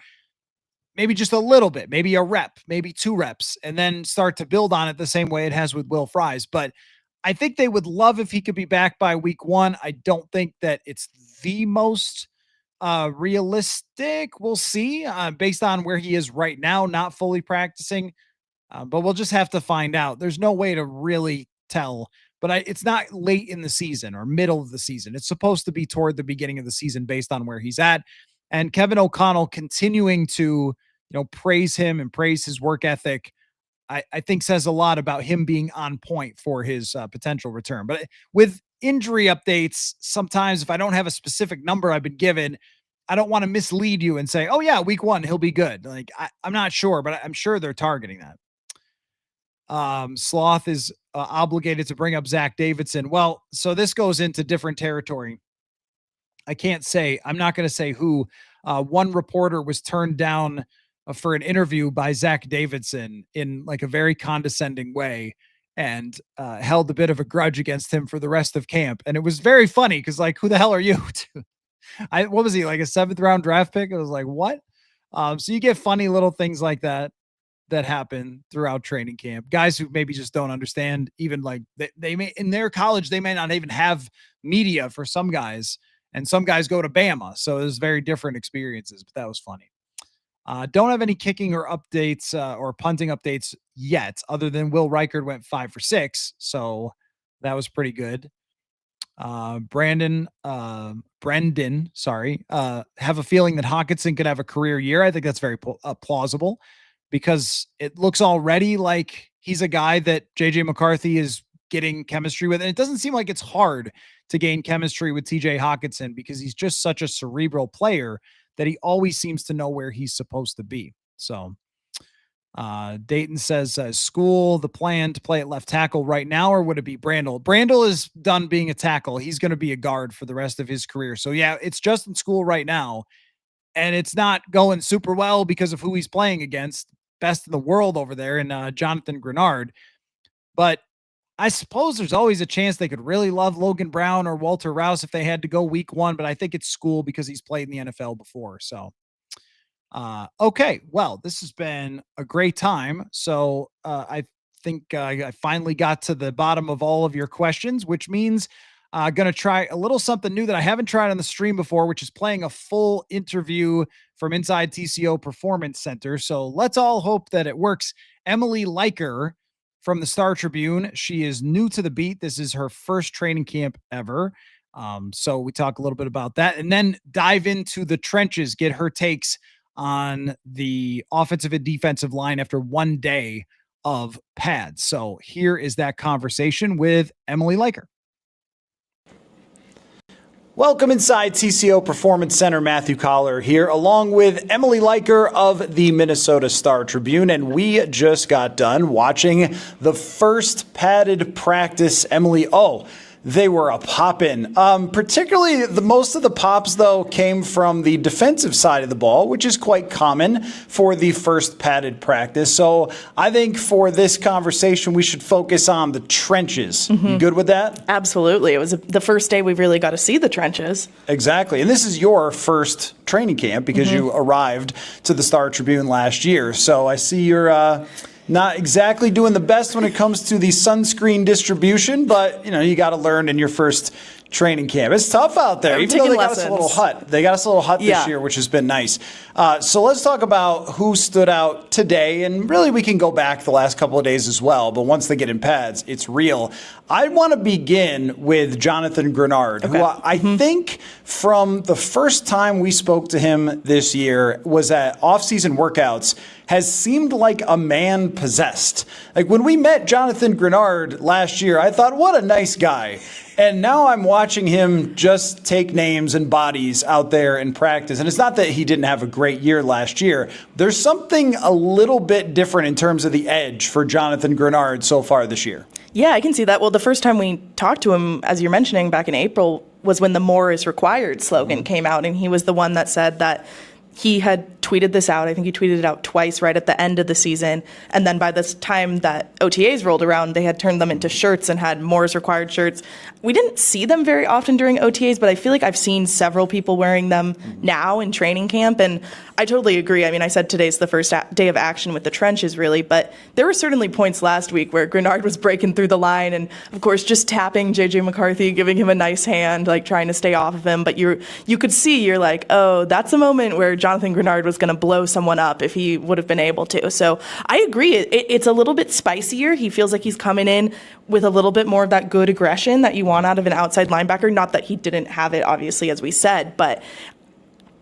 Maybe just a little bit, maybe a rep, maybe 2 reps, and then start to build on it the same way it has with Will Fries. But I think they would love if he could be back by week 1. I don't think that it's the most Realistic, we'll see, based on where he is right now, not fully practicing. But we'll just have to find out. There's no way to really tell. But it's not late in the season or middle of the season. It's supposed to be toward the beginning of the season based on where he's at. And Kevin O'Connell continuing to, praise him and praise his work ethic, I think says a lot about him being on point for his potential return. But with injury updates, sometimes if I don't have a specific number I've been given, I don't want to mislead you and say, oh yeah, week 1, he'll be good. Like I'm not sure, but I'm sure they're targeting that. Sloth is obligated to bring up Zach Davidson. Well, so this goes into different territory. I'm not going to say who. One reporter was turned down for an interview by Zach Davidson in like a very condescending way and held a bit of a grudge against him for the rest of camp. And it was very funny because like, who the hell are you? What was he, like a 7th round draft pick? I was like, what? So you get funny little things like that happen throughout training camp. Guys who maybe just don't understand, even like they may in their college, they may not even have media for some guys, and some guys go to Bama. So there's very different experiences, but that was funny. Don't have any kicking or updates or punting updates yet, other than Will Reichard went 5 for 6. So that was pretty good. Brendan, have a feeling that Hawkinson could have a career year. I think that's very plausible, because it looks already like he's a guy that JJ McCarthy is getting chemistry with. And it doesn't seem like it's hard to gain chemistry with TJ Hawkinson because he's just such a cerebral player that he always seems to know where he's supposed to be. So Dayton says, school, the plan to play at left tackle right now, or would it be Brandel? Brandel is done being a tackle. He's going to be a guard for the rest of his career. So yeah, it's just in school right now. And it's not going super well because of who he's playing against. Best in the world over there in Jonathan Grenard. But I suppose there's always a chance they could really love Logan Brown or Walter Rouse if they had to go week 1. But I think it's school because he's played in the NFL before. So, okay. Well, this has been a great time. So I think I finally got to the bottom of all of your questions, which means going to try a little something new that I haven't tried on the stream before, which is playing a full interview from inside TCO Performance Center. So let's all hope that it works. Emily Lyer from the Star Tribune. She is new to the beat. This is her first training camp ever. So we talk a little bit about that and then dive into the trenches, get her takes on the offensive and defensive line after 1 day of pads. So here is that conversation with Emily Lyer. Welcome inside TCO Performance Center. Matthew Coller here, along with Emily Lyer of the Minnesota Star Tribune, and we just got done watching the first padded practice. Emily, they were a poppin'. Particularly, most of the pops, though, came from the defensive side of the ball, which is quite common for the first padded practice. So I think for this conversation, we should focus on the trenches. Mm-hmm. You good with that? Absolutely. It was the first day we really got to see the trenches. Exactly. And this is your first training camp because you arrived to the Star Tribune last year. So I see you're not exactly doing the best when it comes to the sunscreen distribution, but you got to learn in your first training camp. It's tough out there. Even though they got us a little hut. They got us a little hut this year, which has been nice. So let's talk about who stood out today. And really, we can go back the last couple of days as well. But once they get in pads, it's real. I want to begin with Jonathan Grenard, who I think from the first time we spoke to him this year was at off-season workouts, has seemed like a man possessed. Like when we met Jonathan Grenard last year, I thought, what a nice guy. And now I'm watching him just take names and bodies out there in practice. And it's not that he didn't have a great year last year. There's something a little bit different in terms of the edge for Jonathan Grenard so far this year. Yeah, I can see that. Well, the first time we talked to him, as you're mentioning, back in April, was when the "more is required" slogan came out. And he was the one that said that he had tweeted this out. I think he tweeted it out twice right at the end of the season. And then by the time that OTAs rolled around, they had turned them into shirts and had Moore's required shirts. We didn't see them very often during OTAs, but I feel like I've seen several people wearing them now in training camp. And I totally agree. I mean, I said today's the first day of action with the trenches, really, but there were certainly points last week where Grenard was breaking through the line and, of course, just tapping JJ McCarthy, giving him a nice hand, like trying to stay off of him. But you could see, you're like, oh, that's a moment where Jonathan Grenard was going to blow someone up if he would have been able to. So I agree. It's a little bit spicier. He feels like he's coming in with a little bit more of that good aggression that you want out of an outside linebacker. Not that he didn't have it, obviously, as we said, but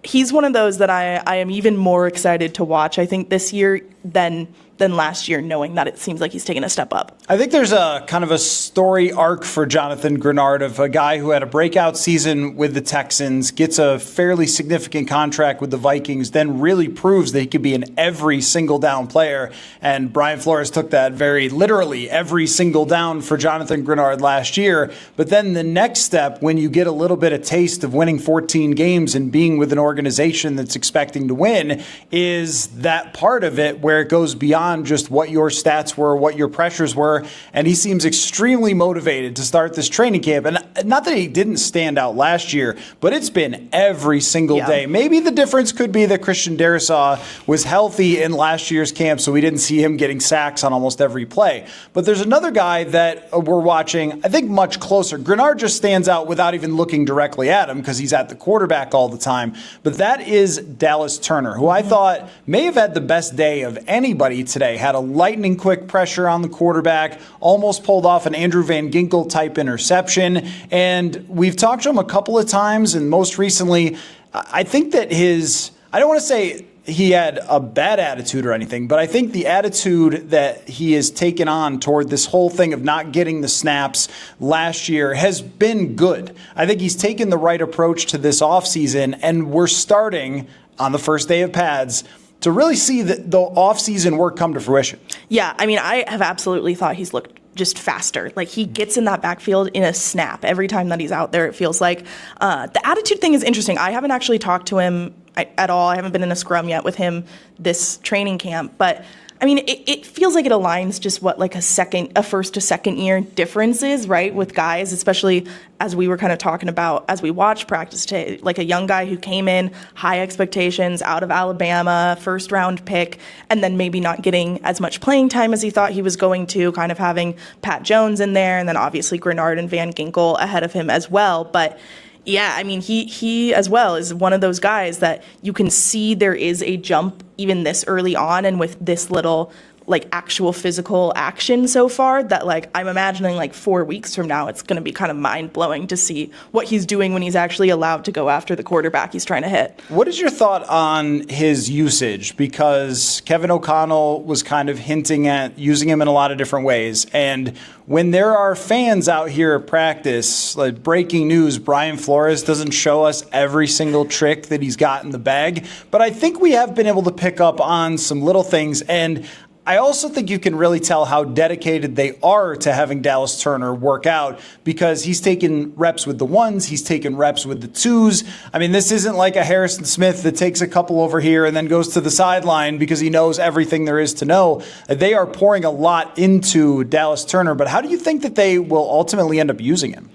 he's one of those that I am even more excited to watch, I think, this year than last year, knowing that it seems like he's taken a step up. I think there's a kind of a story arc for Jonathan Grenard of a guy who had a breakout season with the Texans, gets a fairly significant contract with the Vikings, then really proves that he could be an every single down player. And Brian Flores took that very literally, every single down for Jonathan Grenard last year. But then the next step, when you get a little bit of taste of winning 14 games and being with an organization that's expecting to win, is that part of it where it goes beyond just what your stats were, what your pressures were. And he seems extremely motivated to start this training camp. And not that he didn't stand out last year, but it's been every single day. Maybe the difference could be that Christian Darrisaw was healthy in last year's camp, so we didn't see him getting sacks on almost every play. But there's another guy that we're watching, I think, much closer. Grenard just stands out without even looking directly at him because he's at the quarterback all the time. But that is Dallas Turner, who I thought may have had the best day of anybody today. Had a lightning quick pressure on the quarterback, almost pulled off an Andrew Van Ginkel type interception. And we've talked to him a couple of times, and most recently, I think that I don't want to say he had a bad attitude or anything, but I think the attitude that he has taken on toward this whole thing of not getting the snaps last year has been good. I think he's taken the right approach to this offseason, and we're starting on the first day of pads to really see the offseason work come to fruition. Yeah, I mean, I have absolutely thought he's looked just faster. Like, he gets in that backfield in a snap every time that he's out there, it feels like. The attitude thing is interesting. I haven't actually talked to him at all. I haven't been in a scrum yet with him this training camp, but I mean, it feels like it aligns just what like a first to second year difference is, right, with guys, especially as we were kind of talking about as we watched practice today, like a young guy who came in, high expectations, out of Alabama, first round pick, and then maybe not getting as much playing time as he thought he was going to, kind of having Pat Jones in there, and then obviously Grenard and Van Ginkel ahead of him as well. But yeah, I mean, he as well is one of those guys that you can see there is a jump even this early on, and with this little like actual physical action so far, that like I'm imagining like 4 weeks from now it's going to be kind of mind-blowing to see what he's doing when he's actually allowed to go after the quarterback he's trying to hit. What is your thought on his usage? Because Kevin O'Connell was kind of hinting at using him in a lot of different ways, and when there are fans out here at practice, like breaking news, Brian Flores doesn't show us every single trick that he's got in the bag, but I think we have been able to pick up on some little things. And I also think you can really tell how dedicated they are to having Dallas Turner work out, because he's taken reps with the ones, he's taken reps with the twos. I mean, this isn't like a Harrison Smith that takes a couple over here and then goes to the sideline because he knows everything there is to know. They are pouring a lot into Dallas Turner, but how do you think that they will ultimately end up using him?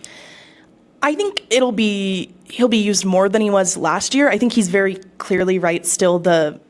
I think he'll be used more than he was last year. I think he's very clearly right still the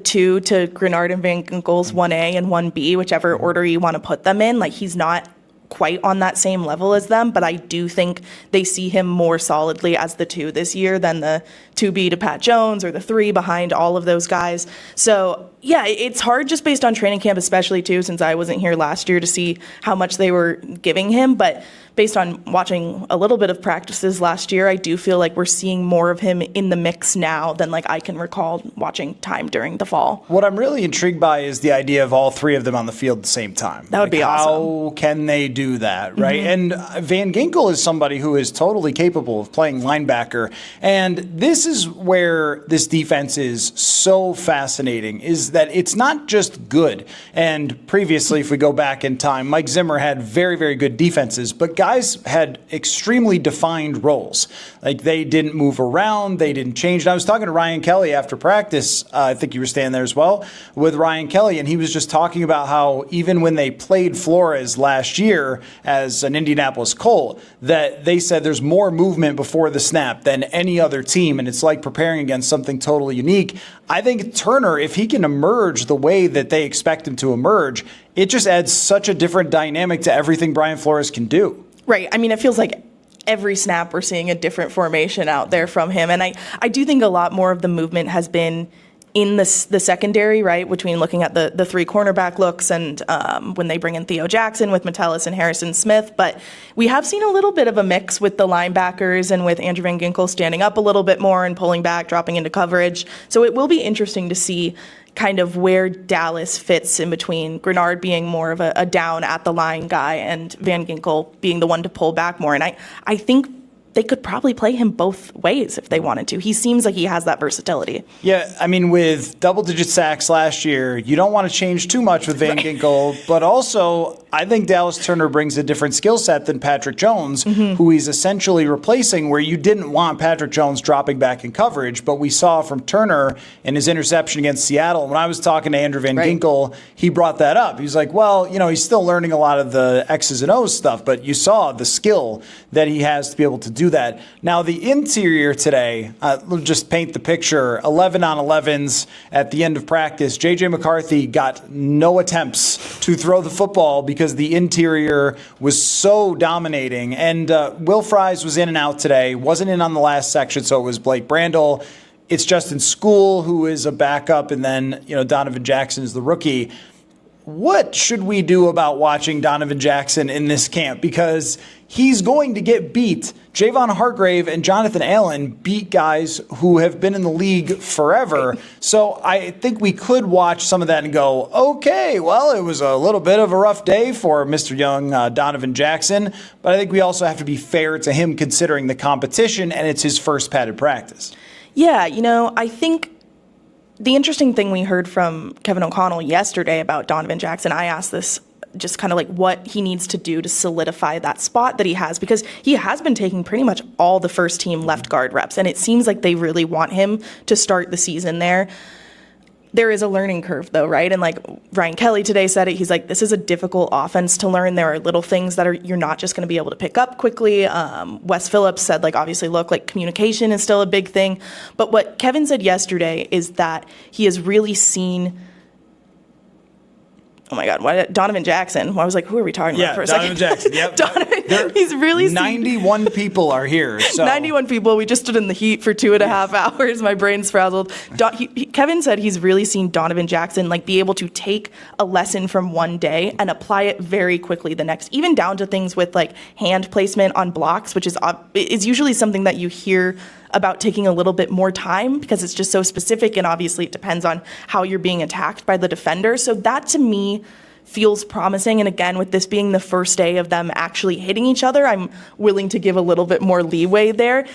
two to Grenard and Van Ginkel's 1A and 1B, whichever order you want to put them in. Like, he's not quite on that same level as them, but I do think they see him more solidly as the 2 this year than the 2B to Pat Jones or the 3 behind all of those guys. So yeah, it's hard just based on training camp, especially too, since I wasn't here last year to see how much they were giving him. But based on watching a little bit of practices last year, I do feel like we're seeing more of him in the mix now than like I can recall watching time during the fall. What I'm really intrigued by is the idea of all 3 of them on the field at the same time. That would be awesome. How can they do that, right? Mm-hmm. And Van Ginkel is somebody who is totally capable of playing linebacker. And this is where this defense is so fascinating, is that it's not just good. And previously, if we go back in time, Mike Zimmer had very, very good defenses, but guys had extremely defined roles. Like, they didn't move around, they didn't change. And I was talking to Ryan Kelly after practice, I think you were standing there as well, with Ryan Kelly, and he was just talking about how even when they played Flores last year as an Indianapolis Colt, that they said there's more movement before the snap than any other team, and it's like preparing against something totally unique. I think Turner, if he can emerge the way that they expect him to emerge, it just adds such a different dynamic to everything Brian Flores can do. Right. I mean, it feels like every snap we're seeing a different formation out there from him. And I do think a lot more of the movement has been in the secondary, right, between looking at the three cornerback looks and when they bring in Theo Jackson with Metellus and Harrison Smith. But we have seen a little bit of a mix with the linebackers and with Andrew Van Ginkel standing up a little bit more and pulling back, dropping into coverage. So it will be interesting to see kind of where Dallas fits in between Grenard being more of a down at the line guy and Van Ginkel being the one to pull back more. And I think they could probably play him both ways if they wanted to. He seems like he has that versatility. Yeah, I mean, with double-digit sacks last year, you don't want to change too much with Van Ginkel, but also I think Dallas Turner brings a different skill set than Patrick Jones, who he's essentially replacing, where you didn't want Patrick Jones dropping back in coverage, but we saw from Turner in his interception against Seattle. When I was talking to Andrew Van Ginkel, he brought that up. He was like, well, you know, he's still learning a lot of the X's and O's stuff, but you saw the skill that he has to be able to do that. Now, the interior today, we'll just paint the picture, 11 on 11s at the end of practice. JJ McCarthy got no attempts to throw the football because the interior was so dominating. And Will Fries was in and out today, wasn't in on the last section, so it was Blake Brandel. It's Justin School, who is a backup, and then, you know, Donovan Jackson is the rookie. What should we do about watching Donovan Jackson in this camp? Because he's going to get beat. Javon Hargrave and Jonathan Allen beat guys who have been in the league forever. So I think we could watch some of that and go, okay, well, it was a little bit of a rough day for Mr. Young, Donovan Jackson. But I think we also have to be fair to him considering the competition, and it's his first padded practice. Yeah, you know, I think the interesting thing we heard from Kevin O'Connell yesterday about Donovan Jackson, I asked this just kind of like what he needs to do to solidify that spot that he has, because he has been taking pretty much all the first team left guard reps, and it seems like they really want him to start the season there. There is a learning curve, though, right? And like Ryan Kelly today said it, he's like, this is a difficult offense to learn. There are little things that you're not just going to be able to pick up quickly. Wes Phillips said, like, obviously, look, like communication is still a big thing. But what Kevin said yesterday is that he has really seen, oh my God, Donovan Jackson. I was like, who are we talking about for a second? Yeah, Donovan Jackson, yep. He's really 91 people are here. So. 91 people. We just stood in the heat for 2.5 hours. My brain's frazzled. Kevin said he's really seen Donovan Jackson like be able to take a lesson from one day and apply it very quickly the next, even down to things with like hand placement on blocks, which is usually something that you hear about taking a little bit more time because it's just so specific, and obviously it depends on how you're being attacked by the defender. So that to me feels promising. And again, with this being the first day of them actually hitting each other, I'm willing to give a little bit more leeway there.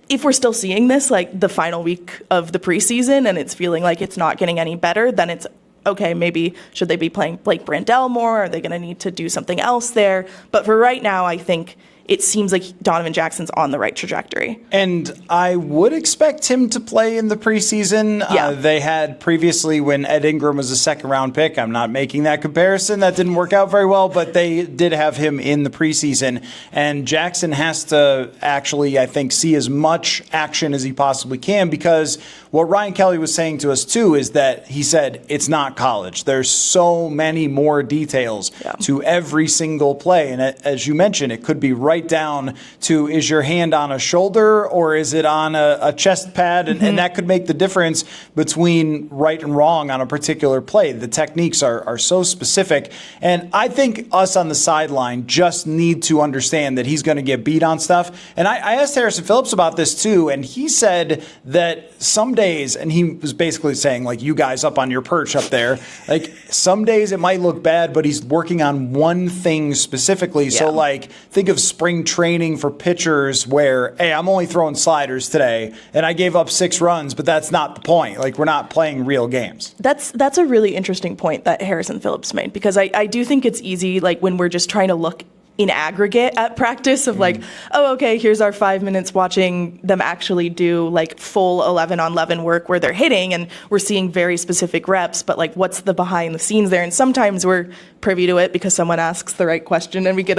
If we're still seeing this like the final week of the preseason and it's feeling like it's not getting any better, then it's okay, maybe should they be playing Blake Brandel more? Are they going to need to do something else there? But for right now, I think it seems like Donovan Jackson's on the right trajectory. And I would expect him to play in the preseason. Yeah. They had previously when Ed Ingram was a second-round pick. I'm not making that comparison. That didn't work out very well, but they did have him in the preseason. And Jackson has to actually, I think, see as much action as he possibly can, because what Ryan Kelly was saying to us, too, is that he said it's not college. There's so many more details to every single play. And as you mentioned, it could be right down to, is your hand on a shoulder or is it on a chest pad? And that could make the difference between right and wrong on a particular play. The techniques are so specific. And I think us on the sideline just need to understand that he's going to get beat on stuff. And I asked Harrison Phillips about this too, and he said that some days, and he was basically saying, like, you guys up on your perch up there, like some days it might look bad, but he's working on one thing specifically. So, like, think of spring training for pitchers where, hey, I'm only throwing sliders today, and I gave up 6 runs, but that's not the point. Like, we're not playing real games. That's a really interesting point that Harrison Phillips made, because I do think it's easy, like, when we're just trying to look in aggregate at practice of like, oh, okay, here's our 5 minutes watching them actually do like full 11 on 11 work where they're hitting and we're seeing very specific reps, but like what's the behind the scenes there? And sometimes we're privy to it because someone asks the right question and we get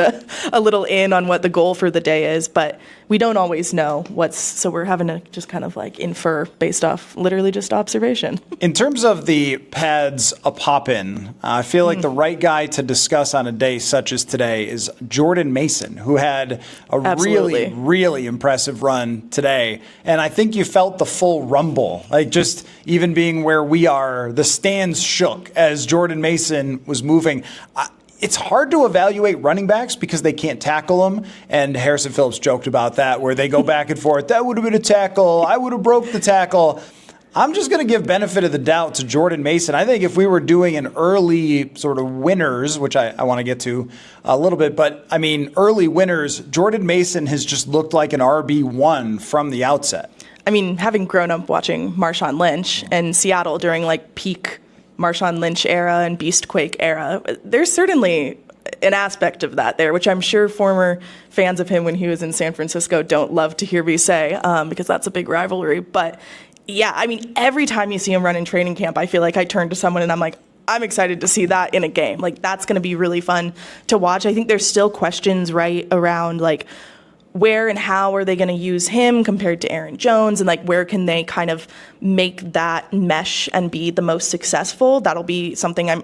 a little in on what the goal for the day is, but we don't always know so we're having to just kind of like infer based off literally just observation. In terms of the pads a pop-in, I feel like the right guy to discuss on a day such as today is Jordan Mason, who had a really, really impressive run today. And I think you felt the full rumble, like just even being where we are, the stands shook as Jordan Mason was moving. It's hard to evaluate running backs because they can't tackle them. And Harrison Phillips joked about that, where they go back and forth. That would have been a tackle. I would have broke the tackle. I'm just going to give benefit of the doubt to Jordan Mason. I think if we were doing an early sort of winners, which I want to get to a little bit, but I mean, early winners, Jordan Mason has just looked like an RB1 from the outset. I mean, having grown up watching Marshawn Lynch and Seattle during like peak Marshawn Lynch era and Beastquake era, there's certainly an aspect of that there, which I'm sure former fans of him when he was in San Francisco don't love to hear me say, because that's a big rivalry. But yeah, I mean, every time you see him run in training camp, I feel like I turn to someone and I'm like, I'm excited to see that in a game. Like, that's going to be really fun to watch. I think there's still questions right around like where and how are they going to use him compared to Aaron Jones, and like where can they kind of make that mesh and be the most successful. That'll be something I'm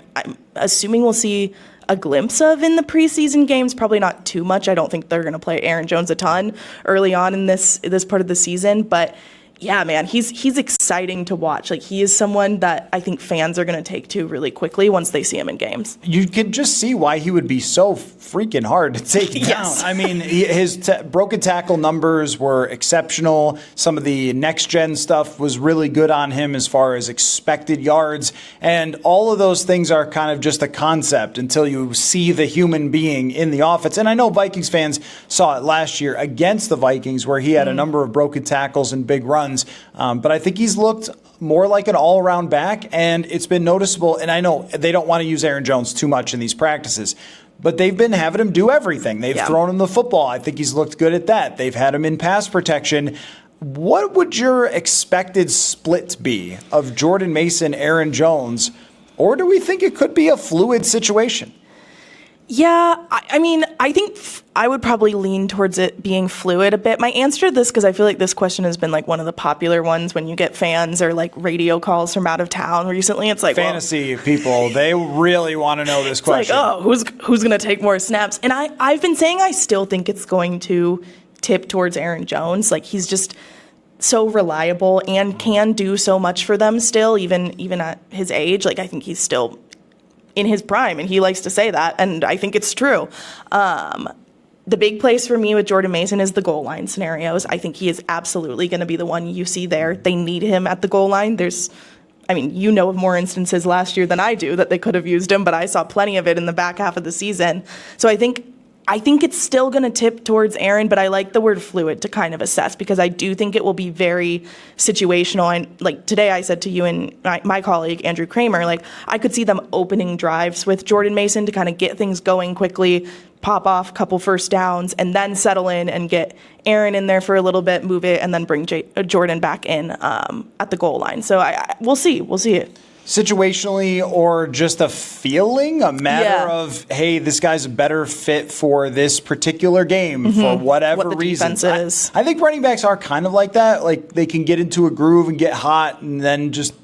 assuming we'll see a glimpse of in the preseason games, probably not too much. I don't think they're going to play Aaron Jones a ton early on in this part of the season, but yeah, man, he's exciting to watch. Like, he is someone that I think fans are going to take to really quickly once they see him in games. You can just see why he would be so freaking hard to take down. I mean, his broken tackle numbers were exceptional. Some of the next-gen stuff was really good on him as far as expected yards. And all of those things are kind of just a concept until you see the human being in the offense. And I know Vikings fans saw it last year against the Vikings where he had a number of broken tackles and big runs. But I think he's looked more like an all-around back, and it's been noticeable. And I know they don't want to use Aaron Jones too much in these practices, but they've been having him do everything. They've thrown him the football. I think he's looked good at that. They've had him in pass protection. What would your expected split be of Jordan Mason, Aaron Jones, or do we think it could be a fluid situation? Yeah, I mean, I think I would probably lean towards it being fluid a bit. My answer to this, because I feel like this question has been like one of the popular ones when you get fans or like radio calls from out of town recently. It's like fantasy people, they really want to know this question. Like, oh, who's going to take more snaps? And I've been saying I still think it's going to tip towards Aaron Jones. Like, he's just so reliable and can do so much for them still, even at his age. Like, I think he's still in his prime, and he likes to say that, and I think it's true. The big place for me with Jordan Mason is the goal line scenarios. I think he is absolutely going to be the one you see there. They need him at the goal line. You know of more instances last year than I do that they could have used him, but I saw plenty of it in the back half of the season. So I think it's still going to tip towards Aaron, but I like the word fluid to kind of assess, because I do think it will be very situational. And like today I said to you and my colleague, Andrew Kramer, like I could see them opening drives with Jordan Mason to kind of get things going quickly, pop off a couple first downs, and then settle in and get Aaron in there for a little bit, move it, and then bring Jordan back in at the goal line. So we'll see it. Situationally, or just a feeling, a matter of, hey, this guy's a better fit for this particular game for whatever reason. I think running backs are kind of like that. Like, they can get into a groove and get hot and then just,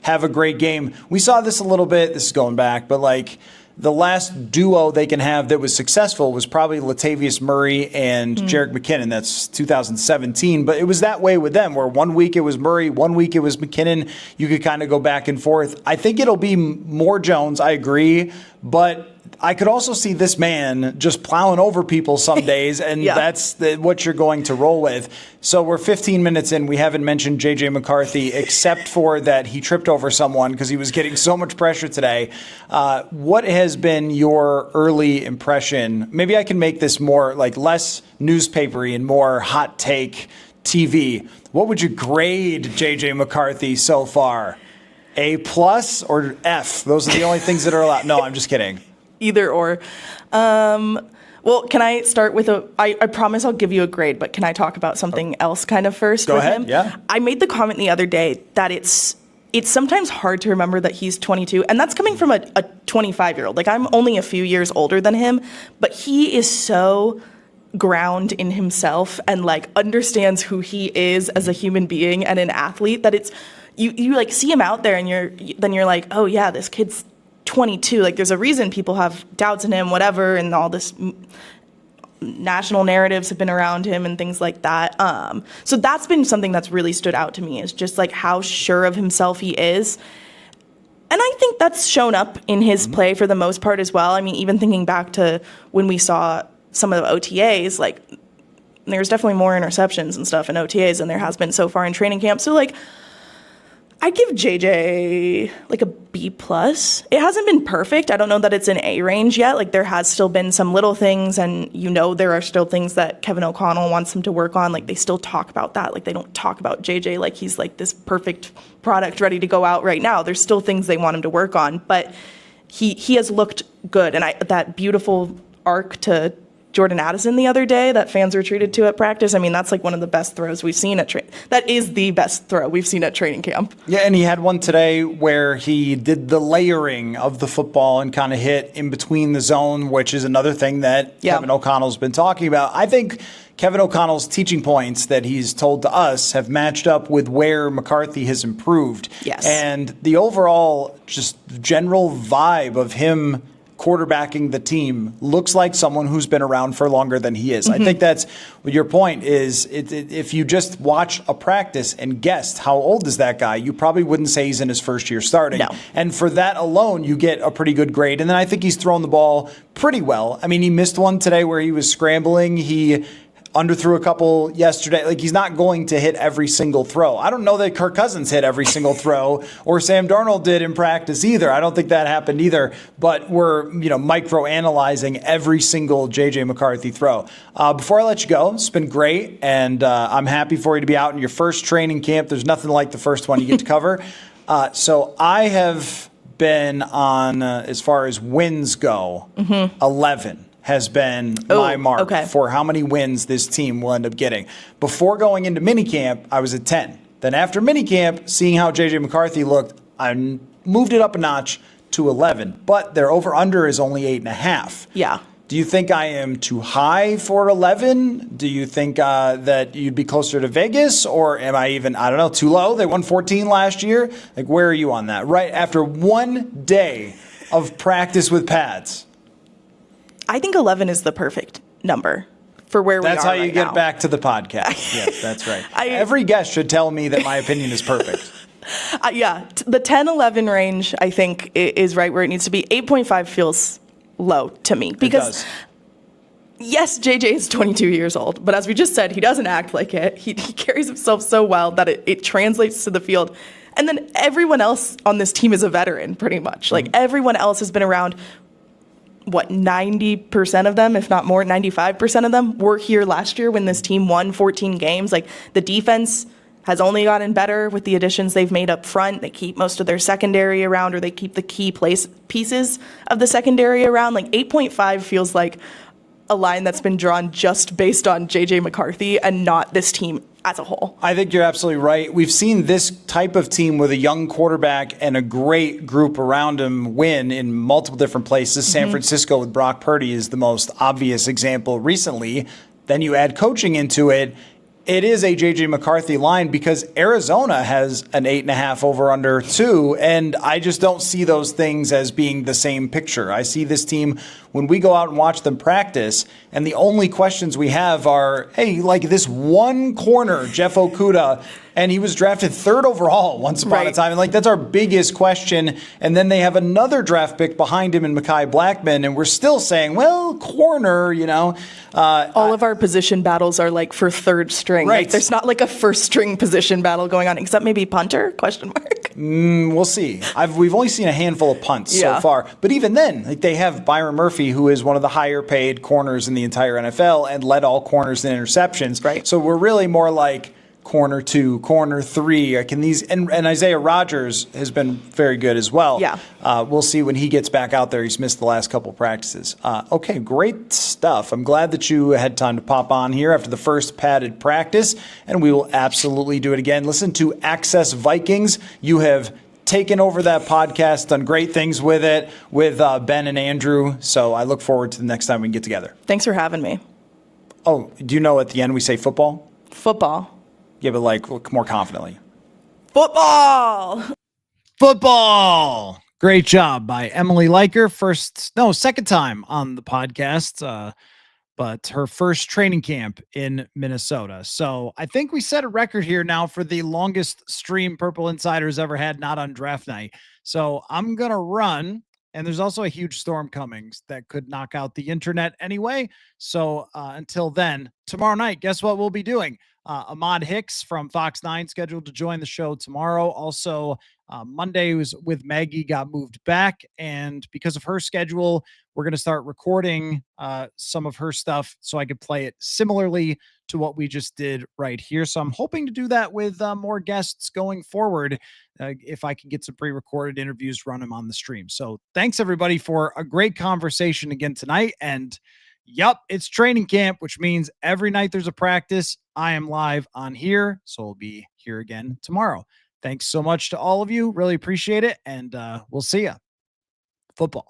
have a great game. We saw this a little bit. This is going back, but like, the last duo they can have that was successful was probably Latavius Murray and Jerick McKinnon. That's 2017. But it was that way with them, where 1 week it was Murray, 1 week it was McKinnon. You could kind of go back and forth. I think it'll be more Jones, I agree. But I could also see this man just plowing over people some days, and that's what you're going to roll with. So we're 15 minutes in. We haven't mentioned JJ McCarthy, except for that he tripped over someone because he was getting so much pressure today. What has been your early impression? Maybe I can make this more like less newspapery and more hot take TV. What would you grade JJ McCarthy so far? A+ or F? Those are the only things that are allowed. No, I'm just kidding. Either or. Well, can I start with I promise I'll give you a grade, but can I talk about something else kind of first? Go with ahead, him? yeah. I made the comment the other day that it's sometimes hard to remember that he's 22, and that's coming from a 25-year-old. Like, I'm only a few years older than him, but he is so ground in himself and like understands who he is as a human being and an athlete that it's you like see him out there and you're like, oh yeah, this kid's 22. Like, there's a reason people have doubts in him, whatever, and all this national narratives have been around him and things like that. So that's been something that's really stood out to me, is just like how sure of himself he is. And I think that's shown up in his play for the most part as well. I mean, even thinking back to when we saw some of the OTAs, like there's definitely more interceptions and stuff in OTAs than there has been so far in training camp. So like, I'd give JJ like a B+. It hasn't been perfect. I don't know that it's an A range yet. Like, there has still been some little things, and there are still things that Kevin O'Connell wants him to work on. Like, they still talk about that. Like, they don't talk about JJ like he's like this perfect product ready to go out right now. There's still things they want him to work on, but he has looked good. And that beautiful arc to Jordan Addison the other day that fans were treated to at practice. I mean, that's like one of the best throws we've seen at that is the best throw we've seen at training camp. Yeah, and he had one today where he did the layering of the football and kind of hit in between the zone, which is another thing that Kevin O'Connell's been talking about. I think Kevin O'Connell's teaching points that he's told to us have matched up with where McCarthy has improved. Yes. And the overall just general vibe of him quarterbacking the team looks like someone who's been around for longer than he is. I think that's what your point is. If you just watch a practice and guessed how old is that guy, you probably wouldn't say he's in his first year starting. No. And for that alone, you get a pretty good grade. And then I think he's thrown the ball pretty well. I mean, he missed one today where he was scrambling. He underthrew a couple yesterday. Like, he's not going to hit every single throw. I don't know that Kirk Cousins hit every single throw, or Sam Darnold did in practice either. I don't think that happened either. But we're micro-analyzing every single JJ McCarthy throw. Before I let you go, it's been great, and I'm happy for you to be out in your first training camp. There's nothing like the first one you get to cover. So I have been on, as far as wins go, 11. Has been my mark for how many wins this team will end up getting. Before going into minicamp, I was at 10. Then after minicamp, seeing how JJ McCarthy looked, I moved it up a notch to 11. But their over-under is only 8.5. Yeah. Do you think I am too high for 11? Do you think that you'd be closer to Vegas? Or am I even, too low? They won 14 last year. Like, where are you on that? Right after one day of practice with pads. I think 11 is the perfect number for where we are. That's how you right get now. back to the podcast. Yes, that's right. Every guest should tell me that my opinion is perfect. The 10-11 range, I think, is right where it needs to be. 8.5 feels low to me because, yes, JJ is 22 years old, but as we just said, he doesn't act like it. He carries himself so well that it translates to the field. And then everyone else on this team is a veteran, pretty much. Like, everyone else has been around. 90% of them, if not more, 95% of them were here last year when this team won 14 games. Like, the defense has only gotten better with the additions they've made up front. They keep most of their secondary around, or they keep the key pieces of the secondary around. Like, 8.5 feels like a line that's been drawn just based on JJ McCarthy and not this team as a whole. I think you're absolutely right. We've seen this type of team with a young quarterback and a great group around him win in multiple different places. San Francisco with Brock Purdy is the most obvious example recently. Then you add coaching into it. It is a JJ McCarthy line because Arizona has an 8.5 over under too. And I just don't see those things as being the same picture. I see this team when we go out and watch them practice, and the only questions we have are, hey, like this one corner, Jeff Okudah, And he was drafted 3rd overall once upon a time. And like, that's our biggest question. And then they have another draft pick behind him in Mekhi Blackman. And we're still saying, well, corner, all of our position battles are like for 3rd string. Right. Like, there's not like a 1st string position battle going on, except maybe punter, question mark. We'll see. We've only seen a handful of punts so far. But even then, like, they have Byron Murphy, who is one of the higher paid corners in the entire NFL and led all corners in interceptions. Right. So we're really more like corner 2, corner 3. Can these and Isaiah Rodgers has been very good as well. Yeah. We'll see when he gets back out there. He's missed the last couple practices. Okay, great stuff. I'm glad that you had time to pop on here after the first padded practice, and we will absolutely do it again. Listen to Access Vikings. You have taken over that podcast, done great things with it, with Ben and Andrew. So I look forward to the next time we can get together. Thanks for having me. Oh, do you know at the end we say football? Football. Yeah, but like more confidently. Football. Football. Great job by Emily Lyer. Second time on the podcast, but her first training camp in Minnesota. So I think we set a record here now for the longest stream Purple Insiders ever had, not on draft night. So I'm going to run. And there's also a huge storm coming that could knock out the internet anyway. So until then, tomorrow night, guess what we'll be doing? Ahmad Hicks from Fox 9 scheduled to join the show tomorrow. Also, Monday was with Maggie got moved back. And because of her schedule, we're going to start recording some of her stuff so I could play it similarly to what we just did right here. So I'm hoping to do that with more guests going forward. If I can get some pre-recorded interviews, run them on the stream. So thanks everybody for a great conversation again tonight. And it's training camp, which means every night there's a practice. I am live on here, so we'll be here again tomorrow. Thanks so much to all of you. Really appreciate it. And we'll see ya. Football.